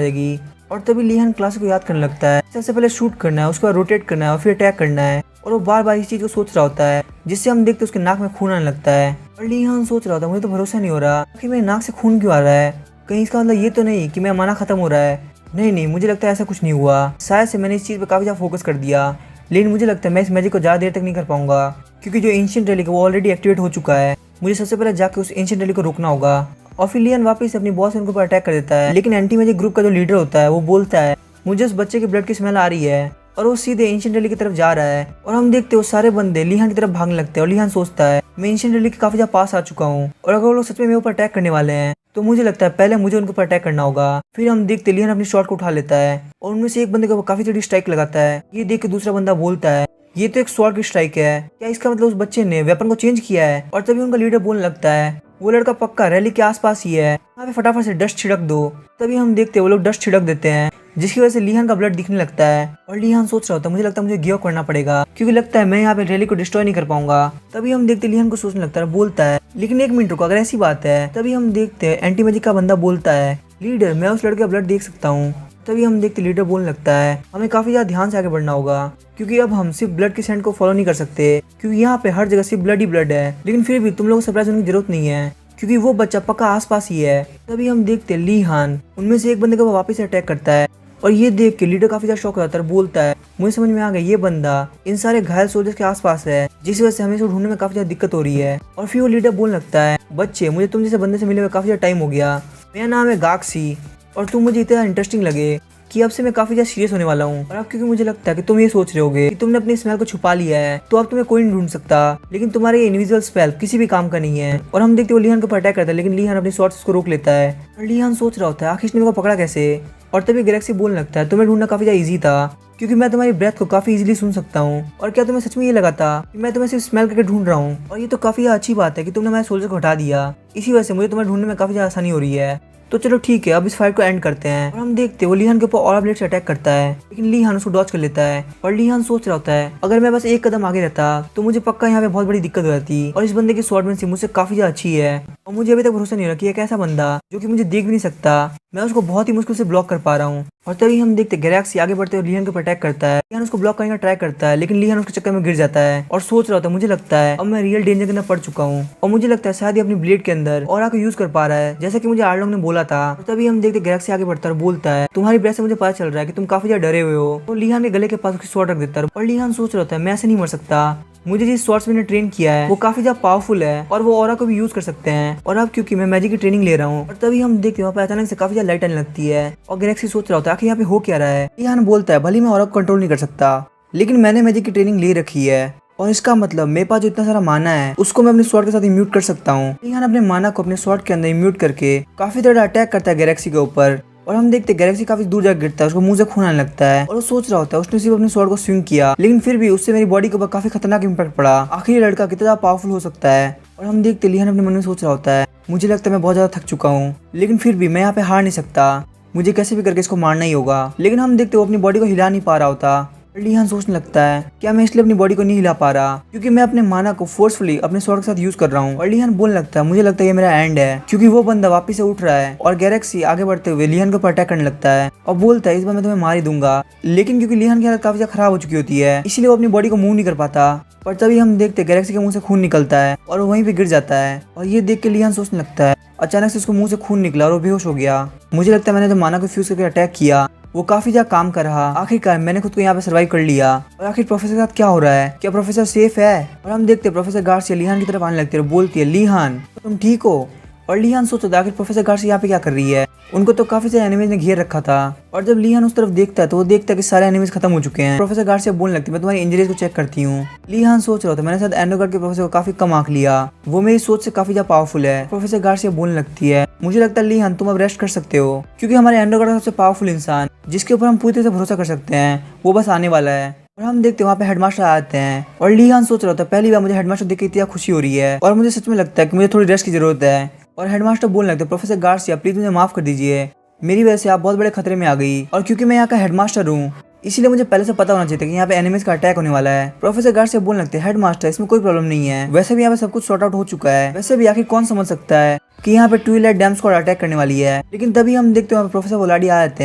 जाएगी। और तभी लीहान क्लास को याद करने लगता है सबसे पहले शूट करना है, उसके बाद रोटेट करना है और फिर अटैक करना है। और वो बार बार इस चीज को सोच रहा होता है जिससे हम देखते उसके नाक में खून आने लगता है। और लीहान सोच रहा होता है मुझे तो भरोसा नहीं हो रहा कि मेरे नाक से खून क्यों आ रहा है, कहीं इसका मतलब ये तो नहीं कि मेरा माना खत्म हो रहा है। नहीं मुझे लगता है ऐसा कुछ नहीं हुआ, शायद से मैंने इस चीज पे काफी ज्यादा फोकस कर दिया। लेकिन मुझे लगता है मैं इस मैजिक को ज्यादा देर तक नहीं कर पाऊंगा, क्योंकि जो एंशिएंट रेलिक है वो ऑलरेडी एक्टिवेट हो चुका है। मुझे सबसे पहले जाके उस एंशिएंट रेलिक को रोकना होगा। और फिर लीहान वापस अपनी बॉस उनके ऊपर अटैक कर देता है। लेकिन एंटी मैजिक ग्रुप का जो लीडर होता है वो बोलता है मुझे उस बच्चे के ब्लड की स्मेल आ रही है, और वो सीधे एंशिएंट रेलिक की तरफ जा रहा है। और हम देखते हैं वो सारे बंदे लीहान की तरफ भागने लगते हैं। और लीहान सोचता है मैं एंशिएंट रेलिक के काफी ज्यादा पास आ चुका हूँ, और अगर वो लोग सच में मेरे ऊपर अटैक करने वाले हैं तो मुझे लगता है पहले मुझे उनके ऊपर अटैक करना होगा। फिर हम देखते लीहान अपनी शॉट को उठा लेता है और उनमें से एक बंदे को काफी तेज स्ट्राइक लगाता है। ये देख के दूसरा बंदा बोलता है ये तो एक स्वॉर्ड की स्ट्राइक है, क्या इसका मतलब उस बच्चे ने वेपन को चेंज किया है। और तभी उनका लीडर बोलने लगता है वो लड़का पक्का रैली के आसपास ही है, यहाँ पे फटाफट से डस्ट छिड़क दो। तभी हम देखते हैं वो लोग डस्ट छिड़क देते हैं जिसकी वजह से लीहान का ब्लड दिखने लगता है। और लीहान सोच रहा होता है मुझे लगता है मुझे गिव अप करना पड़ेगा, क्योंकि लगता है मैं यहाँ पे रैली को डिस्ट्रॉय नहीं कर पाऊंगा। तभी हम देखते लीहान को सोचने लगता है, बोलता है लेकिन एक मिनट रुको अगर ऐसी बात है। तभी हम देखते हैं एंटी मैजिक का बंदा बोलता है लीडर मैं उस लड़के का ब्लड देख सकता हूँ। तभी हम देखते लीडर बोलने लगता है हमें काफी ज्यादा ध्यान से आगे बढ़ना होगा, क्योंकि अब हम सिर्फ ब्लड के सेंट को फॉलो नहीं कर सकते, क्योंकि यहाँ पे हर जगह सिर्फ ब्लड ही ब्लड है। लेकिन फिर भी तुम लोगों को सरप्राइज होने की जरूरत नहीं है, क्योंकि वो बच्चा पक्का आसपास ही है। तभी हम देखते लीहान उनमें से एक बंदे को वापस अटैक करता है, और ये देख के लीडर काफी ज्यादा शॉक हो जाता है, बोलता है मुझे समझ में आ गया ये बंदा इन सारे घायल सोल्जर्स के आसपास है, जिस वजह से हमें इसको ढूंढने में काफी ज्यादा दिक्कत हो रही है। और फिर वो लीडर बोलने लगता है बच्चे मुझे तुम जैसे बंदे से मिले हुए काफी ज्यादा टाइम हो गया, मेरा नाम है गाक्सी, और तुम मुझे इतना इंटरेस्टिंग लगे कि अब से मैं काफी ज्यादा सीरियस होने वाला हूँ। और अब क्योंकि मुझे लगता है कि तुम ये सोच रहे होगे कि तुमने अपनी स्मेल को छुपा लिया है तो अब तुम्हें कोई नहीं ढूंढ सकता, लेकिन तुम्हारे ये इनविजिबल स्पेल किसी भी काम का नहीं है। और हम देखते हो लिहान को अटैक करता है, लेकिन लिहान अपनी शॉट्स को रोक लेता है। और लिहान सोच रहा होता है आखिर इसने मेरे को पकड़ा कैसे। और तभी गैलेक्सी बोलने लगता है तुम्हें ढूंढना काफी ज्यादा इजी था, क्योंकि मैं तुम्हारी ब्रेथ को काफी इजीली सुन सकता हूँ। और क्या तुम्हें सच में ये लगा था कि मैं तुम्हें सिर्फ स्मेल करके ढूंढ रहा हूँ? और ये तो काफी अच्छी बात है कि तुमने हमारे सोल्जर को हटा दिया, इसी वजह से मुझे तुम्हें ढूंढने में काफी ज्यादा आसानी हो रही है। तो चलो ठीक है, अब इस फाइट को एंड करते हैं। और हम देखते हैं वो लिहान के ऊपर ऑरा ब्लेड से अटैक करता है, लेकिन लिहान उसको डॉज कर लेता है। और लिहान सोच रहा होता है अगर मैं बस एक कदम आगे रहता तो मुझे पक्का यहाँ पे बहुत बड़ी दिक्कत हो जाती। और इस बंदे की स्वॉर्डमैनशिप मुझसे काफी ज्यादा अच्छी है, और मुझे अभी तक भरोसा नहीं हो रहा कि एक ऐसा बंदा जो कि मुझे देख भी नहीं सकता, मैं उसको बहुत ही मुश्किल से ब्लॉक कर पा रहा हूँ। और तभी हम देखते गैलेक्सी आगे बढ़ते हुए लिहान को अटैक करता है। लिहान उसको ब्लॉक करने का ट्राई करता है, लेकिन लिहान उसके चक्कर में गिर जाता है और सोच रहा होता है मुझे लगता है अब मैं रियल डेंजर के अंदर पड़ चुका हूँ। और मुझे लगता है शायद ही अपनी ब्लेड के अंदर ऑरा को यूज कर पा रहा है, जैसा कि मुझे आर्लोंग ने बोला था। और तभी हम देखते गैलेक्सी आगे बढ़ता है और बोलता है तुम्हारी ब्रेथ से मुझे पता चल रहा है कि तुम काफी ज्यादा डरे हुए हो। तो लिहान के गले के पास उसकी स्वॉर्ड रख देता है। और लिहान सोच रहा होता है मैं ऐसे नहीं मर सकता, मुझे जिस स्वॉर्ड्स मैंने ट्रेन किया है वो काफी ज्यादा पावरफुल है और वो ऑरा को भी यूज कर सकते हैं। और अब क्योंकि मैं मैजिक की ट्रेनिंग ले रहा हूँ। और तभी हम देखते हैं वहाँ पे अचानक से काफी ज्यादा लाइट आने लगती है और गैलेक्सी सोच रहा होता है आखिर यहाँ पे हो क्या रहा है। लिहान बोलता है भले मैं ऑरा को कंट्रोल नहीं कर सकता, लेकिन मैंने मैजिक की ट्रेनिंग ले रखी है और इसका मतलब मेरे पास जो इतना सारा माना है उसको मैं अपने स्वॉर्ड के साथ इम्यूट कर सकता हूँ। लिहान अपने माना को अपने स्वॉर्ड के अंदर इम्यूट करके काफी ज्यादा अटैक करता है गैलेक्सी के ऊपर। और हम देखते हैं गैलेक्सी काफी दूर जाकर गिरता है, उसको मुंह से खून आने लगता है। और वो सोच रहा होता है उसने सिर्फ अपने स्वॉर्ड को स्विंग किया, लेकिन फिर भी उससे मेरी बॉडी के ऊपर काफी खतरनाक इंपैक्ट पड़ा। आखिर ये लड़का कितना ज्यादा पावरफुल हो सकता है। और हम देखते लिहान अपने मन में सोच रहा होता है मुझे लगता है मैं बहुत ज्यादा थक चुका हूँ, लेकिन फिर भी मैं यहाँ पे हार नहीं सकता, मुझे कैसे भी करके इसको मारना ही होगा। लेकिन हम देखते वो अपनी बॉडी को हिला नहीं पा रहा होता। लिहान सोचने लगता है क्या मैं इसलिए अपनी बॉडी को नहीं हिला पा रहा क्योंकि मैं अपने माना को फोर्सफुली अपने स्वॉर्ड के साथ यूज कर रहा हूँ। और लिहान बोलने लगता है मुझे लगता है ये मेरा एंड है, क्योंकि वो बंदा वापस से उठ रहा है। और गैलेक्सी आगे बढ़ते हुए लिहान के ऊपर अटैक करने लगता है और बोलता है इस बार मैं तुम्हें मार ही दूंगा। लेकिन क्योंकि लिहान की हालत काफी ज्यादा खराब हो चुकी होती है, इसलिए वो अपनी बॉडी को मूव नहीं कर पाता। पर तभी हम देखते गैलेक्सी के मुंह से खून निकलता है और वो वहीं पे गिर जाता है। और ये देख के लिहान सोचने लगता है अचानक से उसको मुंह से खून निकला और वो बेहोश हो गया। मुझे लगता है मैंने जो माना को फ्यूज करके अटैक किया वो काफी ज्यादा काम कर रहा। आखिरकार मैंने खुद को यहाँ पे सर्वाइव कर लिया। और आखिर प्रोफेसर के साथ क्या हो रहा है, क्या प्रोफेसर सेफ है? और हम देखते हैं प्रोफेसर गार्सिया लिहान की तरफ आने लगती है और बोलती है लिहान तुम ठीक हो? और लिहान सोचता था आखिर प्रोफेसर गार्सिया यहाँ पे क्या कर रही है, उनको तो काफी सारे एनिमीज ने घेर रखा था। और जब लिहान उस तरफ देखता है तो वो देखता है कि सारे एनिमीज खत्म हो चुके हैं। प्रोफेसर गार्सिया बोलने लगती है मैं तुम्हारी इंजरीज को चेक करती हूँ। लिहान सोच रहा था मैंने शायद एंडोगार्ड के प्रोफेसर को काफी कम आंक लिया, वो मेरी सोच से काफी ज्यादा पावरफुल है। प्रोफेसर गार्सिया बोलने लगती है मुझे लगता है लिहान तुम अब रेस्ट कर सकते हो, क्योंकि हमारे एंडोगार्ड का सबसे पावरफुल इंसान जिसके ऊपर हम पूरी तरह से भरोसा कर सकते हैं वो बस आने वाला है। और हम देखते हैं वहाँ पे हेडमास्टर आते हैं। और लिहान सोच रहा था पहली बार मुझे हेडमास्टर देख के इतनी खुशी हो रही है और मुझे सच में लगता है कि मुझे थोड़ी रेस्ट की जरूरत है। और हेडमास्टर बोलने लगते प्रोफेसर गार्सिया प्लीज मुझे माफ कर दीजिए, मेरी वजह से आप बहुत बड़े खतरे में आ गई। और क्योंकि मैं यहाँ का हेडमास्टर हूँ इसीलिए मुझे पहले से पता होना चाहिए था कि यहाँ पे एनिमीज का अटैक होने वाला है। प्रोफेसर गार्सिया बोलने लगते हैं हेडमास्टर इसमें कोई प्रॉब्लम नहीं है, वैसे भी यहाँ पे सब कुछ सॉर्ट आउट हो चुका है। वैसे भी आखिर कौन समझ सकता है कि यहाँ पे ट्विलाइट डैम स्क्वाड अटैक करने वाली है। लेकिन तभी हम देखते हैं प्रोफेसर वोलाडी आ जाते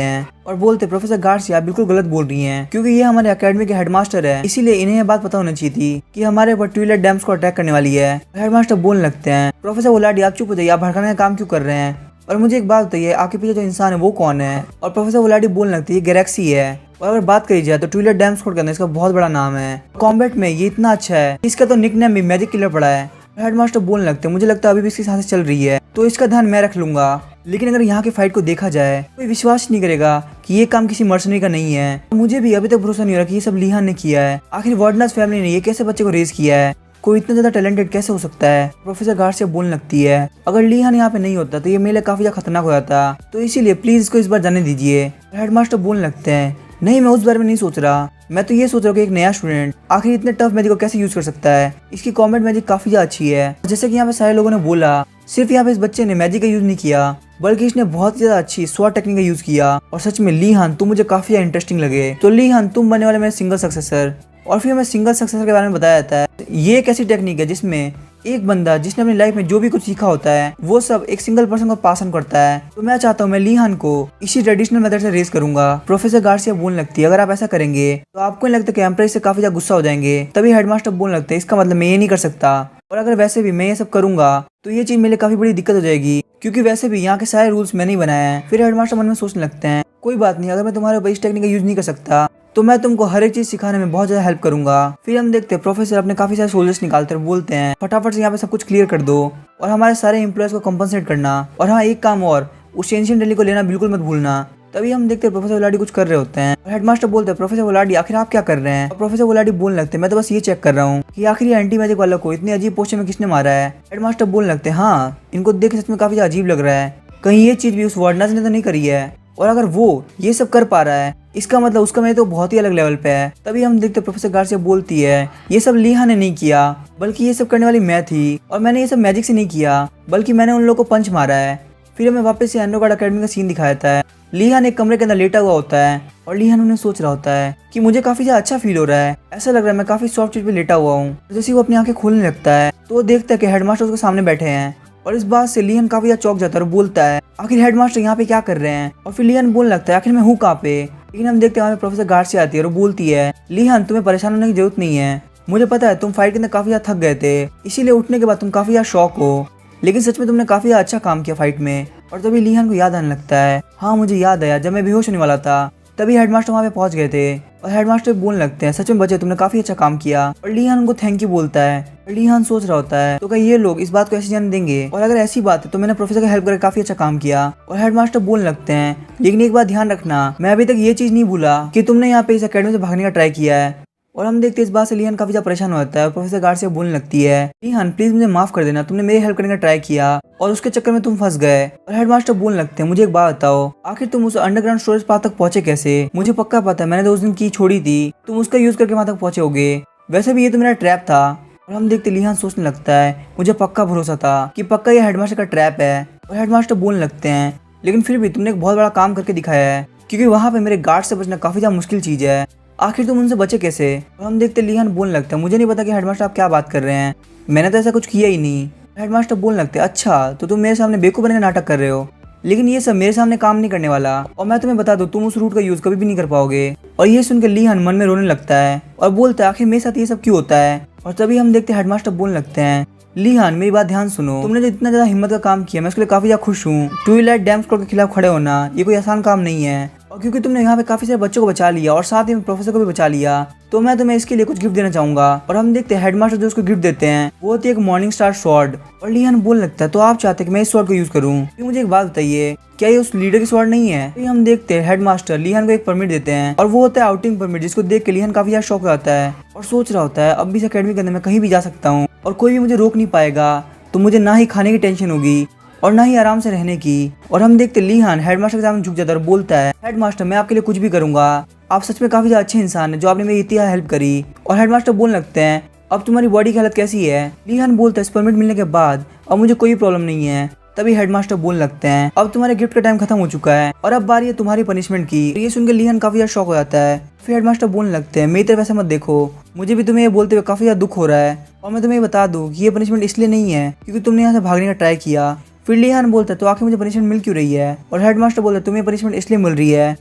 हैं और बोलते प्रोफेसर गार्सिया आप बिल्कुल गलत बोल रही हैं, क्योंकि ये हमारे एकेडमी के हेडमास्टर है, इसीलिए इन्हें ये बात पता होनी चाहिए थी कि हमारे ऊपर ट्विलाइट डैम स्क्वाड अटैक करने वाली है। हेडमास्टर बोलने लगते हैं प्रोफेसर वोलाडी आप चुप हो जाइए, आप भड़काने का काम क्यों कर रहे हैं, और मुझे एक बात बताइए आपके पीछे जो इंसान है वो कौन है। और प्रोफेसर वोलाडी बोलने लगती है गैलेक्सी है। और अगर बात करी जाए तो ट्विलाइट डैम स्क्वाड के अंदर इसका बहुत बड़ा नाम है, कॉम्बैट में ये इतना अच्छा है, इसका तो निकनेम भी मैजिक किलर पड़ा है। हेडमास्टर बोलने लगते हैं मुझे लगता है अभी भी इसकी सांसें चल रही है तो इसका ध्यान मैं रख लूंगा, लेकिन अगर यहाँ की फाइट को देखा जाए कोई विश्वास नहीं करेगा कि ये काम किसी मर्सनरी का नहीं है। मुझे भी अभी तक भरोसा नहीं हो रहा कि ये सब लिहान ने किया है। आखिर वार्डनर्स फैमिली ने ये कैसे बच्चे को रेज किया है, कोई इतना ज्यादा टैलेंटेड कैसे हो सकता है। प्रोफेसर गार्सिया बोलने लगती है अगर लिहान यहाँ पे नहीं होता तो ये मेले काफी ज्यादा खतरनाक हो जाता, तो इसीलिए प्लीज इसको इस बार जाने दीजिए। हेडमास्टर बोलने लगते हैं नहीं मैं उस बारे में नहीं सोच रहा, मैं तो ये सोच रहा हूँ कि एक नया स्टूडेंट आखिर इतने टफ मैजिक को कैसे यूज कर सकता है, इसकी कॉम्बैट मैजिक काफी ज्यादा अच्छी है। जैसे कि यहाँ पे सारे लोगों ने बोला सिर्फ यहाँ पे इस बच्चे ने मैजिक का यूज नहीं किया बल्कि इसने बहुत ज्यादा अच्छी स्वॉर्ड टेक्निक का यूज किया। और सच में लिहान तुम मुझे काफी इंटरेस्टिंग लगे, तो लिहान तुम बनने वाले मेरे सिंगल सक्सेसर। और फिर हमें सिंगल सक्सेसर के बारे में बताया जाता है ये एक ऐसी टेक्निक है जिसमें एक बंदा जिसने अपनी लाइफ में जो भी कुछ सीखा होता है वो सब एक सिंगल पर्सन को पास ऑन करता है। तो मैं चाहता हूँ मैं लिहान को इसी ट्रेडिशनल मेथड से रेस करूंगा। प्रोफेसर गार्सिया बोलने लगती है अगर आप ऐसा करेंगे तो आपको नहीं लगता कि एम्परर से काफी ज्यादा गुस्सा हो जाएंगे। तभी हेडमास्टर बोलने लगते हैं इसका मतलब मैं ये नहीं कर सकता, और अगर वैसे भी मैं ये सब करूंगा तो ये चीज मेरे लिए काफी बड़ी दिक्कत हो जाएगी, क्योंकि वैसे भी यहाँ के सारे रूल्स मैंने ही बनाए हैं। फिर हेडमास्टर मन में सोचने लगते हैं कोई बात नहीं, अगर मैं तुम्हारे ऊपर इस टेक्निक का यूज नहीं कर सकता तो मैं तुमको हर एक चीज सिखाने में बहुत ज्यादा हेल्प करूंगा। फिर हम देखते हैं प्रोफेसर अपने काफी सारे सोल्जर्स निकालते हैं, बोलते हैं फटाफट से यहाँ पे सब कुछ क्लियर कर दो और हमारे सारे एम्प्लॉयज को कंपनसेट करना। और हाँ एक काम और, उस एंशिएंट रैली को लेना बिल्कुल मत भूलना, तभी हम देखते हैं प्रोफेसर वोलाडी कुछ कर रहे होते हैं और हेडमास्टर बोलते हैं प्रोफेसर वोलाडी आखिर आप क्या कर रहे हैं। और प्रोफेसर वोलाडी बोलने लगते हैं मैं तो बस ये चेक कर रहा हूँ कि आखिर ये एंटी मैजिक वाला को इतनी अजीब पोस्टर में किसने मारा है। हेडमास्टर बोलने लगते हैं हाँ इनको देख सच में काफी अजीब लग रहा है, कहीं ये चीज भी उस वार्डनर ने तो नहीं करी है, और अगर वो ये सब कर पा रहा है इसका मतलब उसका मैं तो बहुत ही अलग लेवल पे है। तभी हम देखते प्रोफेसर गार्सिया बोलती है ये सब लीहा ने नहीं किया बल्कि ये सब करने वाली मैं थी, और मैंने ये सब मैजिक से नहीं किया बल्कि मैंने उन लोगों को पंच मारा है। फिर हमें वापस से अंडरगार्ड अकेडमी का सीन दिखाया जाता है। लीहान एक कमरे के अंदर लेटा हुआ होता है और लीहान उन्हें सोच रहा होता है कि मुझे काफी ज्यादा अच्छा फील हो रहा है, ऐसा लग रहा है मैं काफी सॉफ्ट चीज पे लेटा हुआ हूँ। जैसे वो अपनी आंखें खोलने लगता है तो वो देखता है कि हेडमास्टर उसके सामने बैठे हैं, और इस बात से लीहान काफी ज्यादा चौंक जाता है और बोलता है आखिर हेडमास्टर यहाँ पे क्या कर रहे हैं। और फिर लीहान बोलने लगता है आखिर मैं हूँ कहाँ पे। लेकिन हम देखते हैं वहाँ पे प्रोफेसर गार्सिया आती है और बोलती है लीहान तुम्हें परेशान होने की जरूरत नहीं है, मुझे पता है तुम फाइट के अंदर काफी ज्यादा थक गए थे इसीलिए उठने के बाद तुम काफी ज्यादा शौक हो, लेकिन सच में तुमने काफी ज्यादा अच्छा काम किया फाइट में। और तभी लीहान को याद आने लगता है हाँ मुझे याद आया जब मैं बेहोश होने वाला था तभी हेडमास्टर वहाँ पे पहुंच गए थे, और हेडमास्टर बोलने लगते हैं सच में बच्चे तुमने काफी अच्छा काम किया। और लीहान उनको थैंक यू बोलता है और लीहान सोच रहा होता है तो क्या ये लोग इस बात को ऐसे जाने देंगे, और अगर ऐसी बात है तो मैंने प्रोफेसर का हेल्प करके काफी अच्छा काम किया। और हेडमास्टर बोलने लगते हैं लेकिन एक बात ध्यान रखना मैं अभी तक ये चीज नहीं भूला कि तुमने यहाँ पे इस अकेडमी से भागने का ट्राई किया है। और हम देखते हैं इस बात से लीहान काफी ज्यादा परेशान हो जाता है और प्रोफेसर गार्सिया बोलने लगती है लीहान प्लीज मुझे माफ कर देना, तुमने मेरी हेल्प करने का ट्राई किया और उसके चक्कर में तुम फंस गए। और हेडमास्टर बोलने लगते हैं मुझे एक बात बताओ आखिर तुम उस अंडरग्राउंड स्टोरेज पाथ तक पहुंचे कैसे, मुझे पक्का पता है मैंने तो उस दिन की छोड़ी थी, तुम उसका यूज करके वहां तक पहुंचे होगे, वैसे भी ये तो मेरा ट्रैप था। और हम देखते लीहान सोचने लगता है मुझे पक्का भरोसा था कि पक्का ये हेडमास्टर का ट्रैप है। और हेडमास्टर बोलने लगते हैं लेकिन फिर भी तुमने एक बहुत बड़ा काम करके दिखाया है, क्योंकि वहां पे मेरे गार्ड से बचना काफी ज्यादा मुश्किल चीज है, आखिर तुम उनसे बचे कैसे। और हम देखते लीहान बोलने लगता है मुझे नहीं पता कि हेडमास्टर आप क्या बात कर रहे हैं, मैंने तो ऐसा कुछ किया ही नहीं। हेडमास्टर बोलने लगते हैं अच्छा तो तुम मेरे सामने बेवकूफ बनने का नाटक कर रहे हो, लेकिन ये सब मेरे सामने काम नहीं करने वाला, और मैं तुम्हें बता दूं तुम उस रूट का यूज कभी भी नहीं कर पाओगे। और ये सुनकर लीहान मन में रोने लगता है और बोलता है आखिर मेरे साथ ये सब क्यों होता है। और तभी हम देखते हैं हेडमास्टर बोलने लगते हैं लीहान मेरी बात ध्यान सुनो, तुमने जो इतना ज्यादा हिम्मत का काम किया मैं उसके लिए काफी ज्यादा खुश हूँ। ट्विलाइट डैम स्क्वाड के खिलाफ खड़े होना ये कोई आसान काम नहीं है, और क्योंकि तुमने यहाँ पे काफी सारे बच्चों को बचा लिया और साथ ही प्रोफेसर को भी बचा लिया तो मैं तुम्हें इसके लिए कुछ गिफ्ट देना चाहूंगा। और हम देखते हैं हेडमास्टर जो उसको गिफ्ट देते हैं वो होती है एक मॉर्निंग स्टार स्वॉर्ड। और लीहान बोलने लगता है तो आप चाहते हैं कि मैं इस स्वॉर्ड को यूज करूँ, फिर मुझे एक बात बताइए क्या ये उस लीडर की स्वॉर्ड नहीं है। तो हम देखते हैं हेडमास्टर लीहान को एक परमिट देते हैं और वो होता है आउटिंग परमिट, जिसको देख के लीहान काफी ज्यादा शौक आता है और सोच रहा होता है अब भी इस अकेडमी के अंदर मैं कहीं भी जा सकता हूँ और कोई भी मुझे रोक नहीं पाएगा, तो मुझे ना ही खाने की टेंशन होगी और ना ही आराम से रहने की। और हम देखते लीहान हेडमास्टर के सामने झुक जाता है और बोलता है हेडमास्टर मैं आपके लिए कुछ भी करूंगा, आप सच में काफी ज्यादा अच्छे इंसान हैं जो आपने मेरी इतनी हेल्प करी। और हेडमास्टर बोलने लगते हैं अब तुम्हारी बॉडी की हालत कैसी है। लीहान बोलता है इस परमिट मिलने के बाद अब मुझे कोई प्रॉब्लम नहीं है। तभी हेडमास्टर बोलने लगते हैं अब तुम्हारे गिफ्ट का टाइम खत्म हो चुका है और अब बारी है तुम्हारी पनिशमेंट की। ये सुनकर लीहान काफी ज्यादा शॉक हो जाता है। फिर हेडमास्टर बोलने लगते हैं मेरी तरफ ऐसे मत देखो, मुझे भी तुम्हें ये बोलते हुए काफी ज्यादा दुख हो रहा है, और मैं तुम्हें बता दूं कि ये पनिशमेंट इसलिए नहीं है क्योंकि तुमने यहाँ से भागने का ट्राई किया। फिर लीहान बोलता है तो आखिर मुझे पनिशमेंट मिल क्यों रही है। और हेडमास्टर बोलता है तुम्हें पनिशमेंट इसलिए मिल रही है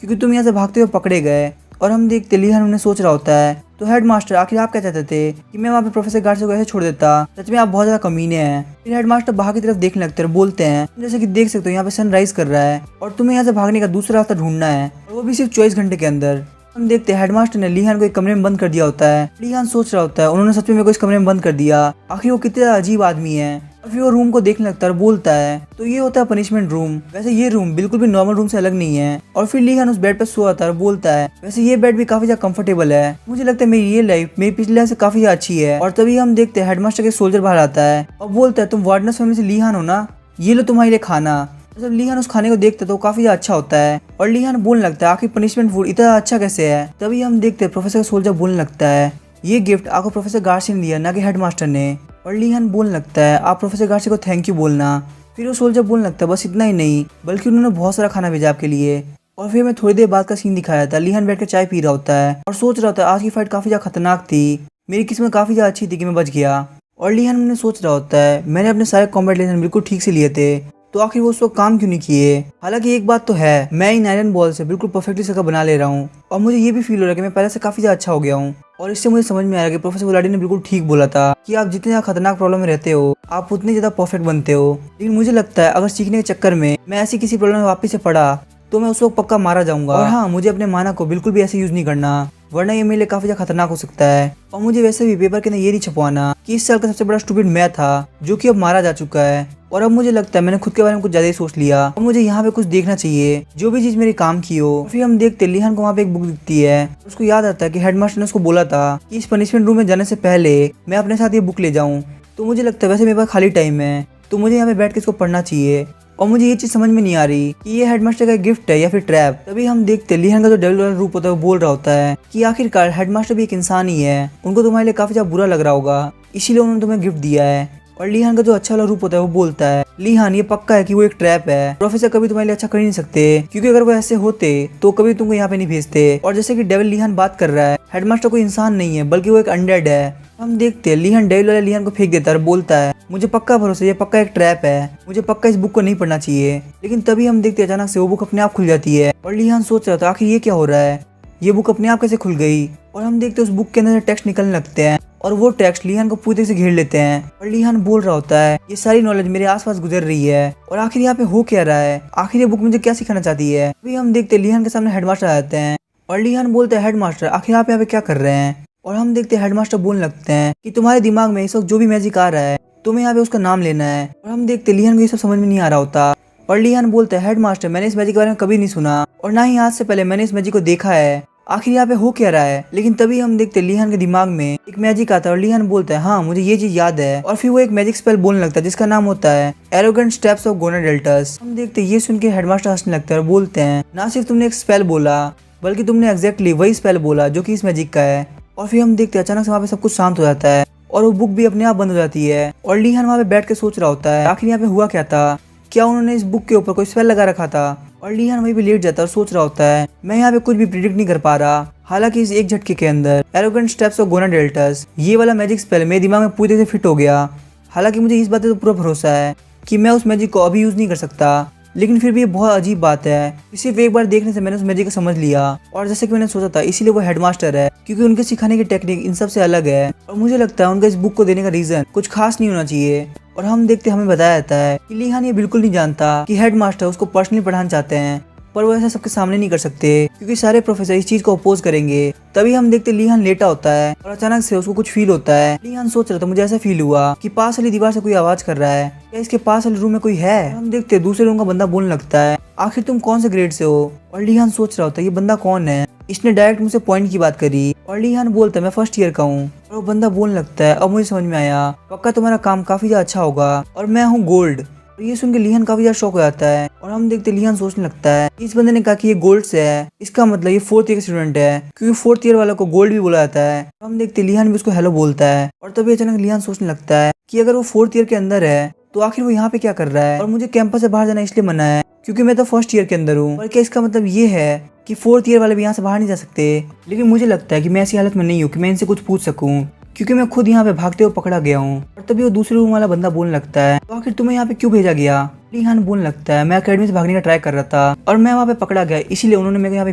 क्योंकि तुम यहाँ से भागते हुए पकड़े गए। और हम देखते लीहान उन्हें सोच रहा होता है तो हेडमास्टर आखिर आप क्या चाहते थे कि मैं वहाँ पे प्रोफेसर गार्सिया को ऐसे छोड़ देता, सच में आप बहुत ज्यादा कमीने हैं। फिर हेडमास्टर बाहर की तरफ देखने लगते हैं और बोलते हैं जैसे कि देख सकते हो यहाँ पे सनराइज कर रहा है और तुम्हें यहाँ से भागने का दूसरा रास्ता ढूंढना है, और वो भी सिर्फ 24 घंटे के अंदर। हम देखते हैं हेडमास्टर ने लीहान को एक कमरे में बंद कर दिया होता है। लीहान सोच रहा होता है उन्होंने सच में मेरे को इस कमरे में बंद कर दिया, आखिर वो कितने अजीब आदमी है। और फिर वो रूम को देखने लगता है और बोलता है तो ये होता है पनिशमेंट रूम, वैसे ये रूम बिल्कुल भी नॉर्मल रूम से अलग नहीं है। और फिर लीहान उस बेड पर सो आता है और बोलता है वैसे ये बेड भी काफी ज्यादा कंफर्टेबल है, मुझे लगता है मेरी ये लाइफ मेरी पिछले लाइफ से काफी ज्यादा अच्छी है। और तभी हम देखते हैं हेडमास्टर के सोल्जर बाहर आता है और बोलता है तुम वार्डनर्स फैमिली से लीहान हो ना, ये लो तुम्हारे लिए खाना। जब लीहान उस खाने को देखते तो काफी ज्यादा अच्छा होता है और लीहान बोलने लगता है आखिर पनिशमेंट फूड इतना अच्छा कैसे है। तभी हम देखते हैं प्रोफेसर सोल्जर बोलने लगता है ये गिफ्ट आपको प्रोफेसर गार्सिया ने दिया ना कि हेडमास्टर ने। और लीहान बोलने लगता है आप प्रोफेसर गार्सिया को थैंक यू बोलना। फिर वो सोल्जर बोलने लगता है बस इतना ही नहीं बल्कि उन्होंने बहुत सारा खाना भेजा आपके लिए। और फिर मैं थोड़ी देर बाद का सीन दिखाया था, लीहान बैठ कर चाय पी रहा होता है और सोच रहा होता है आज की फाइट काफी ज्यादा खतरनाक थी, मेरी किस्मत काफी ज्यादा अच्छी थी कि मैं बच गया। और लीहान ने सोच रहा होता है मैंने अपने सारे कॉम्बैट लेसन बिल्कुल ठीक से लिए थे तो आखिर वो उस वक्त काम क्यों नहीं किए। हालांकि एक बात तो है मैं इन आयरन बॉल से बिल्कुल परफेक्टली सर्कल बना ले रहा हूँ और मुझे ये भी फील हो रहा है कि मैं पहले से काफी ज्यादा अच्छा हो गया हूँ। और इससे मुझे समझ में आया कि प्रोफेसर वोलाडी ने बिल्कुल ठीक बोला था कि आप जितने ज्यादा खतरनाक प्रॉब्लम में रहते हो आप उतने ज्यादा परफेक्ट बनते हो। लेकिन मुझे लगता है अगर सीखने के चक्कर में मैं ऐसी किसी प्रॉब्लम में वापस से पड़ा तो मैं उस वक्त पक्का मारा जाऊंगा। और हाँ मुझे अपने माना को बिल्कुल भी ऐसे यूज नहीं करना वरना ये मेरे लिए काफी ज्यादा खतरनाक हो सकता है। और मुझे वैसे भी पेपर के अंदर ये नहीं छपवाना कि इस साल का सबसे बड़ा स्टूपिड मैं था जो कि अब मारा जा चुका है। और अब मुझे लगता है मैंने खुद के बारे में कुछ ज्यादा ही सोच लिया और मुझे यहाँ पे कुछ देखना चाहिए जो भी चीज मेरे काम की हो। फिर हम देखते लिहान को वहाँ पे एक बुक दिखती है। उसको याद आता है कि हेडमास्टर ने उसको बोला था कि इस पनिशमेंट रूम में जाने से पहले मैं अपने साथ ये बुक ले जाऊँ। तो मुझे लगता है वैसे मेरे पास खाली टाइम है तो मुझे यहाँ पे बैठ के इसको पढ़ना चाहिए। और मुझे ये चीज समझ में नहीं आ रही कि ये हेडमास्टर का गिफ्ट है या फिर ट्रैप। तभी हम देखते लिहान का जो डेविल वाला रूप होता है वो बोल रहा होता है कि आखिरकार हेडमास्टर भी एक इंसान ही है, उनको तुम्हारे लिए काफी ज्यादा बुरा लग रहा होगा इसीलिए उन्होंने तुम्हें गिफ्ट दिया है। और लिहान का जो अच्छा वाला रूप होता है वो बोलता है लिहान ये पक्का है कि वो एक ट्रैप है, प्रोफेसर कभी तुम्हारे लिए अच्छा कर ही नहीं सकते क्योंकि अगर वो ऐसे होते तो कभी तुमको यहाँ पे नहीं भेजते। और जैसे कि डेविल लिहान बात कर रहा है हेडमास्टर कोई इंसान नहीं है बल्कि वो एक अनडेड है। हम देखते हैं लिहान डेविल वाला लिहान को फेंक देता है और बोलता है मुझे पक्का भरोसा ये पक्का एक ट्रैप है, मुझे पक्का इस बुक को नहीं पढ़ना चाहिए। लेकिन तभी हम देखते हैं अचानक से वो बुक अपने आप खुल जाती है और लिहान सोच रहा था आखिर ये क्या हो रहा है, ये बुक अपने आप कैसे खुल गई। और हम देखते हैं उस बुक के अंदर से टेक्स्ट निकलने लगते हैं और वो टेक्स्ट लिहान को पूरी तरह से घेर लेते हैं। और लिहान बोल रहा होता है ये सारी नॉलेज मेरे आसपास गुजर रही है और आखिर यहाँ पे हो क्या रहा है, आखिर ये बुक मुझे क्या सिखाना चाहती है। अभी हम देखते हैं लिहान के सामने हेडमास्टर आ जाते हैं और लिहान बोलते हैं हेडमास्टर आखिर आप यहाँ पे क्या कर रहे हैं। और हम देखते हैं हेडमास्टर बोलने लगते हैं कि तुम्हारे दिमाग में इस वक्त जो भी मैजिक आ रहा है तुम्हें यहाँ पे उसका नाम लेना है। और हम देखते हैं लिहान को ये सब समझ में नहीं आ रहा होता और लिहान बोलता है हेडमास्टर मैंने इस मैजिक के बारे में कभी नहीं सुना और ना ही आज से पहले मैंने इस मैजिक को देखा है, आखिर यहाँ पे हो क्या रहा है। लेकिन तभी हम देखते हैं लिहान के दिमाग में एक मैजिक आता है और लिहान बोलता है हाँ मुझे ये चीज याद है। और फिर वो एक मैजिक स्पेल बोलने लगता है जिसका नाम होता है एरोगेंट स्टेप्स ऑफ गोनाडेल्टस। हम देखते हैं ये सुन के हेडमास्टर हंसने लगता है और बोलते हैं ना सिर्फ तुमने एक स्पेल बोला बल्कि तुमने एग्जैक्टली वही स्पेल बोला जो कि इस मैजिक का है। और फिर हम देखते हैं अचानक से वहाँ पे सब कुछ शांत हो जाता है और वो बुक भी अपने आप बंद हो जाती है। और लिहान वहाँ पे बैठ के सोच रहा होता है आखिर यहाँ पे हुआ क्या था, क्या उन्होंने इस बुक के ऊपर कोई स्पेल लगा रखा था। और लिहान वहीं पे लेट जाता है और सोच रहा होता है मैं यहाँ पे कुछ भी प्रिडिक्ट नहीं कर पा रहा। हालांकि इस एक झटके के अंदर एरोगेंट स्टेप्स ऑफ गोनाडेल्टस ये वाला मैजिक स्पेल मेरे दिमाग में पूरी तरह से फिट हो गया। हालांकि मुझे इस बात से तो पूरा भरोसा है कि मैं उस मैजिक को अभी यूज नहीं कर सकता, लेकिन फिर भी ये बहुत अजीब बात है। सिर्फ एक बार देखने से मैंने उस मैजिक को समझ लिया और जैसे कि मैंने सोचा था इसीलिए वो हेडमास्टर है क्योंकि उनके सिखाने की टेक्निक इन सब से अलग है। और मुझे लगता है उनका इस बुक को देने का रीजन कुछ खास नहीं होना चाहिए। और हम देखते हमें बताया जाता है कि लिहान ये बिल्कुल नहीं जानता कि हेडमास्टर उसको पर्सनली पढ़ाना चाहते हैं पर वो ऐसा सबके सामने नहीं कर सकते क्योंकि सारे प्रोफेसर इस चीज को अपोज करेंगे। तभी हम देखते लिहान लेटा होता है और अचानक से उसको कुछ फील होता है। लिहान सोच रहा था मुझे ऐसा फील हुआ कि पास वाली दीवार से कोई आवाज कर रहा है, क्या इसके पास वाले रूम में कोई है। हम देखते दूसरे रूम का बंदा बोलने लगता है आखिर तुम कौन से ग्रेड से हो। और लिहान सोच रहा होता है ये बंदा कौन है, इसने डायरेक्ट मुझसे पॉइंट की बात करी। और लिहान बोलता है मैं फर्स्ट ईयर का हूँ। और वो बंदा बोलने लगता है अब मुझे समझ में आया, पक्का तुम्हारा काम काफी ज्यादा अच्छा होगा और मैं हूँ गोल्ड। और ये सुन के लिहान काफी ज्यादा शॉक हो जाता है और हम देखते लिहान सोचने लगता है इस बंदे ने कहा कि ये गोल्ड से है, इसका मतलब ये 4th ईयर का स्टूडेंट है क्योंकि 4th ईयर वाला को गोल्ड भी बोला जाता है। हम देखते लिहान भी उसको हेलो बोलता है और तभी अचानक लिहान सोचने लगता है कि अगर वो 4th ईयर के अंदर है तो आखिर वो यहाँ पे क्या कर रहा है। और मुझे कैंपस से बाहर जाना इसलिए मना है क्योंकि मैं तो 1st ईयर के अंदर हूँ। और क्या इसका मतलब ये है कि 4th ईयर वाले भी यहाँ से बाहर नहीं जा सकते। लेकिन मुझे लगता है कि मैं ऐसी हालत में नहीं हूँ कि मैं इनसे कुछ पूछ सकूँ क्योंकि मैं खुद यहाँ पे भागते हुए पकड़ा गया हूँ। और तभी वो दूसरे रूम वाला बंदा बोलने लगता है तो आखिर तुम्हें यहाँ पे क्यों भेजा गया। लिहान बोलने लगता है मैं अकेडमी से भागने का ट्राई कर रहा था और मैं वहाँ पे पकड़ा गया इसीलिए उन्होंने मेरे को यहाँ पे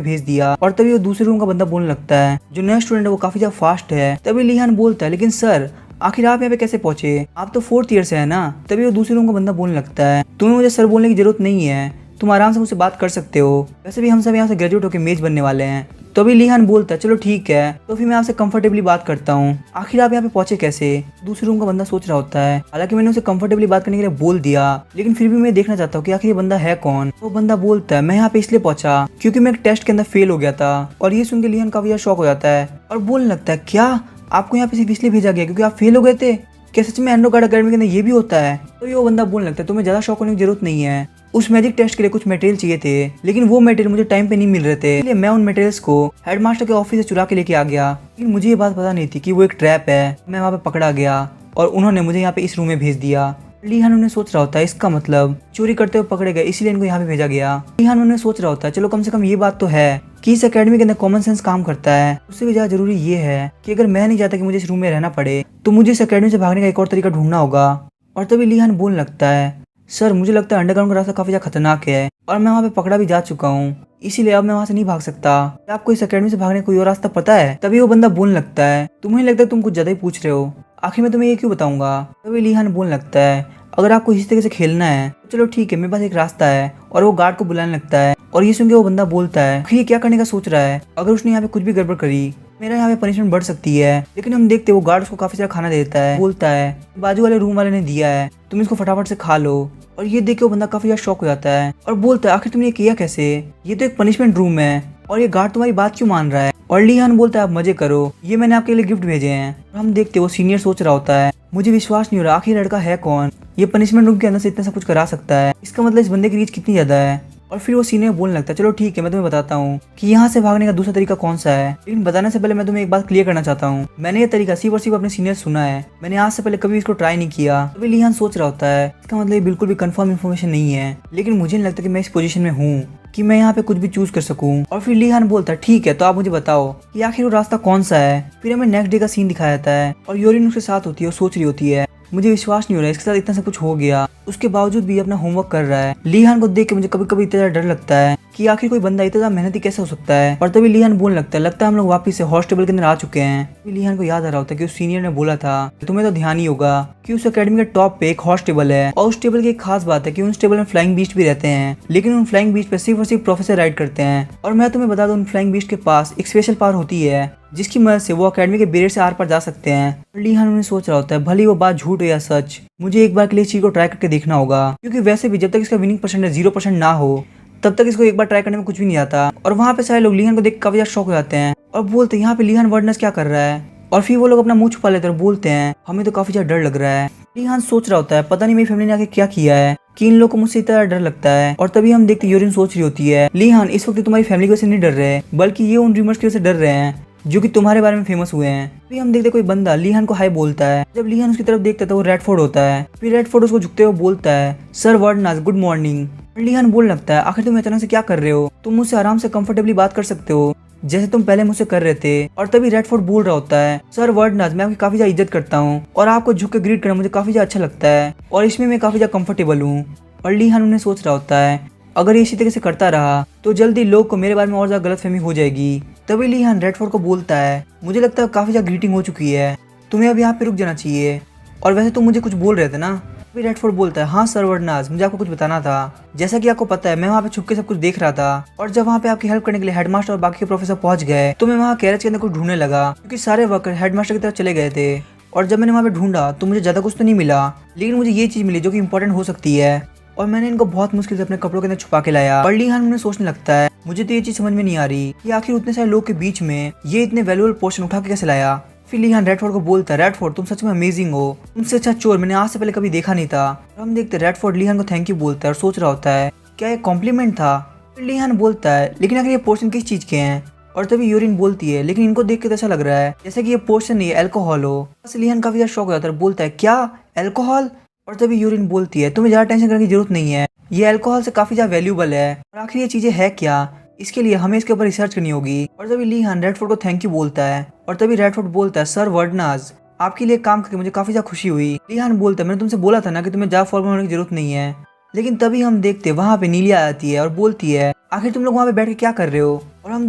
भेज दिया। और तभी वो दूसरे रूम का बंदा बोलने लगता है जो नया स्टूडेंट है वो काफी ज्यादा फास्ट है। तभी लिहान बोलता है लेकिन सर आखिर आप यहाँ पे कैसे पहुंचे, आप तो 4th ईयर से है ना। तभी वो दूसरे रूम का बंदा बोलने लगता है तुम्हें मुझे सर बोलने की जरूरत नहीं है, तुम आराम से मुझसे बात कर सकते हो, वैसे भी हम सब यहाँ से ग्रेजुएट होकर मेज बनने वाले हैं। तो अभी लिहान बोलता है चलो ठीक है तो फिर मैं आपसे कंफर्टेबली बात करता हूँ, आखिर आप यहाँ पे पहुंचे कैसे। दूसरे रूम का बंदा सोच रहा होता है हालांकि मैंने उसे कंफर्टेबली बात करने के लिए बोल दिया लेकिन फिर भी मैं देखना चाहता हूँ कि आखिर ये बंदा है कौन। तो बंदा बोलता है मैं यहाँ पे इसलिए पहुंचा क्योंकि मैं एक टेस्ट के अंदर फेल हो गया था। और ये सुन के लिहान काफी ज्यादा शॉक हो जाता है और बोलने लगता है क्या आपको यहाँ पे सिर्फ इसलिए भेजा गया क्योंकि आप फेल हो गए थे, क्या सच में एंड्रो गार्ड अकेडमी के अंदर ये भी होता है। तो ये वो बंदा बोलने लगता है तुम्हें ज्यादा शॉक होने की जरूरत नहीं है, उस मैजिक टेस्ट के लिए कुछ मटेरियल चाहिए थे लेकिन वो मटेरियल मुझे टाइम पे नहीं मिल रहे थे इसलिए मैं उन मटेरियल्स को हेडमास्टर के ऑफिस से चुरा के लेके आ गया। लेकिन मुझे ये बात पता नहीं थी कि वो एक ट्रैप है। मैं वहाँ पे पकड़ा गया और उन्होंने मुझे यहाँ पे इस रूम में भेज दिया। लिहान उन्हें सोच रहा होता है इसका मतलब चोरी करते हुए पकड़े गए इसीलिए इनको यहाँ पे भेजा गया। लिहान उन्हें सोच रहा होता है चलो कम से कम ये बात तो है कि इस अकेडमी के अंदर कॉमन सेंस काम करता है। उससे भी ज्यादा जरूरी ये है कि अगर मैं नहीं चाहता कि मुझे इस रूम में रहना पड़े तो मुझे इस अकेडमी से भागने का एक और तरीका ढूंढना होगा। और तभी लिहान बोलने लगता है सर मुझे लगता है अंडरग्राउंड का रास्ता काफी ज्यादा खतरनाक है और मैं वहाँ पे पकड़ा भी जा चुका हूँ इसीलिए अब मैं वहाँ से नहीं भाग सकता। आपको इस अकेडमी से भागने का कोई और रास्ता पता है। तभी वो बंदा बोलने लगता है तुम्हें लगता है तुम कुछ ज्यादा ही पूछ रहे हो, आखिर मैं तुम्हें ये क्यों बताऊंगा। तभी लिहान बोलने लगता है अगर आपको इसी तरीके से खेलना है तो चलो ठीक है मेरे पास एक रास्ता है। और वो गार्ड को बुलाने लगता है और ये सुन के वो बंदा बोलता है ये क्या करने का सोच रहा है, अगर उसने यहाँ पे कुछ भी गड़बड़ करी मेरा यहाँ पे पनिशमेंट बढ़ सकती है। लेकिन हम देखते वो गार्ड उसको काफी सारा खाना दे देता है, बोलता है बाजू वाले रूम वाले ने दिया है, तुम इसको फटाफट से खा लो। और ये देख के वो बंदा काफी ज्यादा शॉक हो जाता है और बोलता है आखिर तुमने ये किया कैसे, ये तो एक पनिशमेंट रूम है और ये गार्ड तुम्हारी बात क्यों मान रहा है। और लीहान बोलता है आप मजे करो, ये मैंने आपके लिए गिफ्ट भेजे हैं। और हम देखते वो सीनियर सोच रहा होता है मुझे विश्वास नहीं हो रहा आखिर लड़का है कौन, ये पनिशमेंट रूम के अंदर से इतना सब कुछ करा सकता है, इसका मतलब इस बंदे की रीच कितनी ज्यादा है। और फिर वो सीनियर बोलने लगता है चलो ठीक है मैं तुम्हें बताता हूँ कि यहाँ से भागने का दूसरा तरीका कौन सा है। लेकिन बताने से पहले मैं तुम्हें एक बात क्लियर करना चाहता हूँ, मैंने ये तरीका सिर्फ और सिर्फ अपने सीनियर सुना है, मैंने आज से पहले कभी इसको ट्राई नहीं किया। तभी लीहान सोच रहा होता है इसका मतलब ये बिल्कुल भी कंफर्म इन्फॉर्मेशन नहीं है, लेकिन मुझे नहीं लगता कि मैं इस पोजीशन में हूँ कि मैं यहाँ पे कुछ भी चूज कर सकूँ। और फिर लीहान बोलता है ठीक है तो आप मुझे बताओ कि आखिर वो रास्ता कौन सा है। फिर हमें नेक्स्ट डे का सीन दिखाया जाता है और यूरिन उसके साथ होती है और सोच रही होती है मुझे विश्वास नहीं हो रहा है इसके साथ इतना सब कुछ हो गया, उसके बावजूद भी अपना होमवर्क कर रहा है। लीहान को देख के मुझे कभी कभी इतना ज्यादा डर लगता है कि आखिर कोई बंदा इतना मेहनती कैसे हो सकता है। और तभी लीहान बोलने लगता है हम लोग वापस से हॉस्टल के अंदर आ चुके हैं। तभी लीहान को याद आ रहा होता है कि उस सीनियर ने बोला था तुम्हें तो ध्यान ही होगा कि उस अकेडमी के टॉप पे एक हॉस्टल है और उस टेबल की एक खास बात है कि उस टेबल में फ्लाइंग बीस्ट भी रहते हैं, लेकिन उन फ्लाइंग बीस्ट पे सिर्फ और सिर्फ प्रोफेसर राइड करते हैं। और मैं तुम्हें बता दूं उन फ्लाइंग बीस्ट के पास एक स्पेशल पावर होती है जिसकी मदद से वो अकेडमी के बैरियर से आर पार जा सकते हैं। लीहान उन्हें सोच रहा होता है भले वो बात झूठ हो या सच, मुझे एक बार के लिए इस चीज को ट्राई करके देखना होगा, क्योंकि वैसे भी जब तक इसका विनिंग परसेंटेज 0% ना हो तब तक इसको एक बार ट्राई करने में कुछ भी नहीं आता। और वहाँ पे सारे लोग लीहान को देख काफी ज्यादा शॉक हो जाते हैं और बोलते हैं यहाँ पे लीहान वर्डनेस क्या कर रहा है। और फिर वो लोग अपना मुंह छुपा लेते हैं और बोलते हैं हमें तो काफी ज्यादा डर लग रहा है। लीहान सोच रहा होता है पता नहीं मेरी फैमिली ने आके क्या किया है कि इन लोगों को मुझसे इतना डर लगता है। और तभी हम देखते यूरिन सोच रही होती है लीहान इस वक्त तुम्हारी फैमिली की वजह से नहीं डर रहे, बल्कि ये उन रूमर्स की वजह से डर रहे हैं जो कि तुम्हारे बारे में फेमस हुए हैं। फिर हम देखते कोई बंदा लीहान को हाय बोलता है, जब लीहान उसकी तरफ देखता है तो वो रेडफोर्ड होता है। फिर रेडफोर्ड उसको झुकते हुए बोलता है सर वर्डनास गुड मॉर्निंग। लीहान बोलने लगता है आखिर तुम अचानक से क्या कर रहे हो, तुम मुझसे आराम से कंफर्टेबली बात कर सकते हो जैसे तुम पहले मुझसे कर रहे थे। और तभी रेडफोर्ड बोल रहा होता है सर वर्डनास मैं आपकी काफी ज्यादा इज्जत करता हूँ और आपको झुक के ग्रीट करना मुझे काफी ज्यादा अच्छा लगता है और इसमें मैं काफी ज्यादा कंफर्टेबल हूँ। और लीहान उन्हें सोच रहा होता है अगर ये इसी तरीके से करता रहा तो जल्दी लोग को मेरे बारे में और ज्यादा गलतफहमी हो जाएगी। तभी लीहान रेडफोर्ड को बोलता है मुझे लगता है काफी ज्यादा ग्रीटिंग हो चुकी है, तुम्हें अब यहाँ पे रुक जाना चाहिए, और वैसे तुम मुझे कुछ बोल रहे थे ना। तभी रेडफोर्ड बोलता है हाँ सर वर्डनास मुझे आपको कुछ बताना था, जैसा कि आपको पता है मैं वहाँ पे छुप के सब कुछ देख रहा था और जब वहाँ पे आपकी हेल्प करने के लिए हेडमास्टर और बाकी के प्रोफेसर पहुंच गए तो मैं वहाँ कैरेज के अंदर कुछ ढूंढने लगा क्योंकि सारे वर्कर हेडमास्टर की तरफ चले गए थे। और जब मैंने वहाँ पे ढूंढा तो मुझे ज्यादा कुछ तो नहीं मिला, लेकिन मुझे ये चीज मिली जो कि इंपॉर्टेंट हो सकती है और मैंने इनको बहुत मुश्किल से अपने कपड़ों के अंदर छुपा के लाया। और लीहान उन्हें सोचने लगता है मुझे तो ये चीज समझ में नहीं आ रही कि आखिर उतने सारे लोग के बीच में ये इतने वैल्यूएबल पोर्शन उठा के कैसे लाया। फिर लीहान रेडफोर्ड को बोलता है रेडफोर्ड तुम सच में अमेजिंग हो, तुमसे अच्छा चोर मैंने आज से पहले कभी देखा नहीं था। और हम देखते रेडफोर्ड लीहान को थैंक यू बोलता है और सोच रहा होता है क्या ये कॉम्प्लीमेंट था। फिर लीहान बोलता है लेकिन आखिर ये पोर्शन किस चीज के हैं। और तभी यूरिन बोलती है लेकिन इनको देख के तो ऐसा लग रहा है जैसे कि ये पोर्शन नहीं अल्कोहल हो। लीहान काफी ज्यादा शॉक हो जाता है, बोलता है क्या अल्कोहल। और तभी यूरिन बोलती है तुम्हें ज्यादा टेंशन करने की जरूरत नहीं है, ये अल्कोहल से काफी ज्यादा वैल्यूबल है और आखिर ये चीजें है क्या, इसके लिए हमें इसके ऊपर रिसर्च करनी होगी। और तभी लीहान रेडफोर्ड को थैंक यू बोलता है और तभी रेडफोर्ड बोलता है सर वर्डनास आपके लिए काम करके मुझे काफी ज्यादा खुशी हुई। लीहान बोलता है मैंने तुमसे बोला था ना कि तुम्हें ज्यादा फॉर्मल होने की जरूरत नहीं है। लेकिन तभी हम देखते वहाँ पे नीलिया आती है और बोलती है आखिर तुम लोग वहाँ पे बैठ के क्या कर रहे हो। और हम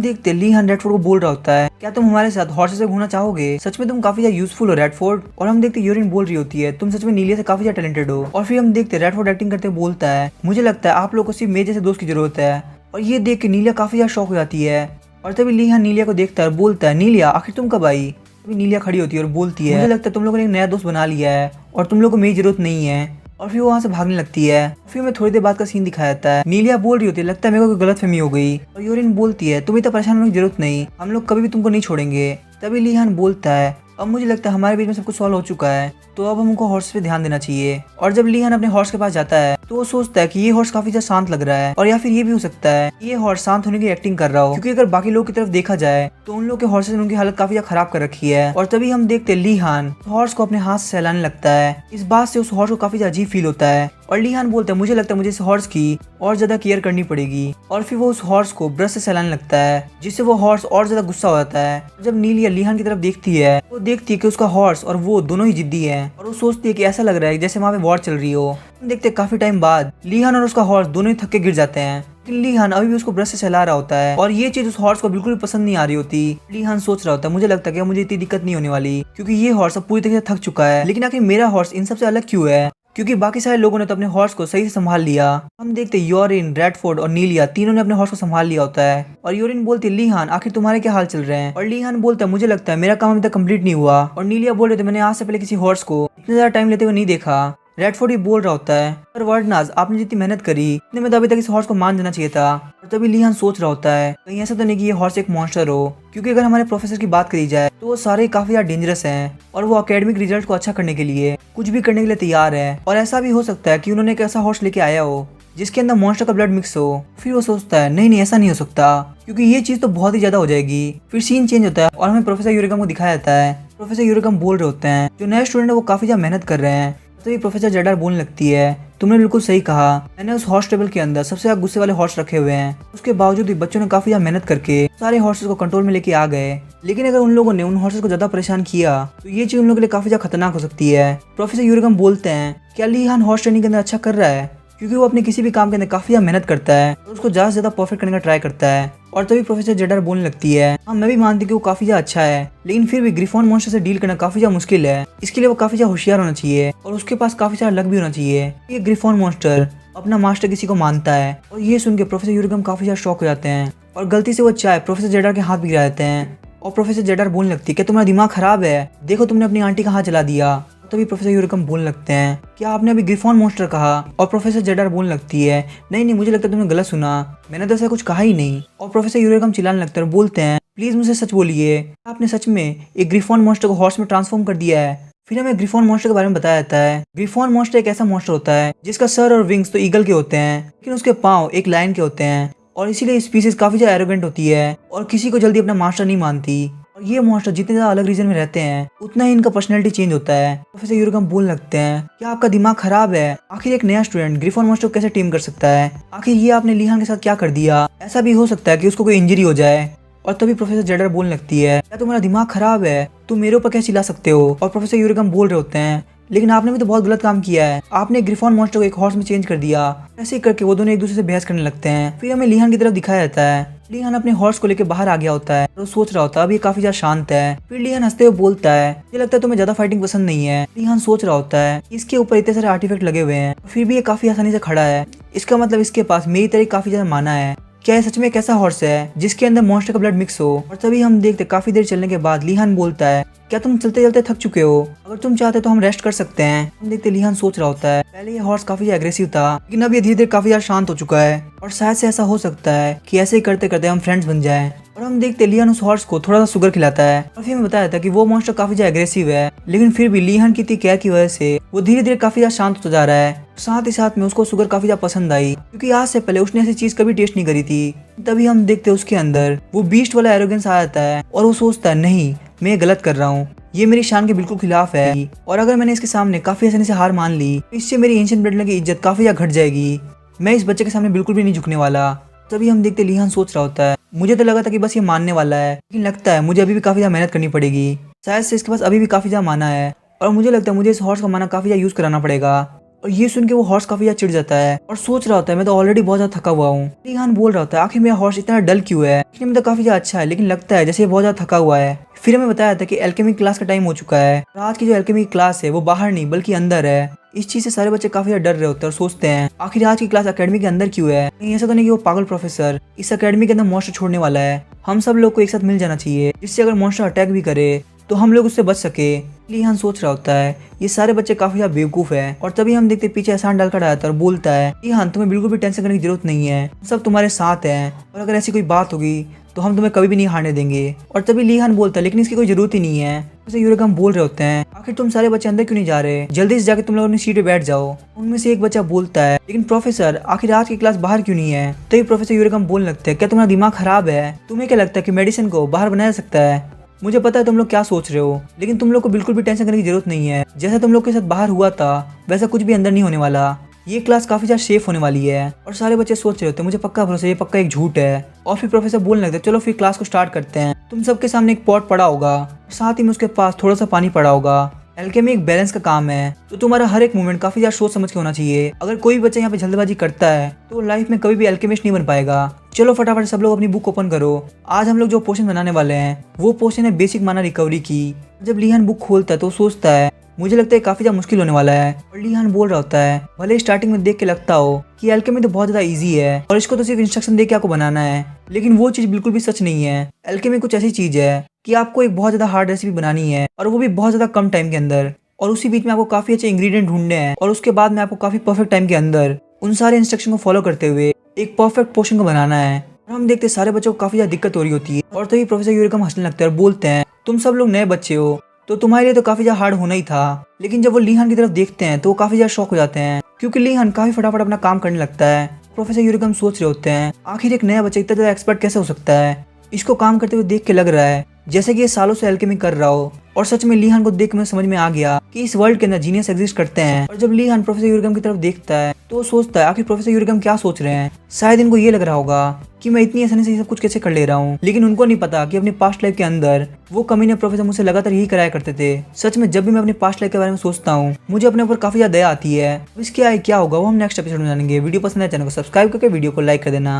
देखते लीहान रेडफोर्ड को बोल रहा होता है क्या तुम हमारे साथ हॉर्सेस से घूमना चाहोगे, सच में तुम काफी ज्यादा यूजफुल हो रेडफोर्ड। और हम देखते यूरिन बोल रही होती है तुम सच में नीलिया से काफी ज्यादा टैलेंटेड हो। और फिर हम देखते रेडफोर्ड एक्टिंग करते बोलता है मुझे लगता है आप लोग को सिर्फ मेरे जैसे दोस्त की जरूरत है। और ये देख के नीलिया काफी ज्यादा शॉक हो जाती है। और तभी लीहान नीलिया को देखता है और बोलता है नीलिया आखिर तुम कब आई। तभी नीलिया खड़ी होती है और बोलती है मुझे लगता है तुम लोगों ने एक नया दोस्त बना लिया है और तुम लोग को मेरी जरूरत नहीं है। और फिर वो वहाँ से भागने लगती है। फिर हमें थोड़ी देर बाद का सीन दिखाया जाता है, नीलिया बोल रही होती है लगता है मेरे को कोई गलतफहमी हो गई। और यूरिन बोलती है तुम्हें तो परेशान होने की जरूरत नहीं, हम लोग कभी भी तुमको नहीं छोड़ेंगे। तभी लीहान बोलता है अब मुझे लगता है हमारे बीच में सब कुछ सॉल्व हो चुका है तो अब हमको हॉर्स पे ध्यान देना चाहिए। और जब लीहान अपने हॉर्स के पास जाता है तो वो सोचता है कि ये हॉर्स काफी ज्यादा शांत लग रहा है और या फिर ये भी हो सकता है ये हॉर्स शांत होने की एक्टिंग कर रहा हो, क्योंकि अगर बाकी लोग की तरफ देखा जाए तो उन लोग के हॉर्सेस ने उनकी हालत काफी ज्यादा खराब कर रखी है। और तभी हम देखते लीहान हॉर्स को अपने हाथ से सहलाने लगता है। इस बात से उस हॉर्स को काफी ज्यादा अजीब फील होता है और लीहान बोलता है मुझे लगता है मुझे इस हॉर्स की और ज्यादा केयर करनी पड़ेगी। और फिर वो उस हॉर्स को ब्रश से सहलाने लगता है जिससे वो हॉर्स और ज्यादा गुस्सा हो जाता है। जब नीलिया लीहान की तरफ देखती है वो देखती है कि उसका हॉर्स और वो दोनों ही जिद्दी हैं और वो सोचती है कि ऐसा लग रहा है जैसे वहाँ पे वॉर चल रही हो। देखते काफी टाइम बाद लीहान और उसका हॉर्स दोनों ही थक के गिर जाते हैं, लेकिन लीहान अभी भी उसको ब्रश से सहला रहा होता है और ये चीज उस हॉर्स को बिल्कुल भी पसंद नहीं आ रही होती। लीहान सोच रहा होता है मुझे लगता है कि मुझे इतनी दिक्कत नहीं होने वाली क्योंकि ये हॉर्स अब पूरी तरह से थक चुका है, लेकिन आखिर मेरा हॉर्स इन सबसे अलग क्यों है, क्योंकि बाकी सारे लोगों ने तो अपने हॉर्स को सही से संभाल लिया। हम देखते यूरिन, रेडफोर्ड और नीलिया तीनों ने अपने हॉर्स को संभाल लिया होता है। और यूरिन बोलती है लीहान आखिर तुम्हारे क्या हाल चल रहे हैं। और लीहान बोलता है मुझे लगता है मेरा काम अभी तक कंप्लीट नहीं हुआ। और नीलिया बोल रहे थे मैंने आज से पहले किसी हॉर्स को इतना ज्यादा टाइम लेते हुए नहीं देखा। रेडफोर्ड भी बोल रहा होता है पर वर्डनाज आपने जितनी मेहनत करी इतने में तो अभी तक इस हॉर्स को मान देना चाहिए था। और तभी लीहान सोच रहा होता है कहीं ऐसा तो नहीं कि ये हॉर्स एक मॉन्स्टर हो, क्योंकि अगर हमारे प्रोफेसर की बात करी जाए तो वो सारे काफी ज्यादा डेंजरस हैं और वो एकेडमिक रिजल्ट को अच्छा करने के लिए कुछ भी करने के लिए तैयार है। और ऐसा भी हो सकता है कि उन्होंने एक ऐसा हॉर्स लेके आया हो जिसके अंदर मॉन्स्टर का ब्लड मिक्स हो। फिर वो सोचता है नहीं नहीं ऐसा नहीं हो सकता, क्योंकि ये चीज तो बहुत ही ज्यादा हो जाएगी। फिर सीन चेंज होता है और हमें प्रोफेसर यूरिकम को दिखाया जाता है। प्रोफेसर यूरिकम बोल रहे होते हैं जो नए स्टूडेंट है वो काफी ज्यादा मेहनत कर रहे हैं। तभी प्रोफेसर जेडार बोलने लगती है तुमने बिल्कुल सही कहा, मैंने उस हॉर्स टेबल के अंदर सबसे ज्यादा गुस्से वाले हॉर्स रखे हुए हैं। उसके बावजूद भी बच्चों ने काफी ज्यादा मेहनत करके सारे हॉर्सेस को कंट्रोल में लेके आ गए। लेकिन अगर उन लोगों ने उन हॉर्सेस को ज्यादा परेशान किया तो ये चीज उन लोगों के लिए काफी ज्यादा खतरनाक हो सकती है। प्रोफेसर यूरिकम बोलते हैं क्या लीहान हॉर्स ट्रेनिंग के अंदर अच्छा कर रहा है, क्योंकि वो अपने किसी भी काम के अंदर काफी ज्यादा मेहनत करता है और उसको ज्यादा से ज्यादा परफेक्ट करने का ट्राई करता है। और तभी प्रोफेसर जेडार बोलने लगती है हाँ मैं भी मानती कि वो काफी ज्यादा अच्छा है, लेकिन फिर भी ग्रिफॉन मॉन्स्टर से डील करना काफी ज्यादा मुश्किल है। इसके लिए वो काफी ज्यादा होशियार होना चाहिए और उसके पास काफी सारा लक भी होना चाहिए। ये ग्रिफॉन मॉन्स्टर अपना मास्टर किसी को मानता है। और ये सुन के प्रोफेसर यूरिकम काफी ज्यादा शॉक हो जाते हैं और गलती से वो चाय प्रोफेसर जेडार के हाथ भी गिरा देते हैं। और प्रोफेसर जेडार बोलने लगती है क्या तुम्हारा दिमाग खराब है, देखो तुमने अपनी आंटी का हाथ जला दिया। तभी प्रोफेसर यूरिकम बोलने लगते हैं क्या आपने अभी ग्रिफॉन मॉन्स्टर कहा। और प्रोफेसर जेडार बोलने लगती है नहीं नहीं मुझे लगता है तुमने गलत सुना, मैंने तो ऐसा कुछ कहा ही नहीं। और प्रोफेसर यूरिकम चिल्लाने लगते हैं और बोलते हैं प्लीज मुझे सच बोलिए, आपने सच में एक ग्रिफॉन मॉन्स्टर को हॉर्स में ट्रांसफॉर्म कर दिया है। फिर हमें ग्रिफॉन मॉन्स्टर के बारे में बताया जाता है। ग्रिफॉन मॉन्स्टर एक ऐसा मॉन्स्टर होता है जिसका सर और विंग्स तो ईगल के होते हैं, लेकिन उसके पाँव एक लायन के होते हैं। और इसीलिए स्पीसीज काफी ज्यादा एरोगेंट होती है और किसी को जल्दी अपना मास्टर नहीं मानती। और ये मॉन्स्टर जितने ज्यादा अलग रीजन में रहते हैं उतना ही इनका पर्सनैलिटी चेंज होता है। प्रोफेसर यूरिकम बोलने लगते हैं क्या आपका दिमाग खराब है, आखिर एक नया स्टूडेंट ग्रिफॉन मॉन्स्टर को कैसे टीम कर सकता है, आखिर ये आपने लीहान के साथ क्या कर दिया, ऐसा भी हो सकता है कि उसको कोई इंजरी हो जाए। और तभी प्रोफेसर जेडर बोलने लगती है क्या तुम्हारा दिमाग खराब है, तुम मेरे ऊपर कैसे चिल्ला सकते हो। और प्रोफेसर यूरिकम बोल रहे होते हैं लेकिन आपने भी तो बहुत गलत काम किया है, आपने ग्रिफॉन मॉन्स्टर को एक हॉर्स में चेंज कर दिया। ऐसे ही करके वो दोनों एक दूसरे से बहस करने लगते हैं। फिर हमें लीहान की तरफ दिखाया जाता है लीहान अपने हॉर्स को लेकर बाहर आ गया होता है और सोच रहा होता है अभी काफी ज्यादा शांत है। फिर लीहान हंसते हुए बोलता है मुझे लगता है तुम्हें ज्यादा फाइटिंग पसंद नहीं है। लीहान सोच रहा होता है इसके ऊपर इतने सारे आर्टिफैक्ट लगे हुए हैं फिर भी ये काफी आसानी से खड़ा है, इसका मतलब इसके पास मेरी तरह काफी ज्यादा माना है। क्या ये सच में एक ऐसा हॉर्स है जिसके अंदर मॉन्स्टर का ब्लड मिक्स हो। और तभी हम देखते काफी देर चलने के बाद लीहान बोलता है क्या तुम चलते चलते थक चुके हो, अगर तुम चाहते तो हम रेस्ट कर सकते हैं। हम देखते लीहान सोच रहा होता है पहले ये हॉर्स काफी एग्रेसिव था लेकिन अब ये धीरे धीरे काफी ज्यादा शांत हो चुका है और शायद से ऐसा हो सकता है कि ऐसे ही करते करते हम फ्रेंड्स बन जाएं। और हम देखते लीहान उस हॉर्स को थोड़ा सा शुगर खिलाता है और फिर हमें बताया था कि वो मॉन्स्टर काफी ज्यादा एग्रेसिव है, लेकिन फिर भी लीहान की इतनी केयर की वजह से वो धीरे धीरे काफी ज्यादा शांत होता जा रहा है। साथ ही साथ में उसको शुगर काफी ज्यादा पसंद आई, क्योंकि आज से पहले उसने ऐसी चीज कभी टेस्ट नहीं करी थी। तभी हम देखते उसके अंदर वो बीस्ट वाला एरोगेंस आ जाता है और वो सोचता है नहीं मैं गलत कर रहा हूँ, ये मेरी शान के बिल्कुल खिलाफ है और अगर मैंने इसके सामने काफी आसानी से हार मान ली तो इससे मेरी एंशिएंट ब्लड लाइन की इज्जत काफी ज्यादा घट जाएगी, मैं इस बच्चे के सामने बिल्कुल भी नहीं झुकने वाला। तभी हम देखते लीहान सोच रहा होता है मुझे तो लगा था कि बस ये मानने वाला है, लेकिन लगता है मुझे अभी भी काफी ज्यादा मेहनत करनी पड़ेगी, शायद से इसके पास अभी भी काफी ज्यादा माना है और मुझे लगता है मुझे इस हॉर्स का माना काफी ज्यादा यूज कराना पड़ेगा। और ये सुन के वो हॉर्स काफी ज्यादा चिढ़ जाता है और सोच रहा होता है मैं तो ऑलरेडी बहुत ज्यादा थका हुआ हूँ। लीहान बोल रहा होता है आखिर मेरा हॉर्स इतना डल क्यों है, दिखने में तो काफी ज्यादा अच्छा है लेकिन लगता है जैसे ये बहुत ज्यादा थका हुआ है। फिर हमें बताया था कि एल्केमी क्लास का टाइम हो चुका है और आज की जो एल्केमी क्लास है वो बाहर नहीं बल्कि अंदर है। इस चीज से सारे बच्चे काफी ज्यादा डर रहे होते हैं और सोचते हैं आखिर आज की क्लास एकेडमी के अंदर क्यों है, कहीं ऐसा तो नहीं कि वो पागल प्रोफेसर इस एकेडमी के अंदर मॉन्स्टर छोड़ने वाला है। हम सब लोग को एक साथ मिल जाना चाहिए जिससे अगर मॉन्स्टर अटैक भी करे तो हम लोग उससे बच सके। लीहान सोच रहा होता है ये सारे बच्चे काफी ज्यादा बेवकूफ है। और तभी हम देखते पीछे एहसान डालकर आता है और बोलता है लीहान तुम्हें बिल्कुल भी टेंशन करने की जरूरत नहीं है, हम सब तुम्हारे साथ हैं और अगर ऐसी कोई बात होगी तो हम तुम्हें कभी भी नहीं हारने देंगे। और तभी लीहान बोलता है लेकिन इसकी कोई जरूरत ही नहीं है। जैसे यूरिकम बोल रहे होते हैं आखिर तुम सारे बच्चे अंदर क्यों नहीं जा रहे, जल्दी से जाके तुम लोग अपनी सीट पे बैठ जाओ। उनमें से एक बच्चा बोलता है लेकिन प्रोफेसर आखिर आज की क्लास बाहर क्यों नहीं है। तो ये प्रोफेसर यूरिकम बोलने लगते हैं क्या तुम्हारा दिमाग खराब है, तुम्हें क्या लगता है कि मेडिसिन को बाहर बनाया जा सकता है। मुझे पता है तुम लोग क्या सोच रहे हो, लेकिन तुम लोग को बिल्कुल भी टेंशन करने की जरूरत नहीं है, जैसा तुम लोग के साथ बाहर हुआ था वैसा कुछ भी अंदर नहीं होने वाला, ये क्लास काफी ज्यादा सेफ होने वाली है। और सारे बच्चे सोच रहे होते हैं मुझे पक्का भरोसा ये पक्का एक झूठ है। और फिर प्रोफेसर बोलने लगते चलो फिर क्लास को स्टार्ट करते हैं, तुम सबके सामने एक पॉट पड़ा होगा साथ ही में उसके पास थोड़ा सा पानी पड़ा होगा। एल्केमी एक बैलेंस का काम है तो तुम्हारा हर एक मूवमेंट काफी ज्यादा सोच समझ के होना चाहिए। अगर कोई भी बच्चा यहाँ पे जल्दबाजी करता है तो लाइफ में कभी भी एल्केमिस्ट नहीं बन पाएगा। चलो फटाफट सब लोग अपनी बुक ओपन करो, आज हम लोग जो पोशन बनाने वाले हैं वो पोशन है बेसिक माना रिकवरी की। जब लीहान बुक खोलता है तो सोचता है मुझे लगता है काफी ज्यादा मुश्किल होने वाला है। और लीहान बोल रहा होता है, भले स्टार्टिंग में देख के लगता हो कि एल्केमी तो बहुत ज्यादा इजी है और इसको तो सिर्फ इंस्ट्रक्शन दे के आपको बनाना है, लेकिन वो चीज बिल्कुल भी सच नहीं है। एल्केमी कुछ ऐसी चीज है कि आपको एक बहुत ज्यादा हार्ड रेसिपी बनानी है और वो भी बहुत ज्यादा कम टाइम के अंदर, और उसी बीच में आपको काफी अच्छे इंग्रेडिएंट ढूंढने हैं और उसके बाद में आपको काफी परफेक्ट टाइम के अंदर उन सारे इंस्ट्रक्शन को फॉलो करते हुए एक परफेक्ट पोर्शन को बनाना है। और हम देखते हैं सारे बच्चों को काफी ज्यादा दिक्कत हो रही होती है और तभी प्रोफेसर यूरिकम हंसने लगता है और बोलते हैं, तुम सब लोग नए बच्चे हो तो तुम्हारे लिए तो काफी ज्यादा हार्ड होना ही था। लेकिन जब वो लीहान की तरफ देखते हैं तो वो काफी ज्यादा शॉक हो जाते हैं, क्योंकि लीहान काफी फटाफट अपना काम करने लगता है। प्रोफेसर यूरिकम सोच रहे होते हैं, आखिर एक नया बच्चा इतना ज्यादा एक्सपर्ट कैसे हो सकता है। इसको काम करते हुए देख के लग रहा है जैसे कि ये सालों से एल्केमी कर रहा हो। और सच में लीहान को देख के समझ में आ गया कि इस वर्ल्ड के अंदर जीनियस एग्जिस्ट करते हैं। और जब लीहान प्रोफेसर यूरिकम की तरफ देखता है तो वो सोचता है, आखिर प्रोफेसर यूरिकम क्या सोच रहे हैं। शायद इनको ये लग रहा होगा कि मैं इतनी आसानी से सब कुछ कैसे कर ले रहा हूँ, लेकिन उनको नहीं पता कि अपनी पास्ट लाइफ के अंदर वो कमीने प्रोफेसर मुझसे लगातार यही कराया करते थे। सच में जब भी मैं अपनी पास्ट लाइफ के बारे में सोचता हूँ मुझे अपने ऊपर काफी ज्यादा दया आती है। इसके आगे क्या होगा वो हम नेक्स्ट एपिसोड में जानेंगे। वीडियो पसंद है चैनल को सब्सक्राइब करके वीडियो को लाइक कर देना।